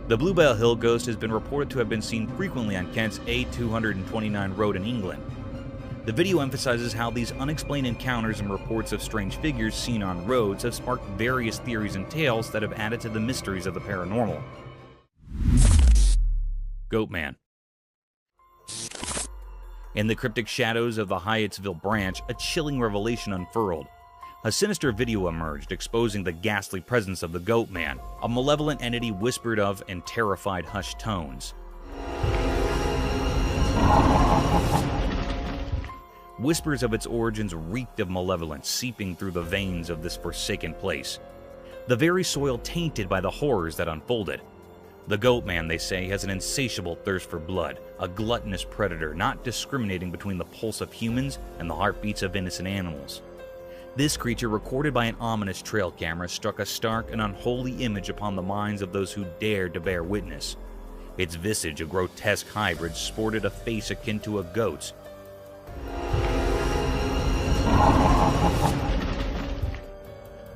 The Bluebell Hill ghost has been reported to have been seen frequently on Kent's A229 road in England. The video emphasizes how these unexplained encounters and reports of strange figures seen on roads have sparked various theories and tales that have added to the mysteries of the paranormal. Goat Man. In the cryptic shadows of the Hyattsville branch, a chilling revelation unfurled. A sinister video emerged, exposing the ghastly presence of the Goat Man, a malevolent entity whispered of in terrified hushed tones. Whispers of its origins reeked of malevolence, seeping through the veins of this forsaken place. The very soil tainted by the horrors that unfolded. The Goat Man, they say, has an insatiable thirst for blood, a gluttonous predator not discriminating between the pulse of humans and the heartbeats of innocent animals. This creature, recorded by an ominous trail camera, struck a stark and unholy image upon the minds of those who dared to bear witness. Its visage, a grotesque hybrid, sported a face akin to a goat's.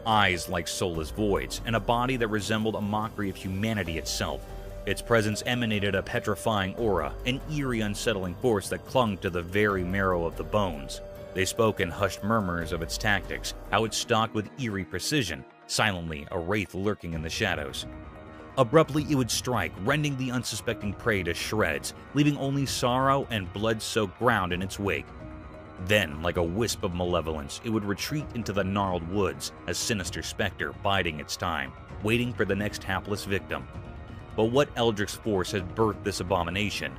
Eyes like soulless voids, and a body that resembled a mockery of humanity itself. Its presence emanated a petrifying aura, an eerie, unsettling force that clung to the very marrow of the bones. They spoke in hushed murmurs of its tactics, how it stalked with eerie precision, silently a wraith lurking in the shadows. Abruptly it would strike, rending the unsuspecting prey to shreds, leaving only sorrow and blood-soaked ground in its wake. Then, like a wisp of malevolence, it would retreat into the gnarled woods, a sinister specter biding its time, waiting for the next hapless victim. But what eldritch force had birthed this abomination?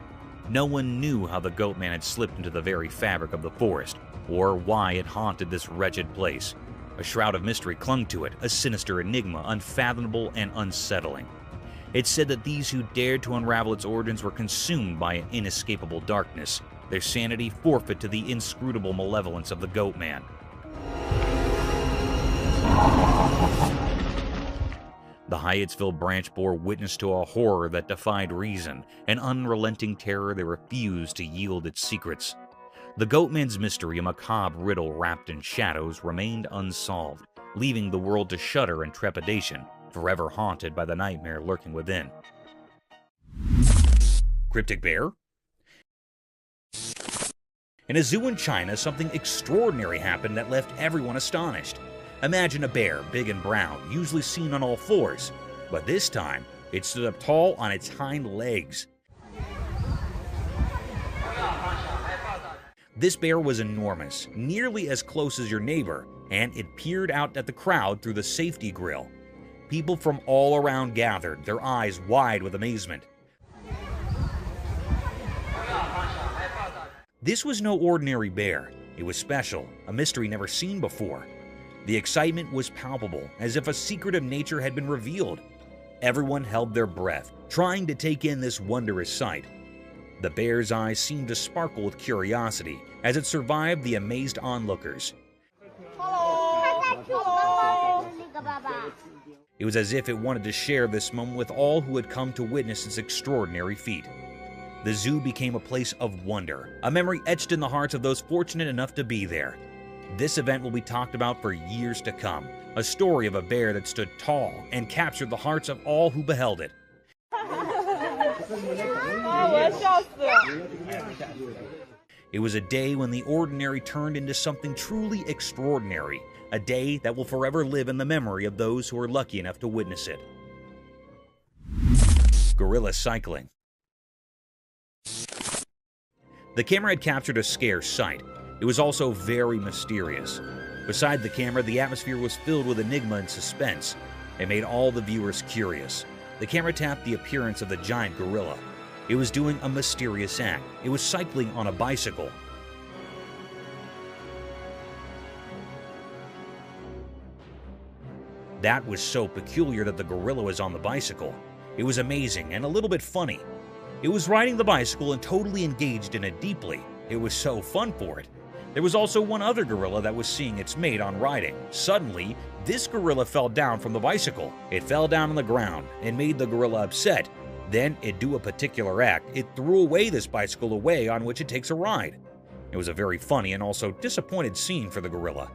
No one knew how the Goat Man had slipped into the very fabric of the forest, or why it haunted this wretched place. A shroud of mystery clung to it, a sinister enigma, unfathomable and unsettling. It said that these who dared to unravel its origins were consumed by an inescapable darkness, their sanity forfeit to the inscrutable malevolence of the Goat Man. The Hyattsville branch bore witness to a horror that defied reason, an unrelenting terror that refused to yield its secrets. The Goat Man's mystery, a macabre riddle wrapped in shadows, remained unsolved, leaving the world to shudder in trepidation, forever haunted by the nightmare lurking within. Cryptic Bear? In a zoo in China, something extraordinary happened that left everyone astonished. Imagine a bear, big and brown, usually seen on all fours, but this time, it stood up tall on its hind legs. This bear was enormous, nearly as close as your neighbor, and it peered out at the crowd through the safety grill. People from all around gathered, their eyes wide with amazement. This was no ordinary bear. It was special, a mystery never seen before. The excitement was palpable, as if a secret of nature had been revealed. Everyone held their breath, trying to take in this wondrous sight. The bear's eyes seemed to sparkle with curiosity as it survived the amazed onlookers. It was as if it wanted to share this moment with all who had come to witness its extraordinary feat. The zoo became a place of wonder, a memory etched in the hearts of those fortunate enough to be there. This event will be talked about for years to come, a story of a bear that stood tall and captured the hearts of all who beheld it. It was a day when the ordinary turned into something truly extraordinary, a day that will forever live in the memory of those who were lucky enough to witness it. Gorilla cycling. The camera had captured a scarce sight. It was also very mysterious. Beside the camera, the atmosphere was filled with enigma and suspense. It made all the viewers curious. The camera tapped the appearance of the giant gorilla. It was doing a mysterious act. It was cycling on a bicycle. That was so peculiar that the gorilla was on the bicycle. It was amazing and a little bit funny. It was riding the bicycle and totally engaged in it deeply. It was so fun for it. There was also one other gorilla that was seeing its mate on riding. Suddenly, this gorilla fell down from the bicycle. It fell down on the ground and made the gorilla upset. Then it do a particular act. It threw away this bicycle away on which it takes a ride. It was a very funny and also disappointed scene for the gorilla.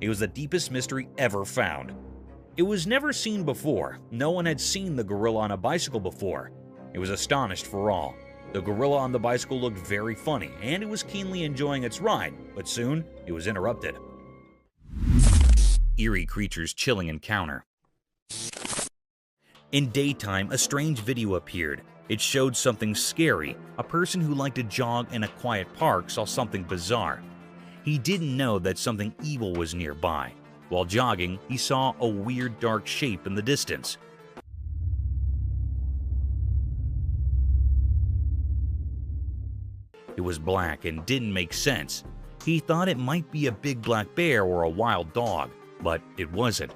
It was the deepest mystery ever found. It was never seen before. No one had seen the gorilla on a bicycle before. It was astonished for all. The gorilla on the bicycle looked very funny, and it was keenly enjoying its ride, but soon it was interrupted. Eerie creature's chilling encounter. In daytime, a strange video appeared. It showed something scary. A person who liked to jog in a quiet park saw something bizarre. He didn't know that something evil was nearby. While jogging, he saw a weird dark shape in the distance. It was black and didn't make sense. He thought it might be a big black bear or a wild dog, but it wasn't.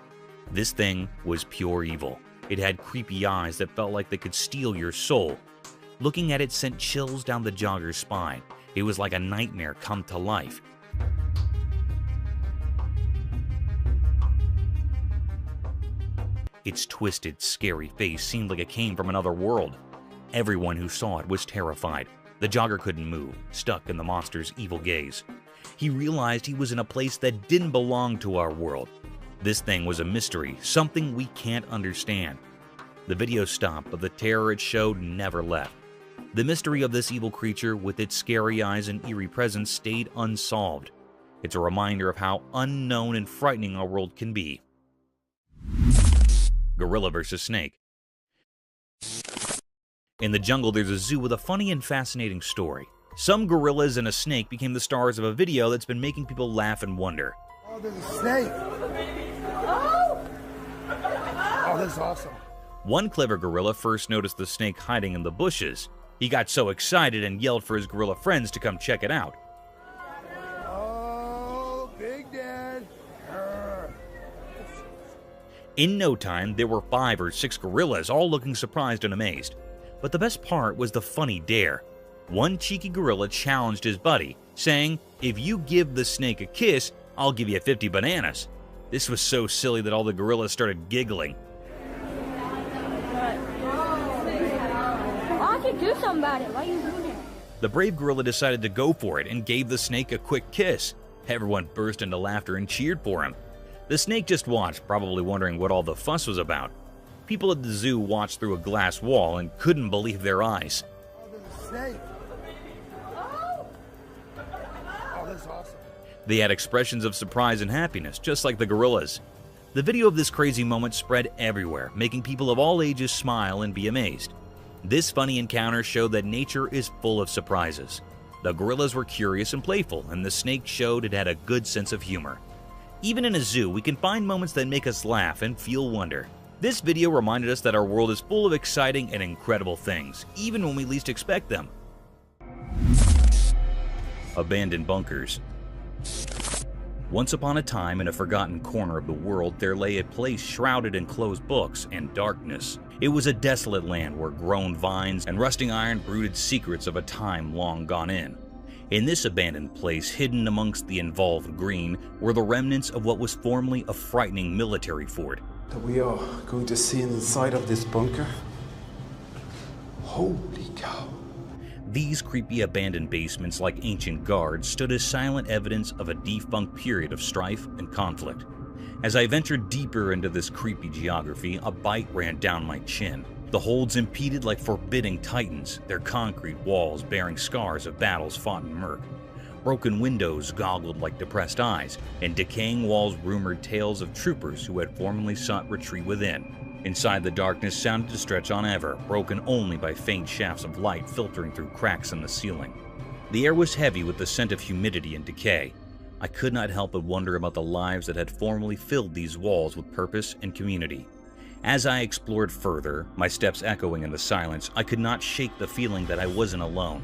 This thing was pure evil. It had creepy eyes that felt like they could steal your soul. Looking at it sent chills down the jogger's spine. It was like a nightmare come to life. Its twisted, scary face seemed like it came from another world. Everyone who saw it was terrified. The jogger couldn't move, stuck in the monster's evil gaze. He realized he was in a place that didn't belong to our world. This thing was a mystery, something we can't understand. The video stopped, but the terror it showed never left. The mystery of this evil creature with its scary eyes and eerie presence stayed unsolved. It's a reminder of how unknown and frightening our world can be. Gorilla versus snake. In the jungle, there's a zoo with a funny and fascinating story. Some gorillas and a snake became the stars of a video that's been making people laugh and wonder.
Oh, there's a snake. Oh, that's awesome.
One clever gorilla first noticed the snake hiding in the bushes. He got so excited and yelled for his gorilla friends to come check it out.
Oh, Big Dad.
In no time, there were 5 or 6 gorillas, all looking surprised and amazed. But the best part was the funny dare. One cheeky gorilla challenged his buddy, saying, "If you give the snake a kiss, I'll give you 50 bananas." This was so silly that all the gorillas started giggling.
I could do something about it. Why are you doing it?
The brave gorilla decided to go for it and gave the snake a quick kiss. Everyone burst into laughter and cheered for him. The snake just watched, probably wondering what all the fuss was about. People at the zoo watched through a glass wall and couldn't believe their eyes.
Oh, there's a snake. Oh, that's awesome.
They had expressions of surprise and happiness, just like the gorillas. The video of this crazy moment spread everywhere, making people of all ages smile and be amazed. This funny encounter showed that nature is full of surprises. The gorillas were curious and playful, and the snake showed it had a good sense of humor. Even in a zoo, we can find moments that make us laugh and feel wonder. This video reminded us that our world is full of exciting and incredible things, even when we least expect them. Abandoned bunkers. Once upon a time, in a forgotten corner of the world, there lay a place shrouded in closed books and darkness. It was a desolate land where grown vines and rusting iron brooded secrets of a time long gone in. In this abandoned place, hidden amongst the involved green, were the remnants of what was formerly a frightening military fort.
We are going to see inside of this bunker? Holy cow.
These creepy abandoned basements, like ancient guards, stood as silent evidence of a defunct period of strife and conflict. As I ventured deeper into this creepy geography, a bite ran down my chin. The holds impeded like forbidding titans, their concrete walls bearing scars of battles fought in murk. Broken windows goggled like depressed eyes, and decaying walls rumored tales of troopers who had formerly sought retreat within. Inside, the darkness sounded to stretch on ever, broken only by faint shafts of light filtering through cracks in the ceiling. The air was heavy with the scent of humidity and decay. I could not help but wonder about the lives that had formerly filled these walls with purpose and community. As I explored further, my steps echoing in the silence, I could not shake the feeling that I wasn't alone.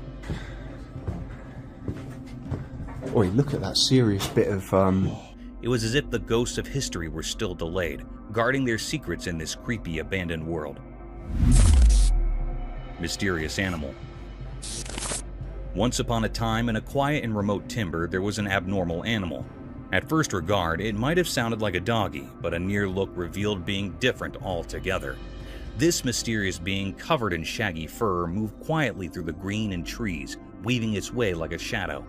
Oi, look at that serious bit of,
It was as if the ghosts of history were still delayed, guarding their secrets in this creepy abandoned world. Mysterious animal. Once upon a time, in a quiet and remote timber, there was an abnormal animal. At first regard, it might have sounded like a doggy, but a near look revealed being different altogether. This mysterious being, covered in shaggy fur, moved quietly through the green and trees, weaving its way like a shadow.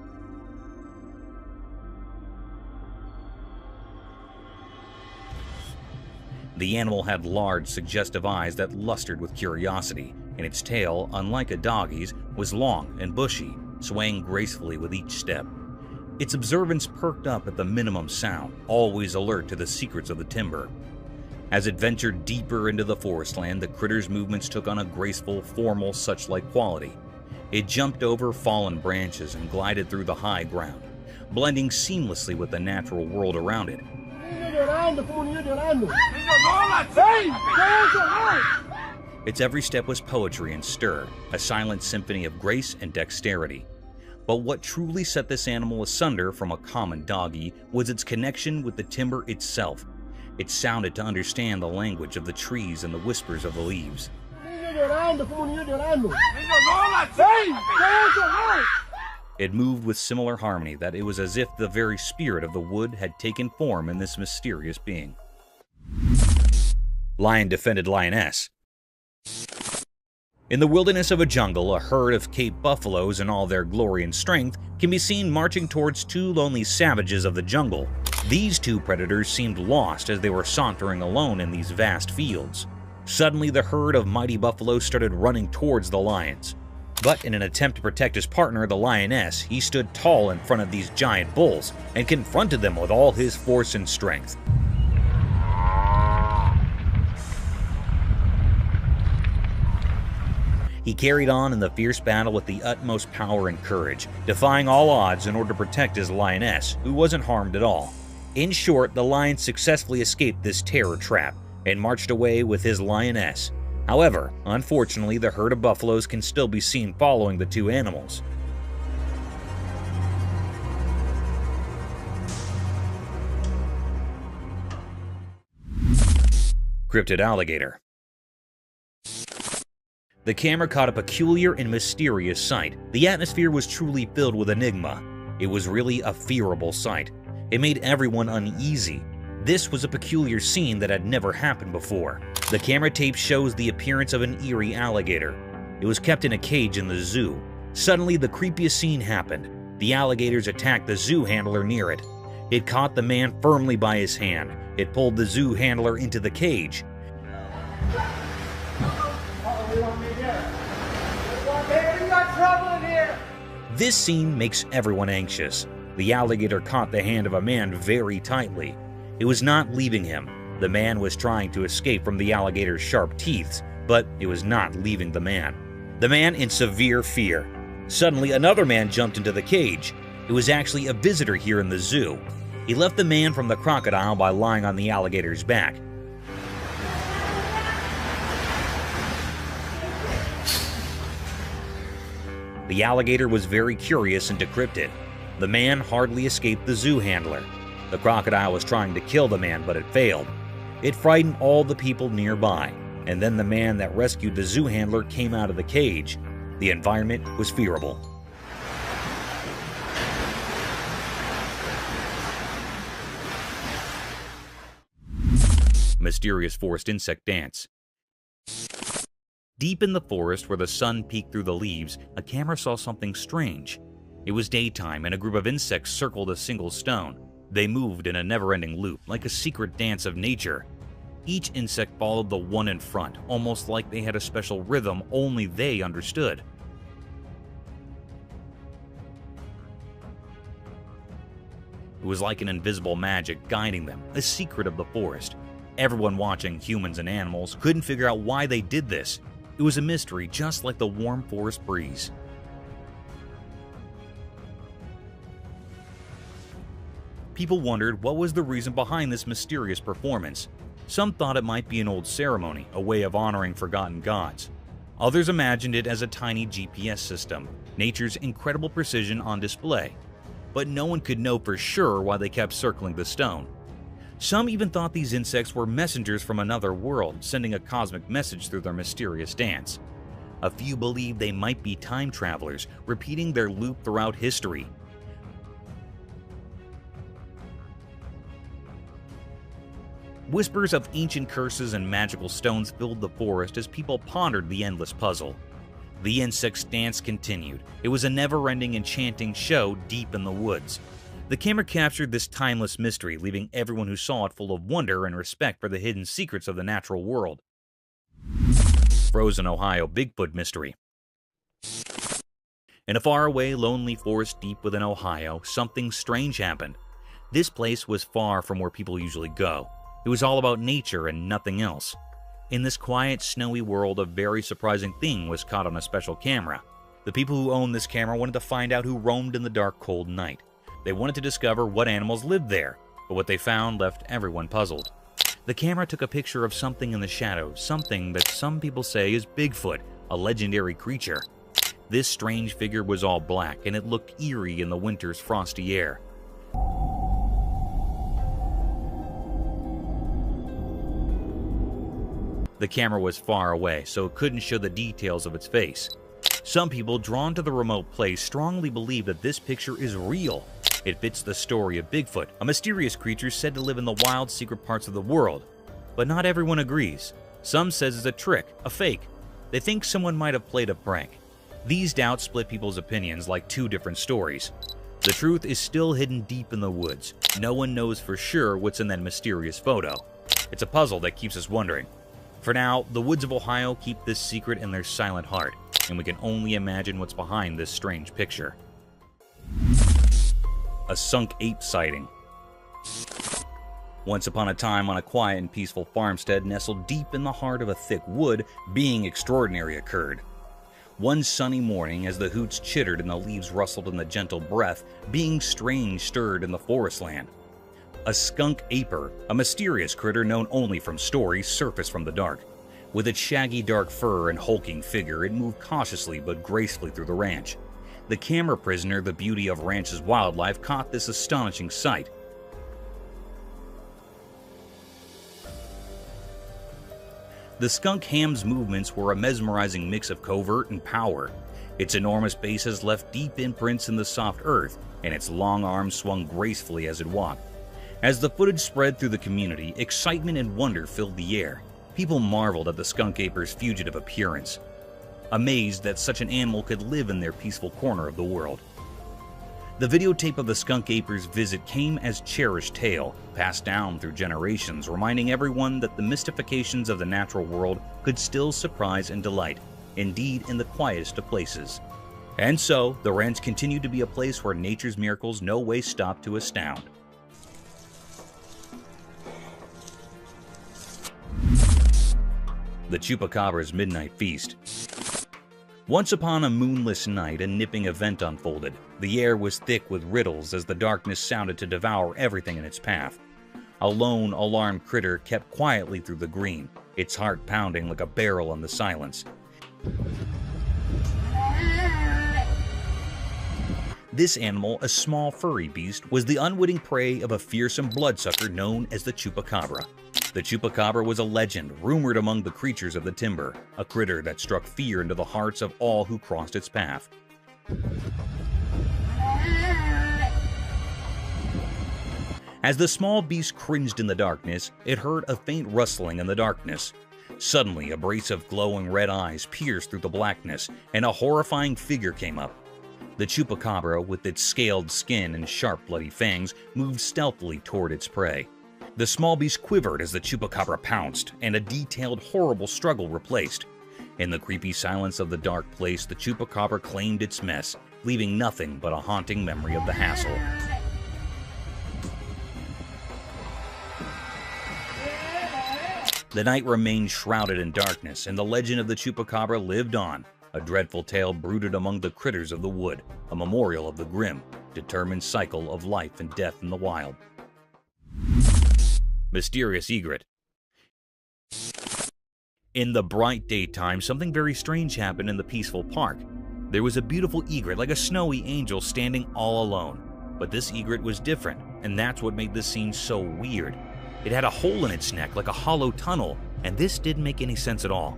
The animal had large, suggestive eyes that lustered with curiosity, and its tail, unlike a doggy's, was long and bushy, swaying gracefully with each step. Its observance perked up at the minimum sound, always alert to the secrets of the timber. As it ventured deeper into the forestland, the critter's movements took on a graceful, formal, such-like quality. It jumped over fallen branches and glided through the high ground, blending seamlessly with the natural world around it. Its every step was poetry and stir, a silent symphony of grace and dexterity. But what truly set this animal asunder from a common doggy was its connection with the timber itself. It sounded to understand the language of the trees and the whispers of the leaves. It moved with similar harmony that it was as if the very spirit of the wood had taken form in this mysterious being. Lion defended lioness. In the wilderness of a jungle, a herd of Cape buffaloes in all their glory and strength can be seen marching towards two lonely savages of the jungle. These two predators seemed lost as they were sauntering alone in these vast fields. Suddenly, the herd of mighty buffaloes started running towards the lions. But in an attempt to protect his partner, the lioness, he stood tall in front of these giant bulls and confronted them with all his force and strength. He carried on in the fierce battle with the utmost power and courage, defying all odds in order to protect his lioness, who wasn't harmed at all. In short, the lion successfully escaped this terror trap and marched away with his lioness. However, unfortunately, the herd of buffaloes can still be seen following the two animals. Cryptid alligator. The camera caught a peculiar and mysterious sight. The atmosphere was truly filled with enigma. It was really a fearable sight. It made everyone uneasy. This was a peculiar scene that had never happened before. The camera tape shows the appearance of an Eerie alligator. It was kept in a cage in the zoo. Suddenly, the creepiest scene happened. The alligators attacked the zoo handler near it. It caught the man firmly by his hand. It pulled the zoo handler into the cage. This scene makes everyone anxious. The alligator caught the hand of a man very tightly. It was not leaving him. The man was trying to escape from the alligator's sharp teeth, but it was not leaving the man. The man in severe fear. Suddenly, another man jumped into the cage. It was actually a visitor here in the zoo. He left the man from the crocodile by lying on the alligator's back. The alligator was very curious and decrypted. The man hardly escaped the zoo handler. The crocodile was trying to kill the man, but it failed. It frightened all the people nearby, and then the man that rescued the zoo handler came out of the cage. The environment was fearable. Mysterious forest insect dance. Deep in the forest where the sun peeked through the leaves, a camera saw something strange. It was daytime and a group of insects circled a single stone. They moved in a never-ending loop, like a secret dance of nature. Each insect followed the one in front, almost like they had a special rhythm only they understood. It was like an invisible magic guiding them, a secret of the forest. Everyone watching, humans and animals, couldn't figure out why they did this. It was a mystery, just like the warm forest breeze. People wondered what was the reason behind this mysterious performance. Some thought it might be an old ceremony, a way of honoring forgotten gods. Others imagined it as a tiny GPS system, nature's incredible precision on display. but no one could know for sure why they kept circling the stone. Some even thought these insects were messengers from another world, sending a cosmic message through their mysterious dance. A few believed they might be time travelers, repeating their loop throughout history. Whispers of ancient curses and magical stones filled the forest as people pondered the endless puzzle. The insect's dance continued. It was a never-ending enchanting show deep in the woods. The camera captured this timeless mystery, leaving everyone who saw it full of wonder and respect for the hidden secrets of the natural world. Frozen Ohio Bigfoot Mystery. In a faraway, lonely forest deep within Ohio, something strange happened. This place was far from where people usually go. It was all about nature and nothing else. In this quiet, snowy world, a very surprising thing was caught on a special camera. The people who owned this camera wanted to find out who roamed in the dark, cold night. They wanted to discover what animals lived there, but what they found left everyone puzzled. The camera took a picture of something in the shadows, something that some people say is Bigfoot, a legendary creature. This strange figure was all black, and it looked eerie in the winter's frosty air. The camera was far away, so it couldn't show the details of its face. Some people drawn to the remote place strongly believe that this picture is real. It fits the story of Bigfoot, a mysterious creature said to live in the wild, secret parts of the world. But not everyone agrees. Some says it's a trick, a fake. They think someone might have played a prank. These doubts split people's opinions like two different stories. The truth is still hidden deep in the woods. No one knows for sure what's in that mysterious photo. It's a puzzle that keeps us wondering. For now, the woods of Ohio keep this secret in their silent heart, and we can only imagine what's behind this strange picture. A sunk ape sighting. Once upon a time, on a quiet and peaceful farmstead nestled deep in the heart of a thick wood, being extraordinary occurred. One sunny morning, as the hoots chittered and the leaves rustled in the gentle breath, being strange stirred in the forest land. A skunk aper, a mysterious critter known only from stories, surfaced from the dark. With its shaggy dark fur and hulking figure, it moved cautiously but gracefully through the ranch. The camera prisoner, the beauty of ranch's wildlife, caught this astonishing sight. The skunk ham's movements were a mesmerizing mix of covert and power. Its enormous bases left deep imprints in the soft earth, and its long arms swung gracefully as it walked. As the footage spread through the community, excitement and wonder filled the air. People marveled at the skunk aper's fugitive appearance, amazed that such an animal could live in their peaceful corner of the world. The videotape of the skunk aper's visit came as cherished tale, passed down through generations, reminding everyone that the mystifications of the natural world could still surprise and delight, indeed in the quietest of places. And so, the ranch continued to be a place where nature's miracles no way stopped to astound. The Chupacabra's Midnight Feast. Once upon a moonless night, a nipping event unfolded. The air was thick with riddles as the darkness sounded to devour everything in its path. A lone, alarmed critter kept quietly through the green, its heart pounding like a barrel in the silence. This animal, a small furry beast, was the unwitting prey of a fearsome bloodsucker known as the Chupacabra. The Chupacabra was a legend, rumored among the creatures of the timber, a critter that struck fear into the hearts of all who crossed its path. As the small beast cringed in the darkness, it heard a faint rustling in the darkness. Suddenly, a brace of glowing red eyes pierced through the blackness, and a horrifying figure came up. The Chupacabra, with its scaled skin and sharp bloody fangs, moved stealthily toward its prey. The small beast quivered as the Chupacabra pounced, and a detailed, horrible struggle replaced. In the creepy silence of the dark place, the Chupacabra claimed its mess, leaving nothing but a haunting memory of the hassle. The night remained shrouded in darkness, and the legend of the Chupacabra lived on, a dreadful tale brooded among the critters of the wood, a memorial of the grim, determined cycle of life and death in the wild. Mysterious Egret. In the bright daytime, something very strange happened in the peaceful park. There was a beautiful egret, like a snowy angel, standing all alone. But this egret was different, and that's what made this scene so weird. It had a hole in its neck like a hollow tunnel, and this didn't make any sense at all.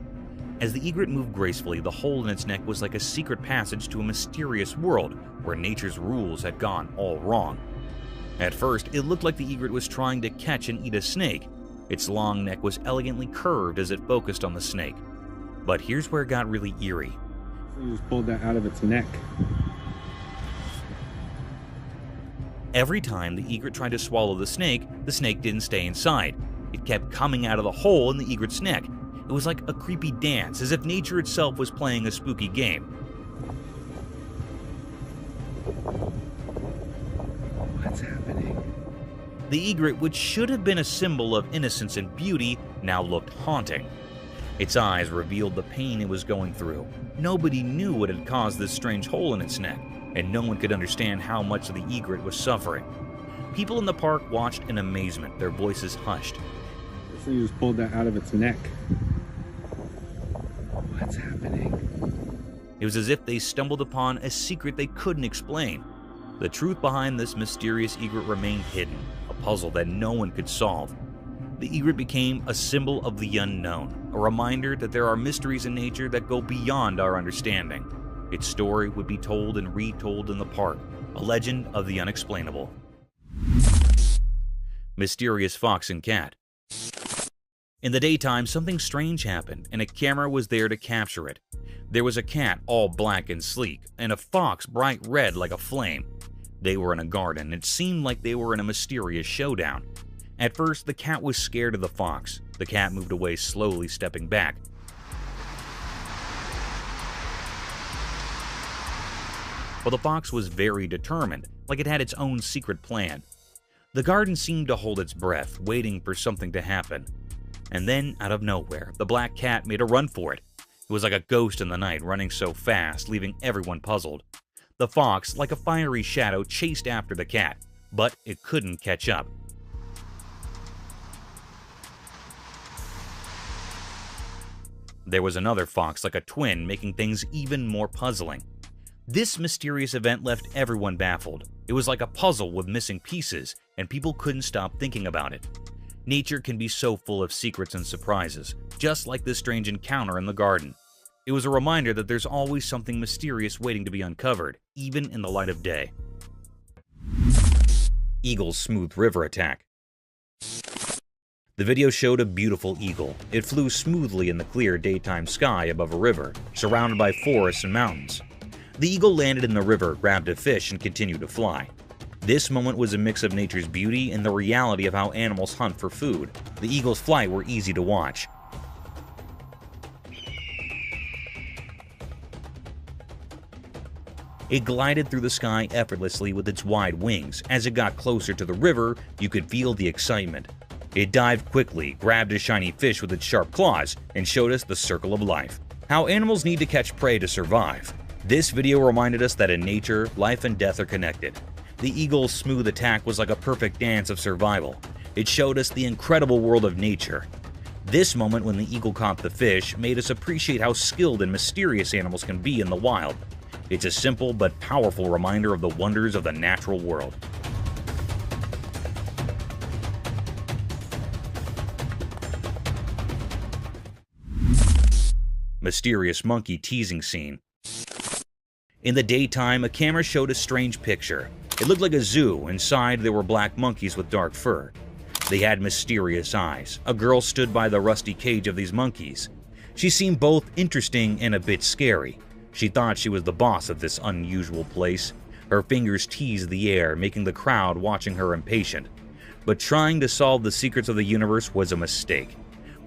As the egret moved gracefully, the hole in its neck was like a secret passage to a mysterious world where nature's rules had gone all wrong. At first, it looked like the egret was trying to catch and eat a snake. Its long neck was elegantly curved as it focused on the snake. But here's where it got really eerie.
You just pulled that out of its neck.
Every time the egret tried to swallow the snake didn't stay inside. It kept coming out of the hole in the egret's neck. It was like a creepy dance, as if nature itself was playing a spooky game.
What's happening?
The egret, which should have been a symbol of innocence and beauty, now looked haunting. Its eyes revealed the pain it was going through. Nobody knew what had caused this strange hole in its neck, and no one could understand how much the egret was suffering. People in the park watched in amazement, their voices hushed.
So you just pulled that out of its neck. What's happening?
It was as if they stumbled upon a secret they couldn't explain. The truth behind this mysterious egret remained hidden, a puzzle that no one could solve. The egret became a symbol of the unknown, a reminder that there are mysteries in nature that go beyond our understanding. Its story would be told and retold in the park, a legend of the unexplainable. Mysterious fox and cat. In the daytime, something strange happened, and a camera was there to capture it. There was a cat all black and sleek, and a fox bright red like a flame. They were in a garden. It seemed like they were in a mysterious showdown. At first, the cat was scared of the fox. The cat moved away slowly, stepping back. But the fox was very determined, like it had its own secret plan. The garden seemed to hold its breath, waiting for something to happen. And then, out of nowhere, the black cat made a run for it. It was like a ghost in the night, running so fast, leaving everyone puzzled. The fox, like a fiery shadow, chased after the cat, but it couldn't catch up. There was another fox, like a twin, making things even more puzzling. This mysterious event left everyone baffled. It was like a puzzle with missing pieces, and people couldn't stop thinking about it. Nature can be so full of secrets and surprises, just like this strange encounter in the garden. It was a reminder that there's always something mysterious waiting to be uncovered, even in the light of day. Eagle's smooth river attack. The video showed a beautiful eagle. It flew smoothly in the clear daytime sky above a river, surrounded by forests and mountains. The eagle landed in the river, grabbed a fish, and continued to fly. This moment was a mix of nature's beauty and the reality of how animals hunt for food. The eagle's flight were easy to watch. It glided through the sky effortlessly with its wide wings. As it got closer to the river, you could feel the excitement. It dived quickly, grabbed a shiny fish with its sharp claws, and showed us the circle of life. How animals need to catch prey to survive. This video reminded us that in nature, life and death are connected. The eagle's smooth attack was like a perfect dance of survival. It showed us the incredible world of nature. This moment when the eagle caught the fish made us appreciate how skilled and mysterious animals can be in the wild. It's a simple but powerful reminder of the wonders of the natural world. Mysterious monkey teasing scene. In the daytime, a camera showed a strange picture. It looked like a zoo. Inside, there were black monkeys with dark fur. They had mysterious eyes. A girl stood by the rusty cage of these monkeys. She seemed both interesting and a bit scary. She thought she was the boss of this unusual place. Her fingers teased the air, making the crowd watching her impatient. But trying to solve the secrets of the universe was a mistake.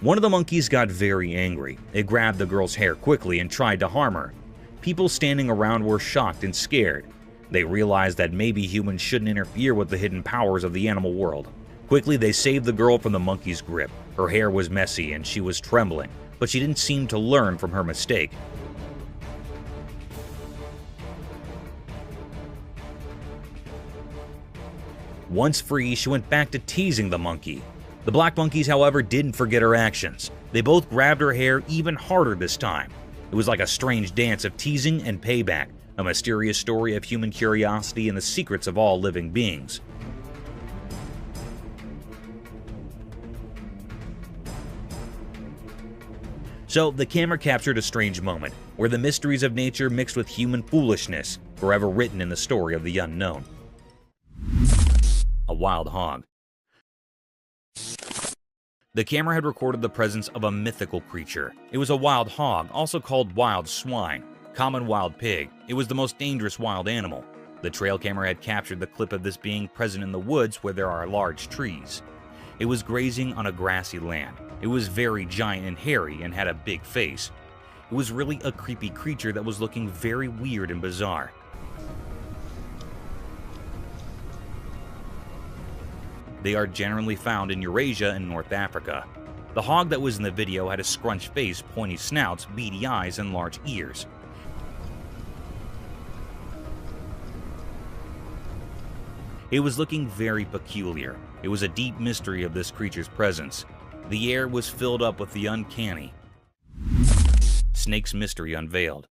One of the monkeys got very angry. It grabbed the girl's hair quickly and tried to harm her. People standing around were shocked and scared. They realized that maybe humans shouldn't interfere with the hidden powers of the animal world. Quickly, they saved the girl from the monkey's grip. Her hair was messy and she was trembling, but she didn't seem to learn from her mistake. Once free, she went back to teasing the monkey. The black monkeys, however, didn't forget her actions. They both grabbed her hair even harder this time. It was like a strange dance of teasing and payback. a mysterious story of human curiosity and the secrets of all living beings. So, the camera captured a strange moment, where the mysteries of nature mixed with human foolishness, forever written in the story of the unknown. A wild hog. The camera had recorded the presence of a mythical creature. It was a wild hog, also called wild swine, common wild pig. It was the most dangerous wild animal. The trail camera had captured the clip of this being present in the woods where there are large trees. It was grazing on a grassy land. It was very giant and hairy and had a big face. It was really a creepy creature that was looking very weird and bizarre. They are generally found in Eurasia and North Africa. The hog that was in the video had a scrunched face, pointy snouts, beady eyes, and large ears. It was looking very peculiar. It was a deep mystery of this creature's presence. The air was filled up with the uncanny. Snake's mystery unveiled.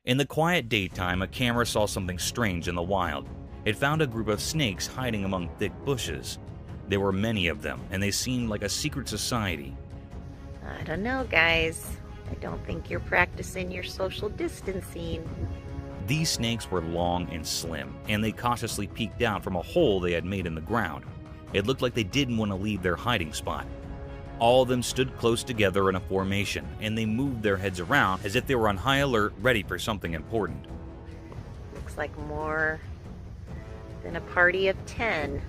In the quiet daytime, a camera saw something strange in the wild. It found a group of snakes hiding among thick bushes. There were many of them, and they seemed like a secret society.
I don't know, guys. I don't think you're practicing your social distancing.
These snakes were long and slim, and they cautiously peeked out from a hole they had made in the ground. It looked like they didn't want to leave their hiding spot. All of them stood close together in a formation, and they moved their heads around as if they were on high alert, ready for something important.
Looks like more than a party of 10.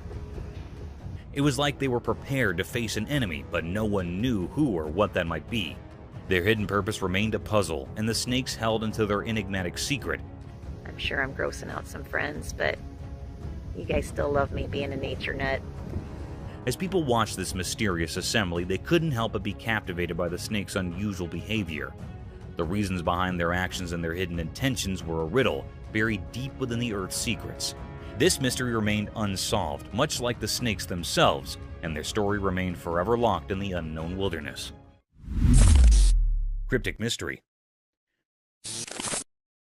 It was like they were prepared to face an enemy, but no one knew who or what that might be. Their hidden purpose remained a puzzle, and the snakes held into their enigmatic secret.
I'm sure I'm grossing out some friends, but you guys still love me being a nature nut.
As people watched this mysterious assembly, they couldn't help but be captivated by the snakes' unusual behavior. The reasons behind their actions and their hidden intentions were a riddle, buried deep within the Earth's secrets. This mystery remained unsolved, much like the snakes themselves, and their story remained forever locked in the unknown wilderness. Cryptic Mystery.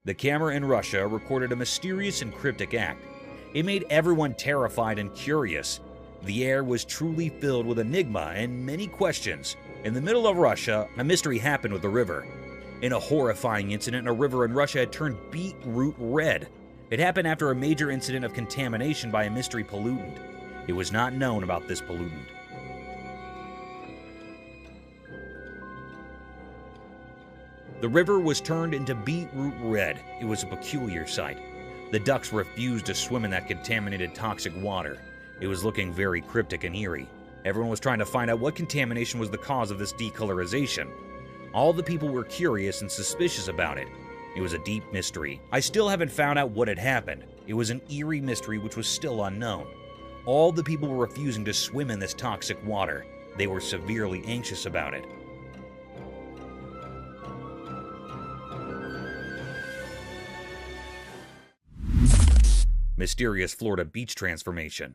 The camera in Russia recorded a mysterious and cryptic act. It made everyone terrified and curious. The air was truly filled with enigma and many questions. In the middle of Russia, a mystery happened with the river. In a horrifying incident, a river in Russia had turned beetroot red. It happened after a major incident of contamination by a mystery pollutant. It was not known about this pollutant. The river was turned into beetroot red. It was a peculiar sight. The ducks refused to swim in that contaminated toxic water. It was looking very cryptic and eerie. Everyone was trying to find out what contamination was the cause of this decolorization. All the people were curious and suspicious about it. It was a deep mystery. I still haven't found out what had happened. It was an eerie mystery which was still unknown. All the people were refusing to swim in this toxic water. They were severely anxious about it. Mysterious Florida beach transformation.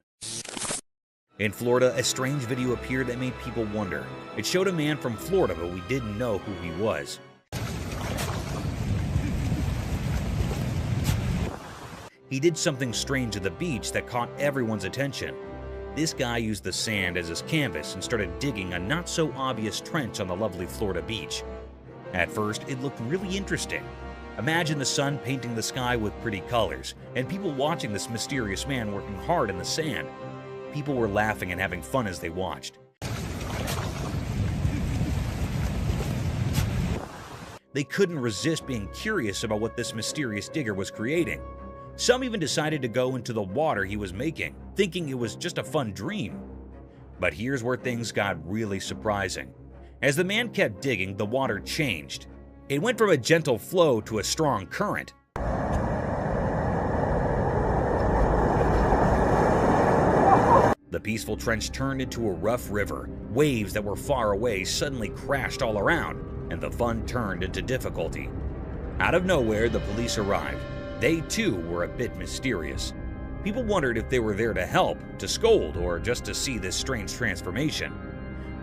In Florida, a strange video appeared that made people wonder. It showed a man from Florida, but we didn't know who he was. He did something strange at the beach that caught everyone's attention. This guy used the sand as his canvas and started digging a not-so-obvious trench on the lovely Florida beach. At first, it looked really interesting. Imagine the sun painting the sky with pretty colors, and people watching this mysterious man working hard in the sand. People were laughing and having fun as they watched. They couldn't resist being curious about what this mysterious digger was creating. Some even decided to go into the water he was making, thinking it was just a fun dream. But here's where things got really surprising. As the man kept digging, the water changed. It went from a gentle flow to a strong current. The peaceful trench turned into a rough river. Waves that were far away suddenly crashed all around, and the fun turned into difficulty. Out of nowhere, the police arrived. They too were a bit mysterious. People wondered if they were there to help, to scold, or just to see this strange transformation.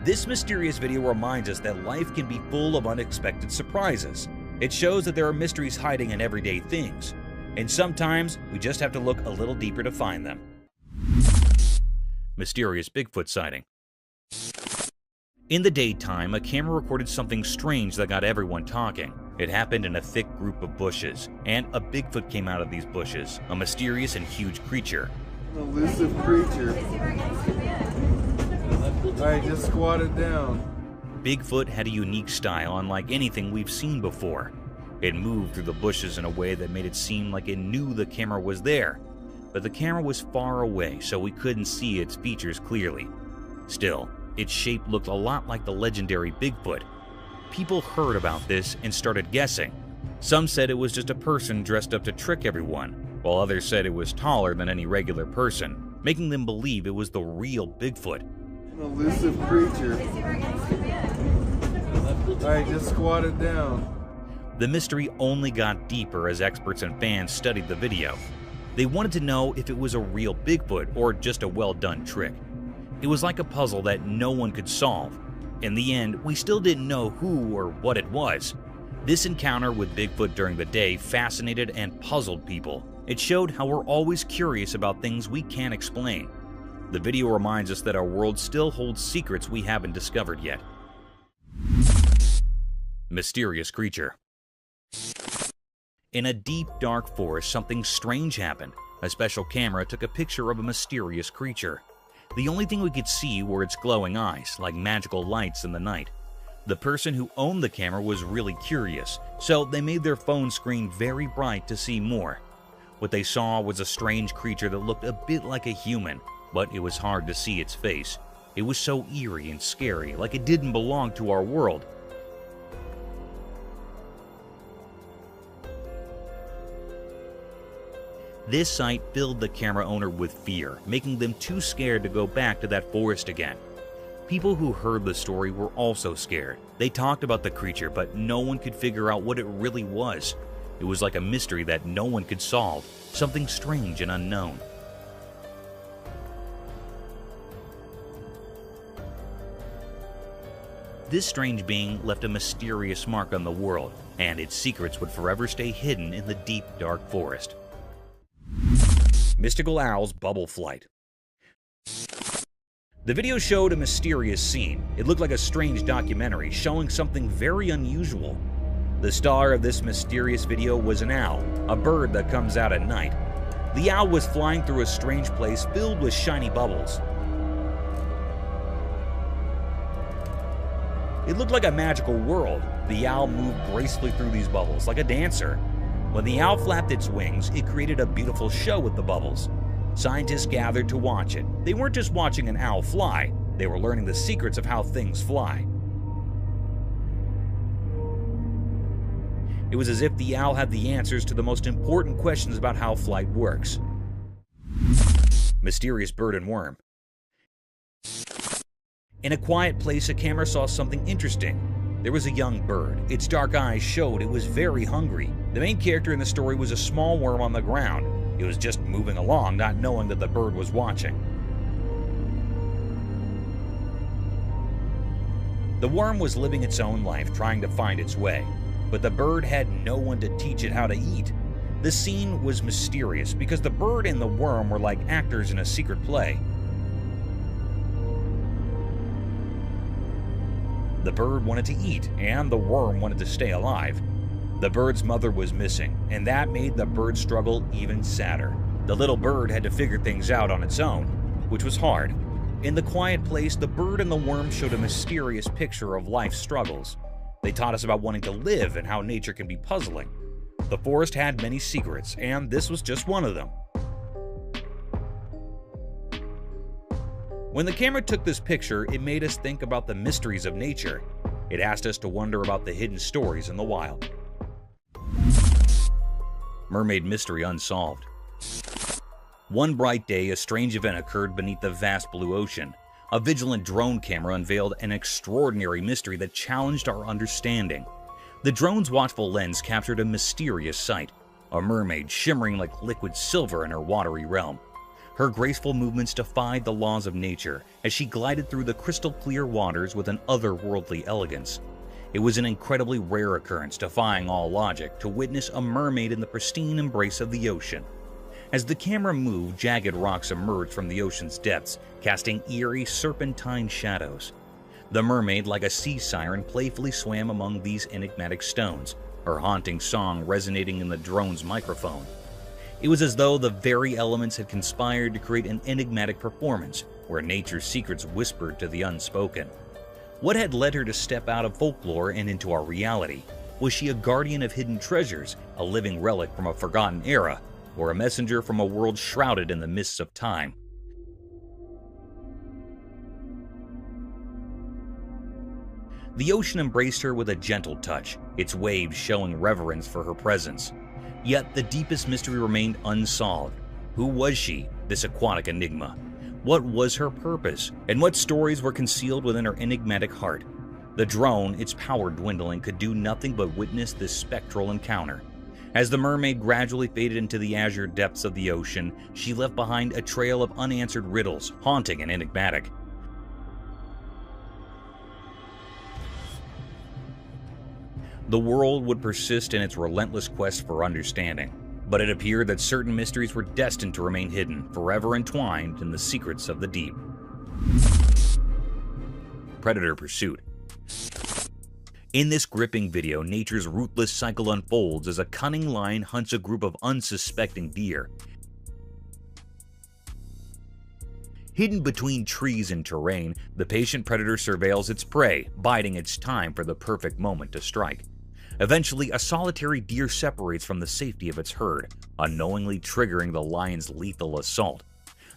This mysterious video reminds us that life can be full of unexpected surprises. It shows that there are mysteries hiding in everyday things, and sometimes we just have to look a little deeper to find them. Mysterious Bigfoot sighting. In the daytime, a camera recorded something strange that got everyone talking. It happened in a thick group of bushes, and a Bigfoot came out of these bushes, a mysterious and huge creature.
An elusive creature. Alright, just squat it down.
Bigfoot had a unique style unlike anything we've seen before. It moved through the bushes in a way that made it seem like it knew the camera was there, but the camera was far away, so we couldn't see its features clearly. Still, its shape looked a lot like the legendary Bigfoot. People heard about this and started guessing. Some said it was just a person dressed up to trick everyone, while others said it was taller than any regular person, making them believe it was the real Bigfoot.
An elusive creature. Alright, just squat it down.
The mystery only got deeper as experts and fans studied the video. They wanted to know if it was a real Bigfoot or just a well-done trick. It was like a puzzle that no one could solve. In the end, we still didn't know who or what it was. This encounter with Bigfoot during the day fascinated and puzzled people. It showed how we're always curious about things we can't explain. The video reminds us that our world still holds secrets we haven't discovered yet. Mysterious creature. In a deep, dark forest, something strange happened. A special camera took a picture of a mysterious creature. The only thing we could see were its glowing eyes, like magical lights in the night. The person who owned the camera was really curious, so they made their phone screen very bright to see more. What they saw was a strange creature that looked a bit like a human, but it was hard to see its face. It was so eerie and scary, like it didn't belong to our world. This sight filled the camera owner with fear, making them too scared to go back to that forest again. People who heard the story were also scared. They talked about the creature, but no one could figure out what it really was. It was like a mystery that no one could solve, something strange and unknown. This strange being left a mysterious mark on the world, and its secrets would forever stay hidden in the deep, dark forest. Mystical owl's bubble flight. The video showed a mysterious scene. It looked like a strange documentary showing something very unusual. The star of this mysterious video was an owl, a bird that comes out at night. The owl was flying through a strange place filled with shiny bubbles. It looked like a magical world. The owl moved gracefully through these bubbles like a dancer. When the owl flapped its wings, it created a beautiful show with the bubbles. Scientists gathered to watch it. They weren't just watching an owl fly, they were learning the secrets of how things fly. It was as if the owl had the answers to the most important questions about how flight works. Mysterious bird and worm. In a quiet place, a camera saw something interesting. There was a young bird. Its dark eyes showed it was very hungry. The main character in the story was a small worm on the ground. It was just moving along, not knowing that the bird was watching. The worm was living its own life, trying to find its way, but the bird had no one to teach it how to eat. The scene was mysterious because the bird and the worm were like actors in a secret play. The bird wanted to eat, and the worm wanted to stay alive. The bird's mother was missing, and that made the bird's struggle even sadder. The little bird had to figure things out on its own, which was hard. In the quiet place, the bird and the worm showed a mysterious picture of life's struggles. They taught us about wanting to live and how nature can be puzzling. The forest had many secrets, and this was just one of them. When the camera took this picture, it made us think about the mysteries of nature. It asked us to wonder about the hidden stories in the wild. Mermaid mystery unsolved. One bright day, a strange event occurred beneath the vast blue ocean. A vigilant drone camera unveiled an extraordinary mystery that challenged our understanding. The drone's watchful lens captured a mysterious sight, a mermaid shimmering like liquid silver in her watery realm. Her graceful movements defied the laws of nature as she glided through the crystal-clear waters with an otherworldly elegance. It was an incredibly rare occurrence, defying all logic, to witness a mermaid in the pristine embrace of the ocean. As the camera moved, jagged rocks emerged from the ocean's depths, casting eerie, serpentine shadows. The mermaid, like a sea siren, playfully swam among these enigmatic stones, her haunting song resonating in the drone's microphone. It was as though the very elements had conspired to create an enigmatic performance, where nature's secrets whispered to the unspoken. What had led her to step out of folklore and into our reality? Was she a guardian of hidden treasures, a living relic from a forgotten era, or a messenger from a world shrouded in the mists of time? The ocean embraced her with a gentle touch, its waves showing reverence for her presence. Yet the deepest mystery remained unsolved. Who was she, this aquatic enigma? What was her purpose, and what stories were concealed within her enigmatic heart? The drone, its power dwindling, could do nothing but witness this spectral encounter. As the mermaid gradually faded into the azure depths of the ocean, she left behind a trail of unanswered riddles, haunting and enigmatic. The world would persist in its relentless quest for understanding, but it appeared that certain mysteries were destined to remain hidden, forever entwined in the secrets of the deep. Predator Pursuit. In this gripping video, nature's ruthless cycle unfolds as a cunning lion hunts a group of unsuspecting deer. Hidden between trees and terrain, the patient predator surveils its prey, biding its time for the perfect moment to strike. Eventually, a solitary deer separates from the safety of its herd, unknowingly triggering the lion's lethal assault.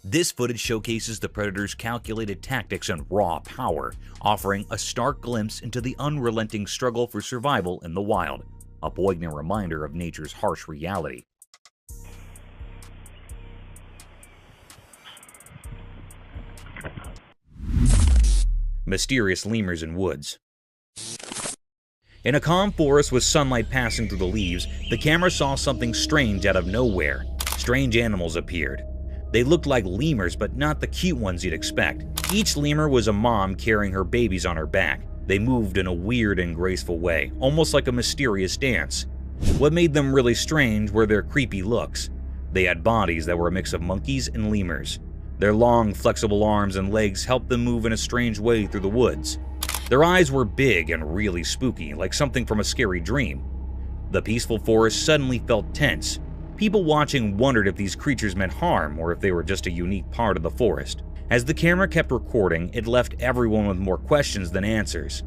This footage showcases the predator's calculated tactics and raw power, offering a stark glimpse into the unrelenting struggle for survival in the wild, a poignant reminder of nature's harsh reality. Mysterious lemurs in woods. In a calm forest with sunlight passing through the leaves, the camera saw something strange out of nowhere. Strange animals appeared. They looked like lemurs, but not the cute ones you'd expect. Each lemur was a mom carrying her babies on her back. They moved in a weird and graceful way, almost like a mysterious dance. What made them really strange were their creepy looks. They had bodies that were a mix of monkeys and lemurs. Their long, flexible arms and legs helped them move in a strange way through the woods. Their eyes were big and really spooky, like something from a scary dream. The peaceful forest suddenly felt tense. People watching wondered if these creatures meant harm or if they were just a unique part of the forest. As the camera kept recording, it left everyone with more questions than answers.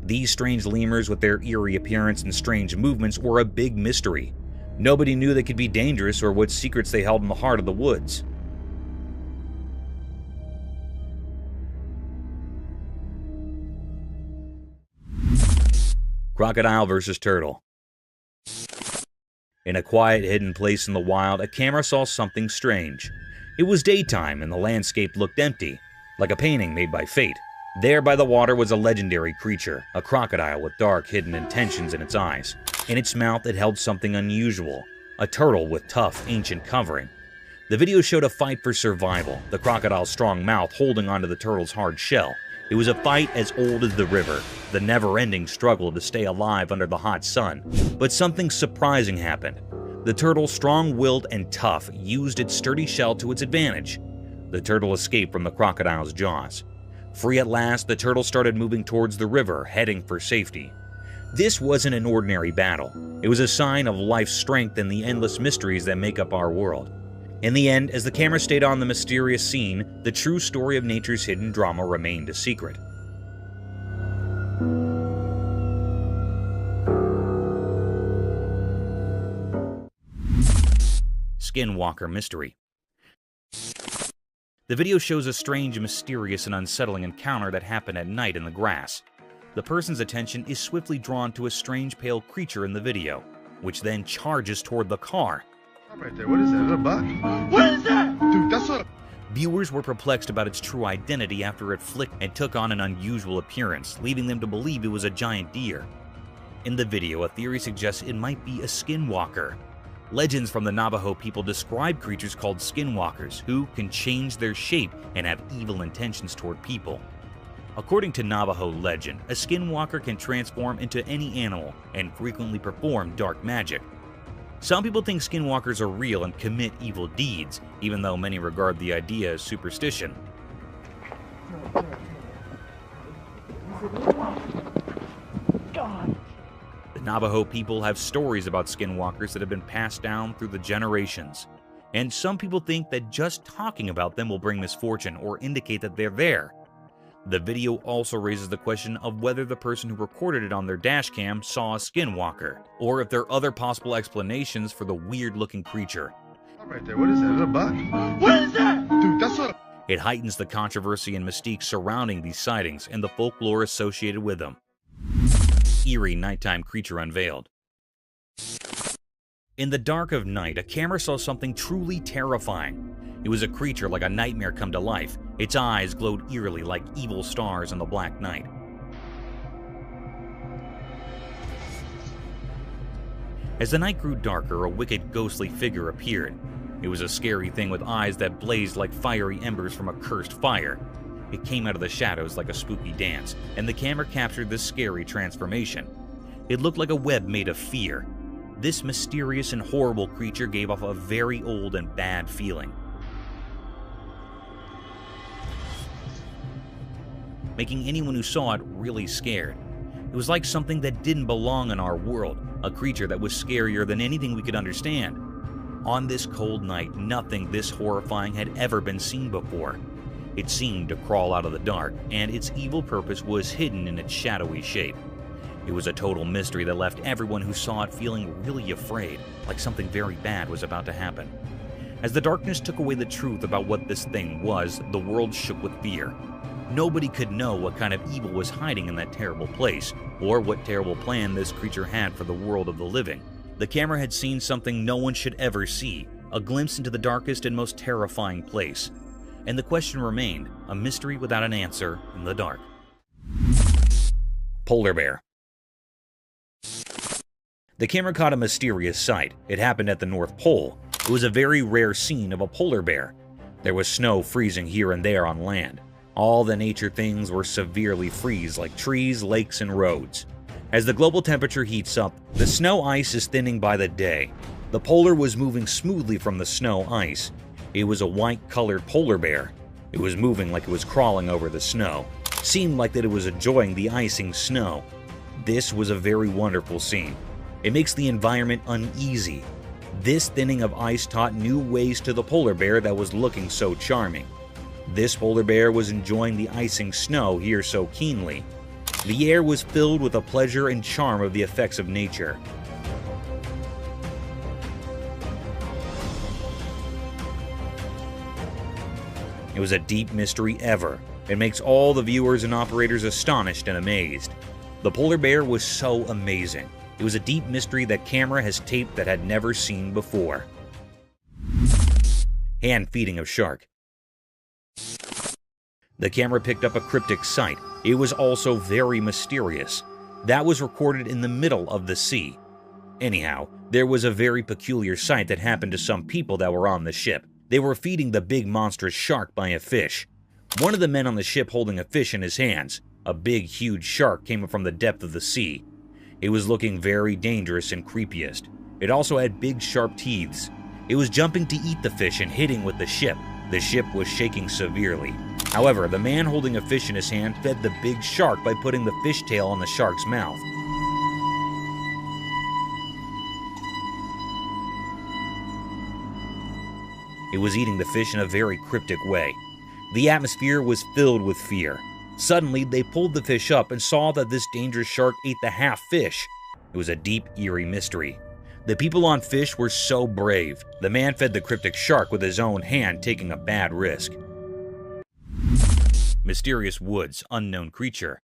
These strange lemurs with their eerie appearance and strange movements were a big mystery. Nobody knew they could be dangerous or what secrets they held in the heart of the woods. Crocodile versus turtle. In a quiet, hidden place in the wild, a camera saw something strange. It was daytime and the landscape looked empty, like a painting made by fate. There by the water was a legendary creature, a crocodile with dark, hidden intentions in its eyes. In its mouth it held something unusual, a turtle with tough, ancient covering. The video showed a fight for survival, the crocodile's strong mouth holding onto the turtle's hard shell. It was a fight as old as the river, the never-ending struggle to stay alive under the hot sun. But something surprising happened. The turtle, strong-willed and tough, used its sturdy shell to its advantage. The turtle escaped from the crocodile's jaws. Free at last, the turtle started moving towards the river, heading for safety. This wasn't an ordinary battle. It was a sign of life's strength and the endless mysteries that make up our world. In the end, as the camera stayed on the mysterious scene, the true story of nature's hidden drama remained a secret. Skinwalker Mystery. The video shows a strange, mysterious, and unsettling encounter that happened at night in the grass. The person's attention is swiftly drawn to a strange pale creature in the video, which then charges toward the car.
Right there, what is that? Is that a buck? What is that? Dude, that's a...
Viewers were perplexed about its true identity after it flicked and took on an unusual appearance, leaving them to believe it was a giant deer. In the video, a theory suggests it might be a skinwalker. Legends from the Navajo people describe creatures called skinwalkers, who can change their shape and have evil intentions toward people. According to Navajo legend, a skinwalker can transform into any animal and frequently perform dark magic. Some people think skinwalkers are real and commit evil deeds, even though many regard the idea as superstition. The Navajo people have stories about skinwalkers that have been passed down through the generations, and some people think that just talking about them will bring misfortune or indicate that they're there. The video also raises the question of whether the person who recorded it on their dashcam saw a skinwalker, or if there are other possible explanations for the weird-looking creature.
Right there, what is that? Is that a buck? What is that? Dude, that's a...
It heightens the controversy and mystique surrounding these sightings and the folklore associated with them. Eerie nighttime creature unveiled. In the dark of night, a camera saw something truly terrifying. It was a creature like a nightmare come to life. Its eyes glowed eerily like evil stars in the black night. As the night grew darker, a wicked, ghostly figure appeared. It was a scary thing with eyes that blazed like fiery embers from a cursed fire. It came out of the shadows like a spooky dance, and the camera captured this scary transformation. It looked like a web made of fear. This mysterious and horrible creature gave off a very old and bad feeling, making anyone who saw it really scared. It was like something that didn't belong in our world, a creature that was scarier than anything we could understand. On this cold night, nothing this horrifying had ever been seen before. It seemed to crawl out of the dark, and its evil purpose was hidden in its shadowy shape. It was a total mystery that left everyone who saw it feeling really afraid, like something very bad was about to happen. As the darkness took away the truth about what this thing was, the world shook with fear. Nobody could know what kind of evil was hiding in that terrible place, or what terrible plan this creature had for the world of the living. The camera had seen something no one should ever see, a glimpse into the darkest and most terrifying place. And the question remained, a mystery without an answer in the dark. Polar bear. The camera caught a mysterious sight. It happened at the North Pole. It was a very rare scene of a polar bear. There was snow freezing here and there on land. All the nature things were severely freeze, like trees, lakes, and roads. As the global temperature heats up, the snow ice is thinning by the day. The polar was moving smoothly from the snow ice. It was a white-colored polar bear. It was moving like it was crawling over the snow. Seemed like that it was enjoying the icing snow. This was a very wonderful scene. It makes the environment uneasy. This thinning of ice taught new ways to the polar bear that was looking so charming. This polar bear was enjoying the icing snow here so keenly. The air was filled with the pleasure and charm of the effects of nature. It was a deep mystery ever. It makes all the viewers and operators astonished and amazed. The polar bear was so amazing. It was a deep mystery that camera has taped that had never seen before. Hand feeding of shark. The camera picked up a cryptic sight. It was also very mysterious. That was recorded in the middle of the sea. Anyhow, there was a very peculiar sight that happened to some people that were on the ship. They were feeding the big monstrous shark by a fish. One of the men on the ship holding a fish in his hands. A big, huge shark came up from the depth of the sea. It was looking very dangerous and creepiest. It also had big, sharp teeth. It was jumping to eat the fish and hitting with the ship. The ship was shaking severely. However, the man holding a fish in his hand fed the big shark by putting the fishtail on the shark's mouth. It was eating the fish in a very cryptic way. The atmosphere was filled with fear. Suddenly, they pulled the fish up and saw that this dangerous shark ate the half fish. It was a deep, eerie mystery. The people on fish were so brave. The man fed the cryptic shark with his own hand, taking a bad risk. Mysterious woods, unknown creature.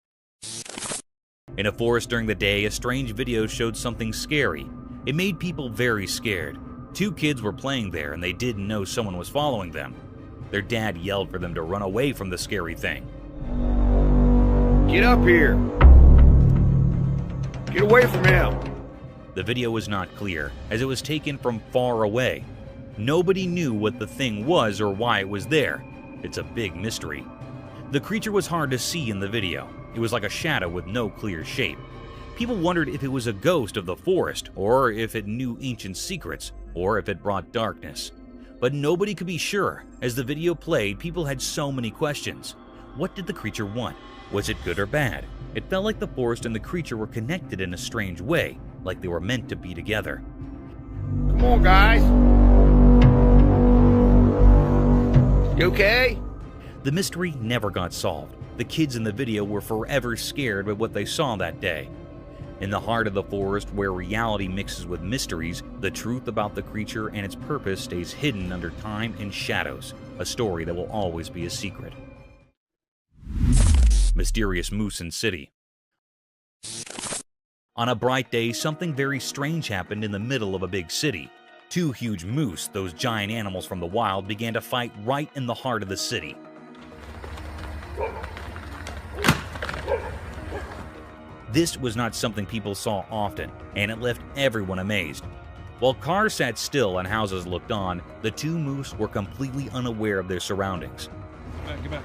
In a forest during the day, a strange video showed something scary. It made people very scared. 2 kids were playing there and they didn't know someone was following them. Their dad yelled for them to run away from the scary thing.
Get up here! Get away from him!
The video was not clear, as it was taken from far away. Nobody knew what the thing was or why it was there. It's a big mystery. The creature was hard to see in the video. It was like a shadow with no clear shape. People wondered if it was a ghost of the forest, or if it knew ancient secrets, or if it brought darkness. But nobody could be sure. As the video played, people had so many questions. What did the creature want? Was it good or bad? It felt like the forest and the creature were connected in a strange way, like they were meant to be together.
Come on, guys. You okay?
The mystery never got solved. The kids in the video were forever scared by what they saw that day. In the heart of the forest, where reality mixes with mysteries, the truth about the creature and its purpose stays hidden under time and shadows, a story that will always be a secret. Mysterious moose in city. On a bright day, something very strange happened in the middle of a big city. Two huge moose, those giant animals from the wild, began to fight right in the heart of the city. This was not something people saw often, and it left everyone amazed. While cars sat still and houses looked on, the two moose were completely unaware of their surroundings.
Get back.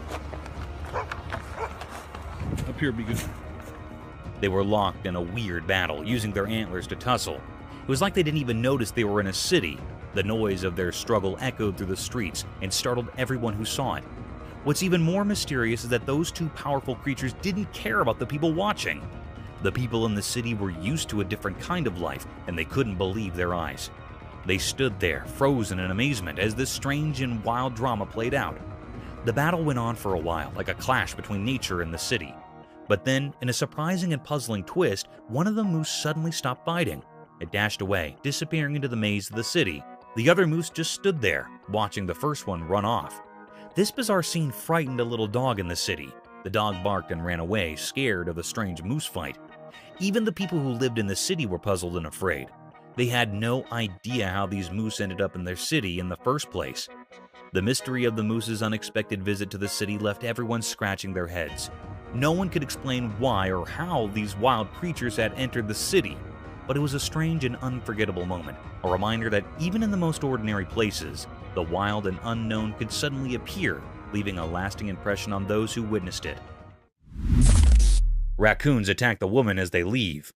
Up here, be good.
They were locked in a weird battle, using their antlers to tussle. It was like they didn't even notice they were in a city. The noise of their struggle echoed through the streets and startled everyone who saw it. What's even more mysterious is that those two powerful creatures didn't care about the people watching. The people in the city were used to a different kind of life, and they couldn't believe their eyes. They stood there, frozen in amazement, as this strange and wild drama played out. The battle went on for a while, like a clash between nature and the city. But then, in a surprising and puzzling twist, one of the moose suddenly stopped fighting. It dashed away, disappearing into the maze of the city. The other moose just stood there, watching the first one run off. This bizarre scene frightened a little dog in the city. The dog barked and ran away, scared of the strange moose fight. Even the people who lived in the city were puzzled and afraid. They had no idea how these moose ended up in their city in the first place. The mystery of the moose's unexpected visit to the city left everyone scratching their heads. No one could explain why or how these wild creatures had entered the city, but it was a strange and unforgettable moment, a reminder that even in the most ordinary places, the wild and unknown could suddenly appear, leaving a lasting impression on those who witnessed it. Raccoons attack the woman as they leave.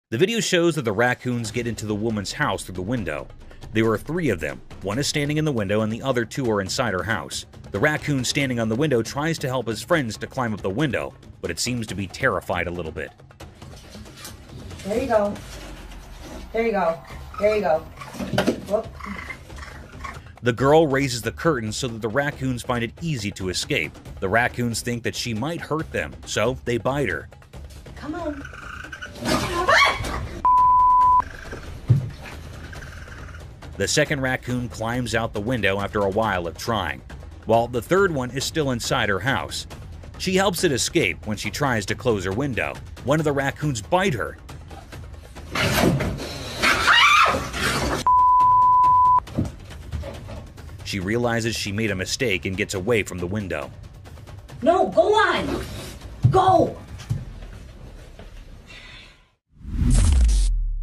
The video shows that the raccoons get into the woman's house through the window. There were 3 of them. One is standing in the window and the other 2 are inside her house. The raccoon standing on the window tries to help his friends to climb up the window, but it seems to be terrified a little bit.
There you go. There you go. There you go. Whoop.
The girl raises the curtain so that the raccoons find it easy to escape. The raccoons think that she might hurt them, so they bite her.
Come on.
The second raccoon climbs out the window after a while of trying, while the third one is still inside her house. She helps it escape when she tries to close her window. One of the raccoons bite her. She realizes she made a mistake and gets away from the window.
No, go on! Go!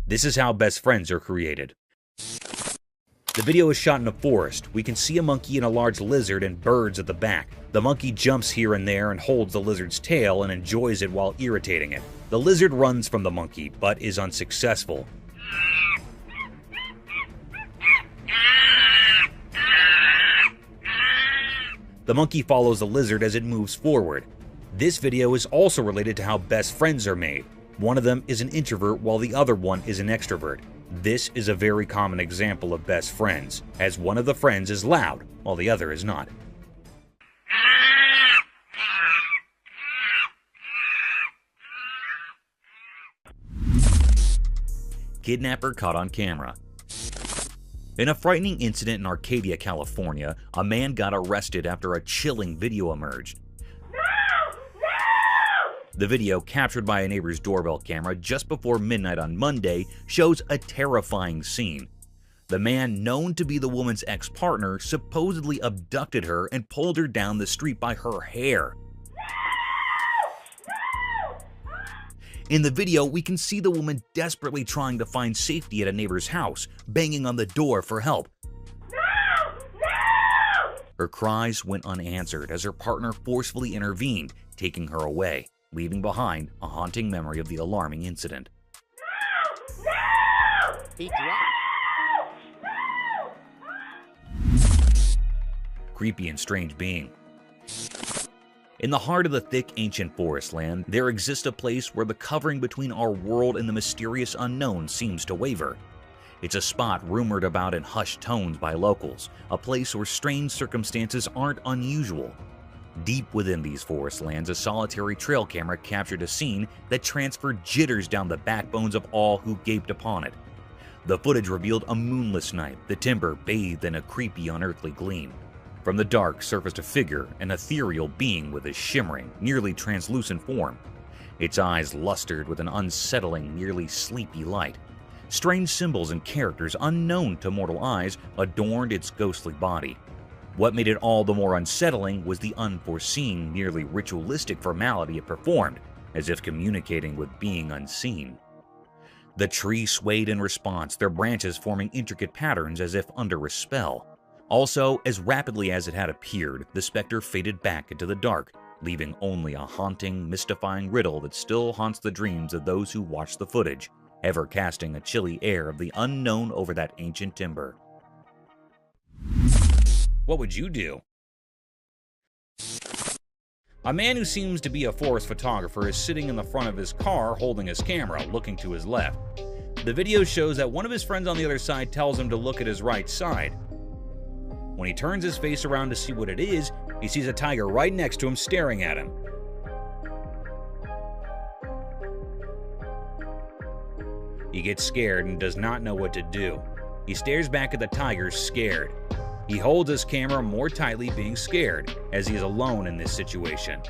This is how best friends are created. The video is shot in a forest. We can see a monkey and a large lizard and birds at the back. The monkey jumps here and there and holds the lizard's tail and enjoys it while irritating it. The lizard runs from the monkey, but is unsuccessful. The monkey follows the lizard as it moves forward. This video is also related to how best friends are made. One of them is an introvert while the other one is an extrovert. This is a very common example of best friends, as one of the friends is loud while the other is not. Kidnapper caught on camera. In a frightening incident in Arcadia, California, a man got arrested after a chilling video emerged. The video, captured by a neighbor's doorbell camera just before midnight on Monday, shows a terrifying scene. The man, known to be the woman's ex-partner, supposedly abducted her and pulled her down the street by her hair. In the video, we can see the woman desperately trying to find safety at a neighbor's house, banging on the door for help. Her cries went unanswered as her partner forcefully intervened, taking her away, leaving behind a haunting memory of the alarming incident. Creepy and strange being. In the heart of the thick, ancient forest land, there exists a place where the covering between our world and the mysterious unknown seems to waver. It's a spot rumored about in hushed tones by locals, a place where strange circumstances aren't unusual. Deep within these forest lands, a solitary trail camera captured a scene that transferred jitters down the backbones of all who gaped upon it. The footage revealed a moonless night, the timber bathed in a creepy, unearthly gleam. From the dark surfaced a figure, an ethereal being with a shimmering, nearly translucent form. Its eyes lustered with an unsettling, nearly sleepy light. Strange symbols and characters unknown to mortal eyes adorned its ghostly body. What made it all the more unsettling was the unforeseen, nearly ritualistic formality it performed, as if communicating with being unseen. The tree swayed in response, their branches forming intricate patterns as if under a spell. Also, as rapidly as it had appeared, the specter faded back into the dark, leaving only a haunting, mystifying riddle that still haunts the dreams of those who watch the footage, ever casting a chilly air of the unknown over that ancient timber. What would you do? A man who seems to be a forest photographer is sitting in the front of his car holding his camera, looking to his left. The video shows that one of his friends on the other side tells him to look at his right side. When he turns his face around to see what it is, he sees a tiger right next to him staring at him. He gets scared and does not know what to do. He stares back at the tiger, scared. He holds his camera more tightly, being scared, as he is alone in this situation.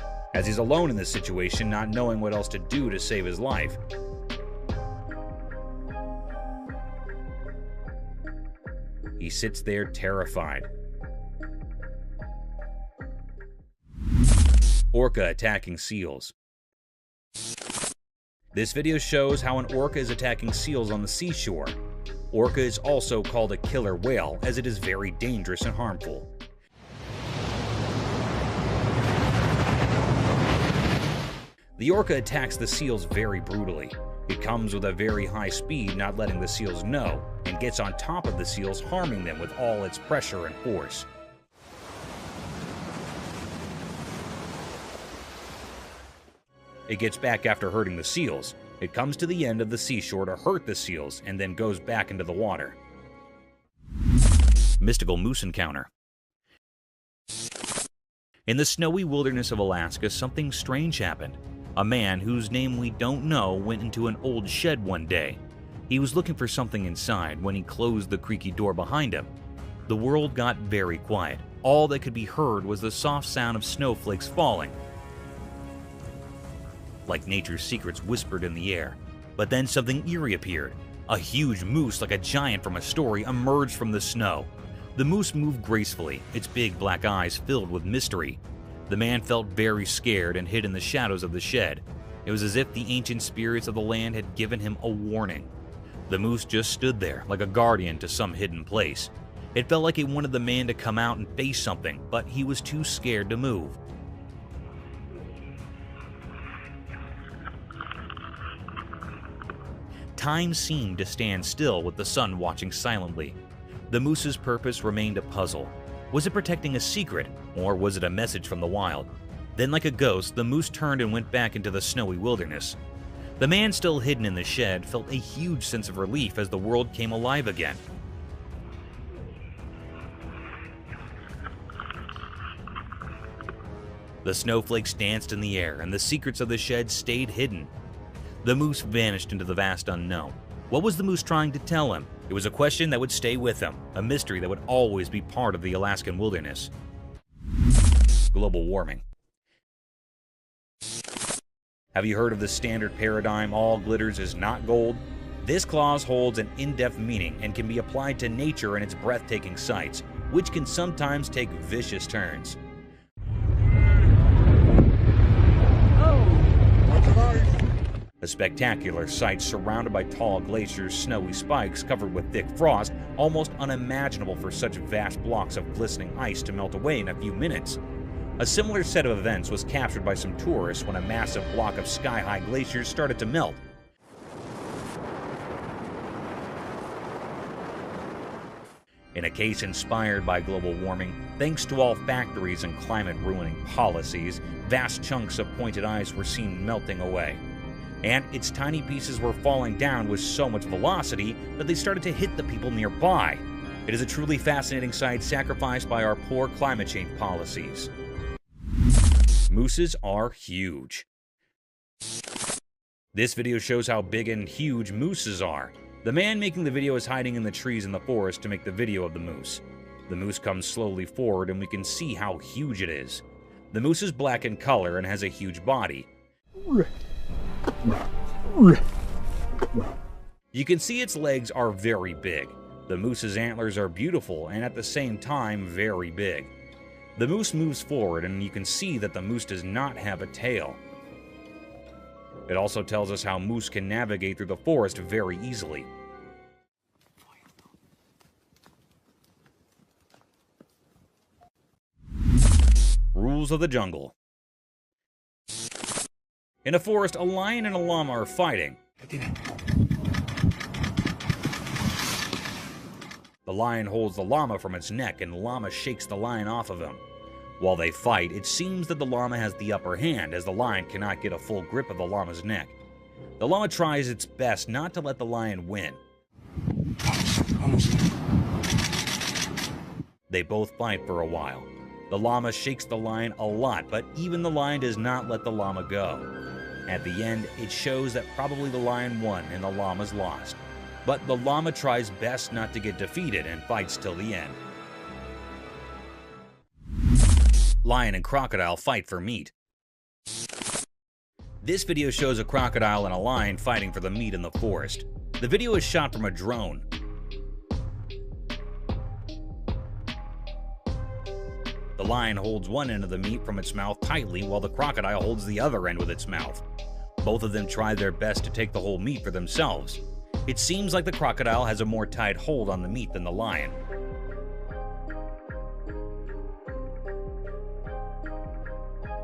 Not knowing what else to do to save his life. He sits there terrified. Orca attacking seals. This video shows how an orca is attacking seals on the seashore. Orca is also called a killer whale, as it is very dangerous and harmful. The orca attacks the seals very brutally. It comes with a very high speed, not letting the seals know, and gets on top of the seals, harming them with all its pressure and force. It gets back after hurting the seals. It comes to the end of the seashore to hurt the seals, and then goes back into the water. Mystical moose encounter. In the snowy wilderness of Alaska, something strange happened. A man whose name we don't know went into an old shed one day. He was looking for something inside when he closed the creaky door behind him. The world got very quiet. All that could be heard was the soft sound of snowflakes falling, like nature's secrets whispered in the air. But then something eerie appeared. A huge moose, like a giant from a story, emerged from the snow. The moose moved gracefully, its big black eyes filled with mystery. The man felt very scared and hid in the shadows of the shed. It was as if the ancient spirits of the land had given him a warning. The moose just stood there, like a guardian to some hidden place. It felt like it wanted the man to come out and face something, but he was too scared to move. Time seemed to stand still with the sun watching silently. The moose's purpose remained a puzzle. Was it protecting a secret, or was it a message from the wild? Then, like a ghost, the moose turned and went back into the snowy wilderness. The man, still hidden in the shed, felt a huge sense of relief as the world came alive again. The snowflakes danced in the air, and the secrets of the shed stayed hidden. The moose vanished into the vast unknown. What was the moose trying to tell him? It was a question that would stay with him, a mystery that would always be part of the Alaskan wilderness. Global warming. Have you heard of the standard paradigm, all glitters is not gold? This clause holds an in-depth meaning and can be applied to nature and its breathtaking sights, which can sometimes take vicious turns. A spectacular sight surrounded by tall glaciers, snowy spikes covered with thick frost, almost unimaginable for such vast blocks of glistening ice to melt away in a few minutes. A similar set of events was captured by some tourists when a massive block of sky-high glaciers started to melt. In a case inspired by global warming, thanks to all factories and climate-ruining policies, vast chunks of pointed ice were seen melting away. And its tiny pieces were falling down with so much velocity that they started to hit the people nearby. It is a truly fascinating sight sacrificed by our poor climate change policies. Mooses are huge. This video shows how big and huge mooses are. The man making the video is hiding in the trees in the forest to make the video of the moose. The moose comes slowly forward and we can see how huge it is. The moose is black in color and has a huge body. You can see its legs are very big. The moose's antlers are beautiful and at the same time very big. The moose moves forward and you can see that the moose does not have a tail. It also tells us how moose can navigate through the forest very easily. Rules of the jungle. In a forest, a lion and a llama are fighting. The lion holds the llama from its neck and the llama shakes the lion off of him. While they fight, it seems that the llama has the upper hand as the lion cannot get a full grip of the llama's neck. The llama tries its best not to let the lion win. They both fight for a while. The llama shakes the lion a lot, but even the lion does not let the llama go. At the end, it shows that probably the lion won and the llama's lost. But the llama tries best not to get defeated and fights till the end. Lion and crocodile fight for meat. This video shows a crocodile and a lion fighting for the meat in the forest. The video is shot from a drone. The lion holds one end of the meat from its mouth tightly while the crocodile holds the other end with its mouth. Both of them try their best to take the whole meat for themselves. It seems like the crocodile has a more tight hold on the meat than the lion.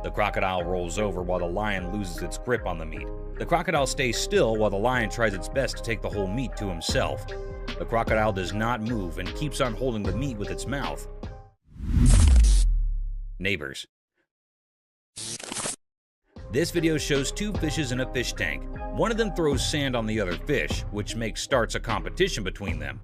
The crocodile rolls over while the lion loses its grip on the meat. The crocodile stays still while the lion tries its best to take the whole meat to himself. The crocodile does not move and keeps on holding the meat with its mouth. Neighbors. This video shows two fishes in a fish tank. One of them throws sand on the other fish, which starts a competition between them.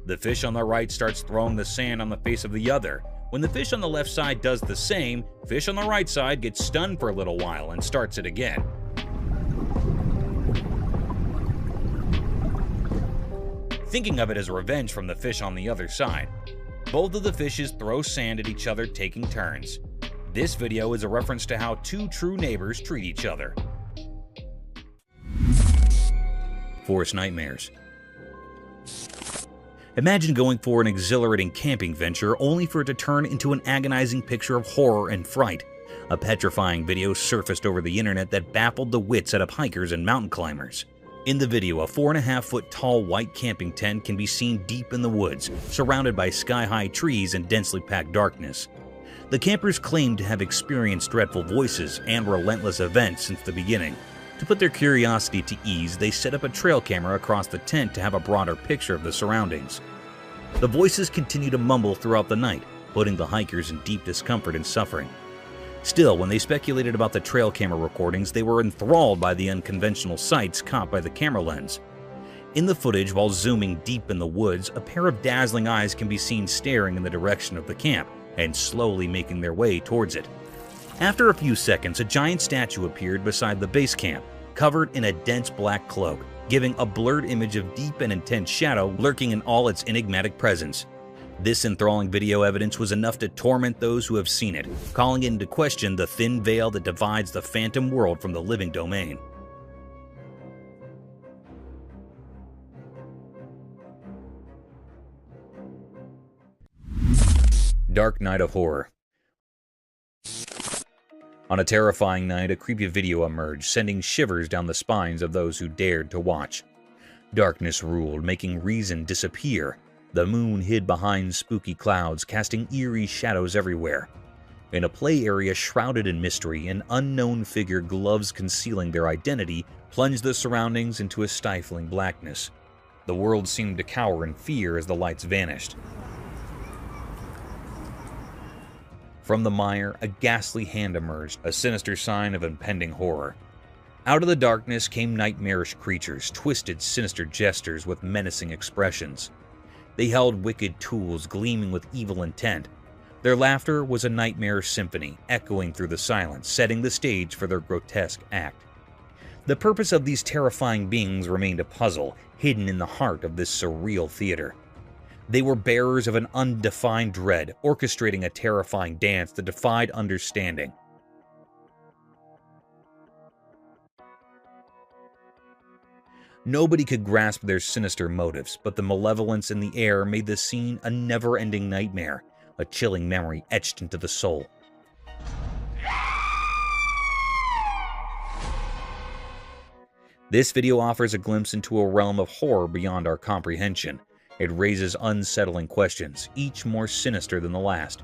The fish on the right starts throwing the sand on the face of the other. When the fish on the left side does the same, fish on the right side gets stunned for a little while and starts it again. Thinking of it as revenge from the fish on the other side. Both of the fishes throw sand at each other, taking turns. This video is a reference to how two true neighbors treat each other. Forest nightmares. Imagine going for an exhilarating camping venture only for it to turn into an agonizing picture of horror and fright. A petrifying video surfaced over the internet that baffled the wits out of hikers and mountain climbers. In the video, a 4.5-foot tall white camping tent can be seen deep in the woods, surrounded by sky-high trees and densely packed darkness. The campers claimed to have experienced dreadful voices and relentless events since the beginning. To put their curiosity to ease, they set up a trail camera across the tent to have a broader picture of the surroundings. The voices continue to mumble throughout the night, putting the hikers in deep discomfort and suffering. Still, when they speculated about the trail camera recordings, they were enthralled by the unconventional sights caught by the camera lens. In the footage, while zooming deep in the woods, a pair of dazzling eyes can be seen staring in the direction of the camp and slowly making their way towards it. After a few seconds, a giant statue appeared beside the base camp, covered in a dense black cloak, giving a blurred image of deep and intense shadow lurking in all its enigmatic presence. This enthralling video evidence was enough to torment those who have seen it, calling into question the thin veil that divides the phantom world from the living domain. Dark Night of Horror. On a terrifying night, a creepy video emerged, sending shivers down the spines of those who dared to watch. Darkness ruled, making reason disappear. The moon hid behind spooky clouds, casting eerie shadows everywhere. In a play area shrouded in mystery, an unknown figure, gloves concealing their identity, plunged the surroundings into a stifling blackness. The world seemed to cower in fear as the lights vanished. From the mire, a ghastly hand emerged, a sinister sign of impending horror. Out of the darkness came nightmarish creatures, twisted, sinister gestures with menacing expressions. They held wicked tools gleaming with evil intent. Their laughter was a nightmarish symphony, echoing through the silence, setting the stage for their grotesque act. The purpose of these terrifying beings remained a puzzle, hidden in the heart of this surreal theater. They were bearers of an undefined dread, orchestrating a terrifying dance that defied understanding. Nobody could grasp their sinister motives, but the malevolence in the air made the scene a never-ending nightmare, a chilling memory etched into the soul. This video offers a glimpse into a realm of horror beyond our comprehension. It raises unsettling questions, each more sinister than the last.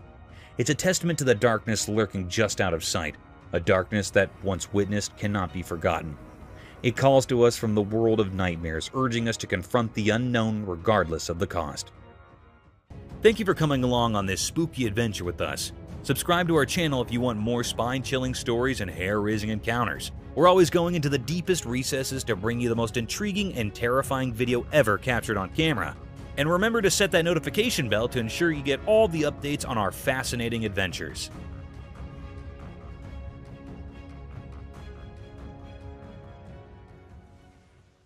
It's a testament to the darkness lurking just out of sight, a darkness that, once witnessed, cannot be forgotten. It calls to us from the world of nightmares, urging us to confront the unknown regardless of the cost. Thank you for coming along on this spooky adventure with us. Subscribe to our channel if you want more spine-chilling stories and hair-raising encounters. We're always going into the deepest recesses to bring you the most intriguing and terrifying video ever captured on camera. And remember to set that notification bell to ensure you get all the updates on our fascinating adventures.